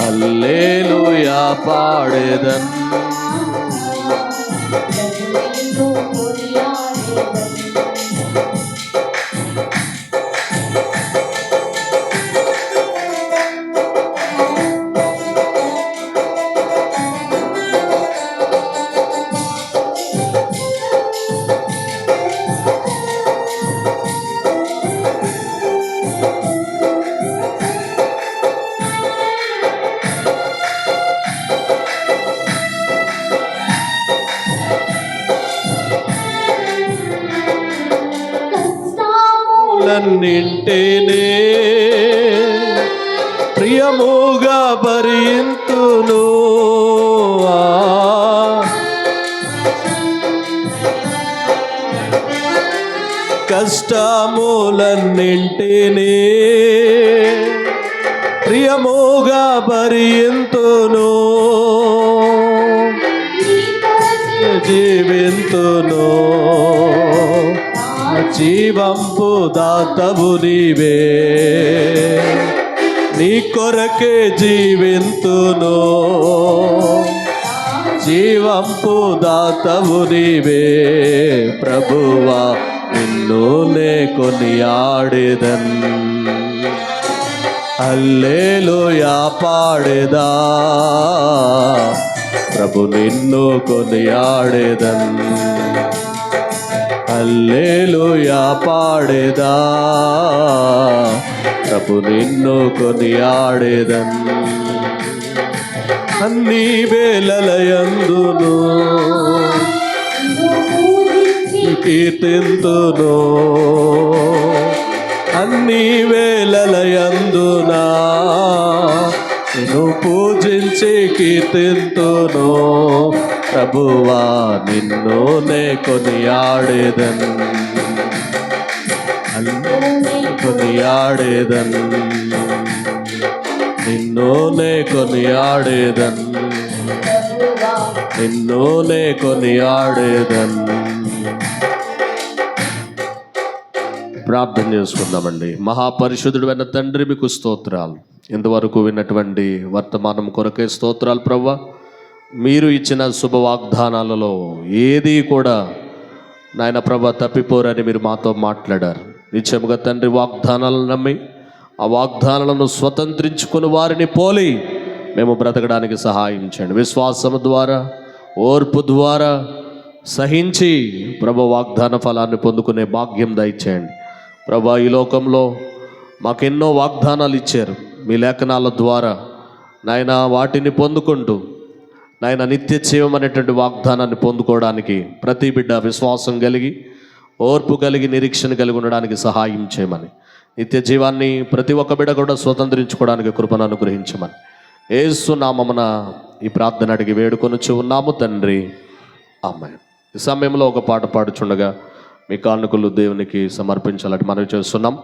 హల్లెలూయా పాడేదన్. నింటేనే ప్రియముగా భరింతును. కష్టములన్నింటినీ ప్రియముగా భరింతును. జీవింతును, జీవంపు దాతవు నీవే. నీ కొరకే జీవింతును, జీవంపు దాతవు నీవే. ప్రభువా నిన్ను నే కొనియాడేదన్, హల్లెలూయా పాడేదా. ప్రభు నిన్ను కొనియాడేదన్, హల్లెలూయా పాడేదా. ప్రభు నిన్ను కొనియాడేదన్. అన్ని వేళలయందును కీర్తింతును, అన్ని వేళలయందునా నిన్ను పూజించి కీర్తింతును. ప్రభువా నిన్ను నే కొనియాడేదన్, కొనియాడేదన్, నిన్నునే కొనియాడేదన్, నిన్నునే కొనియాడేదన్. ప్రార్థన చేసుకుందామండి. మహాపరిశుద్ధుడు అయిన తండ్రి, మీకు స్తోత్రాలు. ఇంతవరకు విన్నటువంటి వర్తమానం కొరకే స్తోత్రాలు ప్రభువా. మీరు ఇచ్చిన శుభ వాగ్దానాలలో ఏది కూడా నాయన ప్రభా తప్పిపోరని మీరు మాతో మాట్లాడారు. నిత్యముగా తండ్రి వాగ్దానాలను నమ్మి ఆ వాగ్దానాలను స్వతంత్రించుకుని వారిని పోలి మేము బ్రతకడానికి సహాయం చేయండి. విశ్వాసము ద్వారా, ఓర్పు ద్వారా సహించి ప్రభు వాగ్దాన ఫలాన్ని పొందుకునే భాగ్యం దయచేయండి. ప్రభా, ఈ లోకంలో మాకెన్నో వాగ్దానాలు ఇచ్చారు. మీ లేఖనాల ద్వారా నాయన వాటిని పొందుకుంటూ నాయన నిత్య జీవం అనేటువంటి వాగ్దానాన్ని పొందుకోవడానికి ప్రతి బిడ్డ విశ్వాసం కలిగి, ఓర్పు కలిగి, నిరీక్షణ కలిగి ఉండడానికి సహాయం చేయమని, నిత్య జీవాన్ని ప్రతి ఒక్క బిడ్డ కూడా స్వతంత్రించుకోవడానికి కృపను అనుగ్రహించమని యేసు నామమున ఈ ప్రార్థన అడిగి వేడుకొనుచు ఉన్నాము తండ్రి, ఆమేన్. ఈ సమయంలో ఒక పాట పాడుచుండగా మీ కానుకలు దేవునికి సమర్పించాలని మనవి చేస్తున్నాం.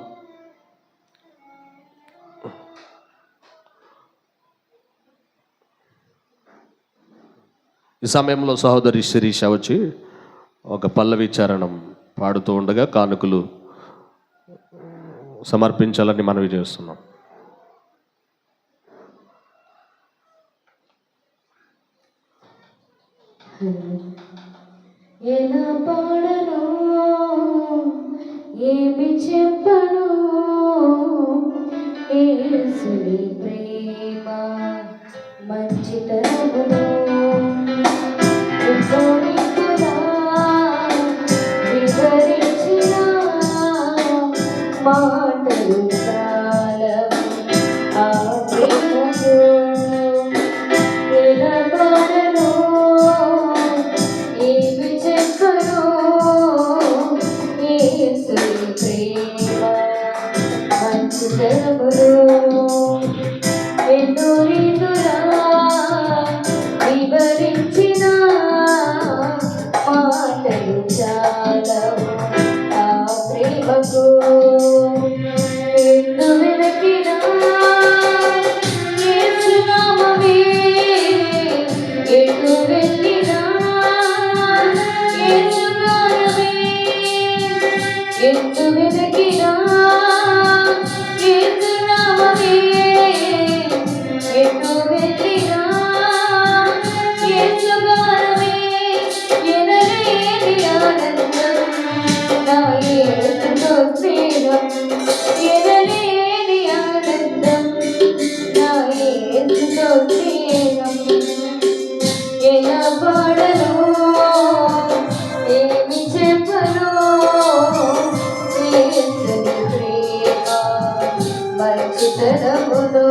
ఈ సమయంలో సహోదరి శిరీష వచ్చి ఒక పల్లవి చరణం పాడుతూ ఉండగా కానుకలు సమర్పించాలని మనవి చేస్తున్నాం. ఎలా పాడను, ఏమి చెప్పను, యేసుని ప్రేమ మంచితనమును వివరించిన మాటలు చాలవు ఆ ప్రేమకు. ఎలా పాడను, ఏమి చెప్పను, యేసుని ప్రేమ మంచితనమును ఎన్నో రీతులా వివరించిన మాటలు చాలవు ఆ ప్రేమకు. ఎన్ను వెతికినా యేసు నామమే, ఎటు వెళ్ళినా యేసు గానమే. ఎన్ను వెతికినా యేసు నామమే, ఎటు వెళ్ళినా యేసు గానమే. ఎనలేని ఆనందం నా యేసుతో స్నేహం, ఎనలేని ఆనందం నా యేసుతో స్నేహం. ఎలా పాడను, ఏమి చెప్పను, యేసుని ప్రేమ మంచితనమును.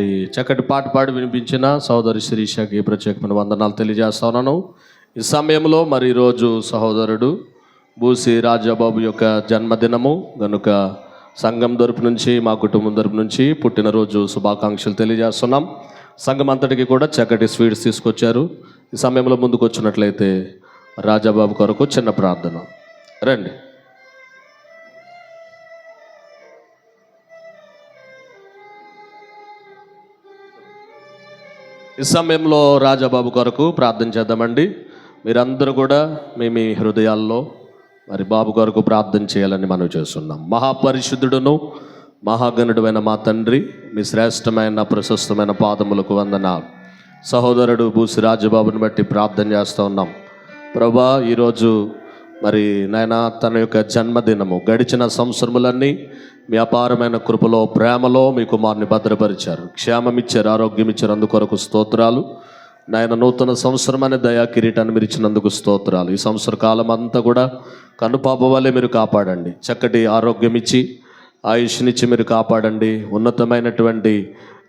మరి చక్కటి పాట పాడి వినిపించిన సహోదరి శిరీషకి ప్రత్యేకమైన వందనాలు తెలియజేస్తా ఉన్నాను. ఈ సమయంలో మరి ఈరోజు సహోదరుడు బూసి రాజాబాబు యొక్క జన్మదినము కనుక సంఘం తరపు నుంచి మా కుటుంబం తరపు నుంచి పుట్టినరోజు శుభాకాంక్షలు తెలియజేస్తున్నాం. సంఘం అంతటికి కూడా చక్కటి స్వీట్స్ తీసుకొచ్చారు. ఈ సమయంలో ముందుకు వచ్చినట్లయితే రాజాబాబు కొరకు చిన్న ప్రార్థన. రండి. ఈ సమయంలో రాజాబాబు కొరకు ప్రార్థన చేద్దామండి. మీరందరూ కూడా మీ హృదయాల్లో మరి బాబు కొరకు ప్రార్థన చేయాలని మనం చేస్తున్నాం. మహాపరిశుద్ధుడును మహాగణుడువైన మా తండ్రి, మీ శ్రేష్టమైన ప్రశస్తమైన పాదములకు వందనాలు. సహోదరుడు బూసి రాజబాబుని బట్టి ప్రార్థన చేస్తూ ఉన్నాం ప్రభా. ఈరోజు మరి నాయన తన యొక్క జన్మదినము, గడిచిన సంవత్సరములన్నీ మీ అపారమైన కృపలో ప్రేమలో మీ కుమారుని భద్రపరిచారు, క్షేమం ఇచ్చారు, ఆరోగ్యం ఇచ్చారు. అందుకొరకు స్తోత్రాలు నాయన. నూతన సంవత్సరం అనే దయా కిరీటాన్ని మీరు ఇచ్చినందుకు స్తోత్రాలు. ఈ సంవత్సర కాలం అంతా కూడా కనుపాప వల్లే మీరు కాపాడండి. చక్కటి ఆరోగ్యం ఇచ్చి ఆయుష్నిచ్చి మీరు కాపాడండి. ఉన్నతమైనటువంటి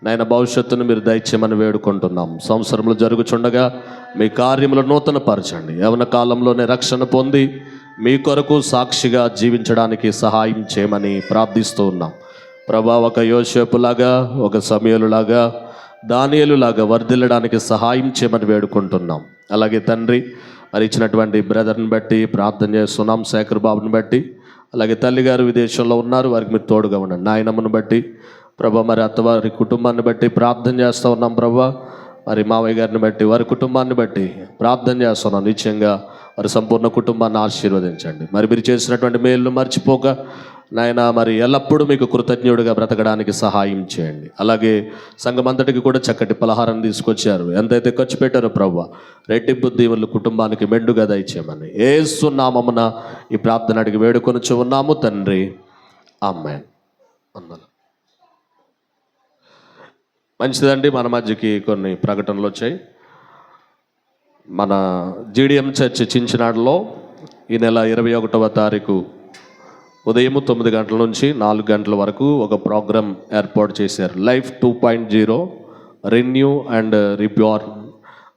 నాయన భవిష్యత్తును మీరు దయచేయమని వేడుకుంటున్నాం. సంవత్సరంలో జరుగుచుండగా మీ కార్యములు నూతన పరచండి. యవన కాలంలోనే రక్షణ పొంది మీ కొరకు సాక్షిగా జీవించడానికి సహాయం చేయమని ప్రార్థిస్తూ ఉన్నాం ప్రభా. ఒక యోసేపులాగా, ఒక సమయలులాగా, దానియేలులాగా వర్ధిల్లడానికి సహాయం చేయమని వేడుకుంటున్నాం. అలాగే తండ్రి మరి ఇచ్చినటువంటి బ్రదర్ని బట్టి ప్రార్థన చేస్తున్నాం, శేఖర్ బాబుని బట్టి. అలాగే తల్లిగారు విదేశంలో ఉన్నారు, వారికి మీరు తోడుగా ఉండండి. నాయనమ్మను బట్టి ప్రభా, మరి అత్తవారి కుటుంబాన్ని బట్టి ప్రార్థన చేస్తూ ఉన్నాం ప్రభా. మరి మావయ్య గారిని బట్టి, వారి కుటుంబాన్ని బట్టి ప్రార్థన చేస్తున్నాం. నిశ్చయంగా వారి సంపూర్ణ కుటుంబాన్ని ఆశీర్వదించండి. మరి మీరు చేసినటువంటి మేలును మర్చిపోక నాయన మరి ఎల్లప్పుడూ మీకు కృతజ్ఞుడిగా బ్రతకడానికి సహాయం చేయండి. అలాగే సంఘం అంతటికి కూడా చక్కటి పలహారం తీసుకొచ్చారు. ఎంతైతే ఖర్చు పెట్టారో ప్రభు, రెట్టింపు దీవులు కుటుంబానికి మెండుగా దయచేయమని యేసు నామమున ఈ ప్రార్థన అడిగి వేడుకొనుచు ఉన్నాము తండ్రి, ఆమేన్. మంచిదండి. మన మధ్యకి కొన్ని ప్రకటనలు వచ్చాయి. మన జీడిఎం చర్చ్ చించినాడులో ఈ నెల 21వ తారీఖు ఉదయం 9 గంటల నుంచి 4 గంటల వరకు ఒక ప్రోగ్రాం ఏర్పాటు చేశారు. లైఫ్ 2.0 రెన్యూ అండ్ రిప్యూర్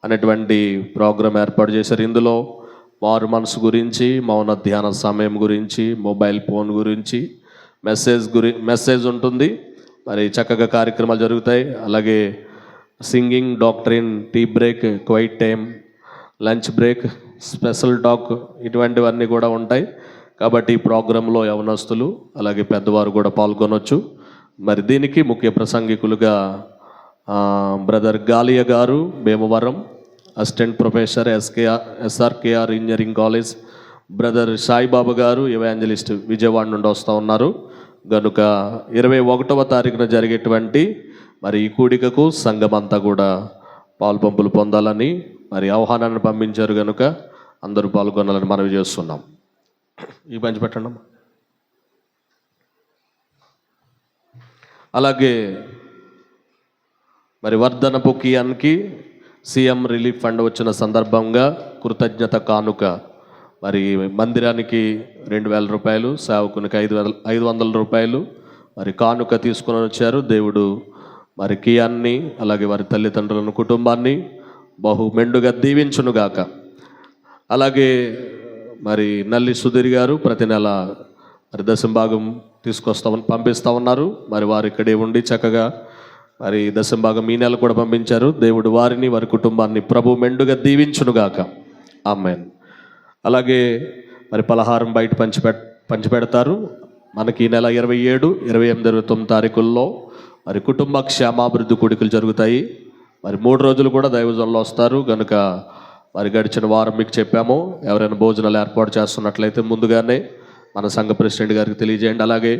అనేటువంటి ప్రోగ్రాం ఏర్పాటు చేశారు. ఇందులో మారు మనసు గురించి, మౌన ధ్యాన సమయం గురించి, మొబైల్ ఫోన్ గురించి, మెసేజ్ ఉంటుంది. మరి చక్కగా కార్యక్రమాలు జరుగుతాయి. అలాగే singing, doctrine, tea break, quiet time, lunch break, special talk, ఇటువంటివన్నీ కూడా ఉంటాయి. కాబట్టి ఈ ప్రోగ్రాంలో యవనస్తులు అలాగే పెద్దవారు కూడా పాల్గొనవచ్చు. మరి దీనికి ముఖ్య ప్రసంగికులుగా బ్రదర్ గాలియా గారు Bhimavaram, assistant professor SRKR engineering college, brother Saibaba గారు ఎవాంజలిస్ట్ విజయవాడ నుండి వస్తూ ఉన్నారు. కనుక 21వ తారీఖున జరిగేటువంటి మరి ఈ కూడికకు సంఘం అంతా కూడా పాలుపంపులు పొందాలని మరి ఆహ్వానాన్ని పంపించారు. కనుక అందరూ పాల్గొనాలని మనవి చేస్తున్నాం. ఈ పంచిపెట్టండి. అలాగే మరి వర్ధనపు కియాన్కి సీఎం రిలీఫ్ ఫండ్ వచ్చిన సందర్భంగా కృతజ్ఞత కానుక మరి మందిరానికి 2,000 రూపాయలు, సేవకునికి 500 రూపాయలు మరి కానుక తీసుకొని వచ్చారు. దేవుడు మరి కియాన్ని అలాగే వారి తల్లిదండ్రులను, కుటుంబాన్ని బహు మెండుగా దీవించునుగాక. అలాగే మరి నల్లి సుధీర్ గారు ప్రతి నెల మరి దశంభాగం పంపిస్తూ ఉన్నారు. మరి వారు ఇక్కడే ఉండి చక్కగా మరి దశంభాగం ఈ నెల కూడా పంపించారు. దేవుడు వారిని, వారి కుటుంబాన్ని ప్రభు మెండుగా దీవించునుగాక. ఆమేన్. అలాగే మరి పలహారం బయట పంచిపెడతారు. మనకి ఈ నెల 27, 28, 29 తారీఖుల్లో మరి కుటుంబ క్షేమాభివృద్ధి కూడికలు జరుగుతాయి. మరి 3 రోజులు కూడా దైవజనులు వస్తారు. కనుక మరి గడిచిన వారం మీకు చెప్పాము, ఎవరైనా భోజనాలు ఏర్పాటు చేస్తున్నట్లయితే ముందుగానే మన సంఘ ప్రెసిడెంట్ గారికి తెలియజేయండి. అలాగే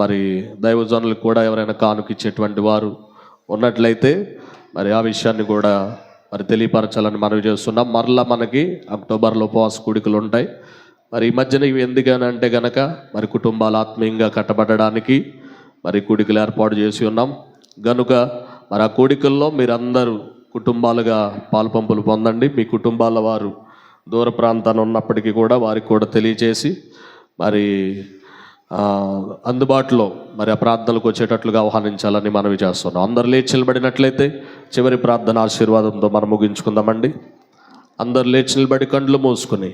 మరి దైవజనులకు కూడా ఎవరైనా కానుకిచ్చేటువంటి వారు ఉన్నట్లయితే మరి ఆ విషయాన్ని కూడా మరి తెలియపరచాలని మనవి చేస్తున్నాం. మరలా మనకి అక్టోబర్లో ఉపవాస కూడికలు ఉంటాయి. మరి ఈ మధ్యన ఇవి ఎందుకనంటే కనుక మరి కుటుంబాలు ఆత్మీయంగా కట్టబడడానికి మరి కూడికలు ఏర్పాటు చేసి ఉన్నాం. కనుక మరి ఆ కూడికల్లో మీరందరూ కుటుంబాలుగా పాలుపంపులు పొందండి. మీ కుటుంబాల వారు దూర ప్రాంతాన్ని ఉన్నప్పటికీ కూడా వారికి కూడా తెలియచేసి మరి అందుబాటులో మరి ఆ ప్రార్థనలకు వచ్చేటట్లుగా ఆహ్వానించాలని మనవి చేస్తున్నాం. అందరు లేచి నిలబడినట్లయితే చివరి ప్రార్థన ఆశీర్వాదంతో మనం ముగించుకుందామండి. అందరు లేచి నిలబడి కండ్లు మూసుకుని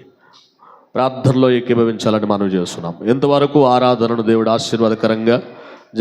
ప్రార్థనలో ఏకీభవించాలని మనవి చేస్తున్నాం. ఇంతవరకు ఆరాధనను దేవుడు ఆశీర్వాదకరంగా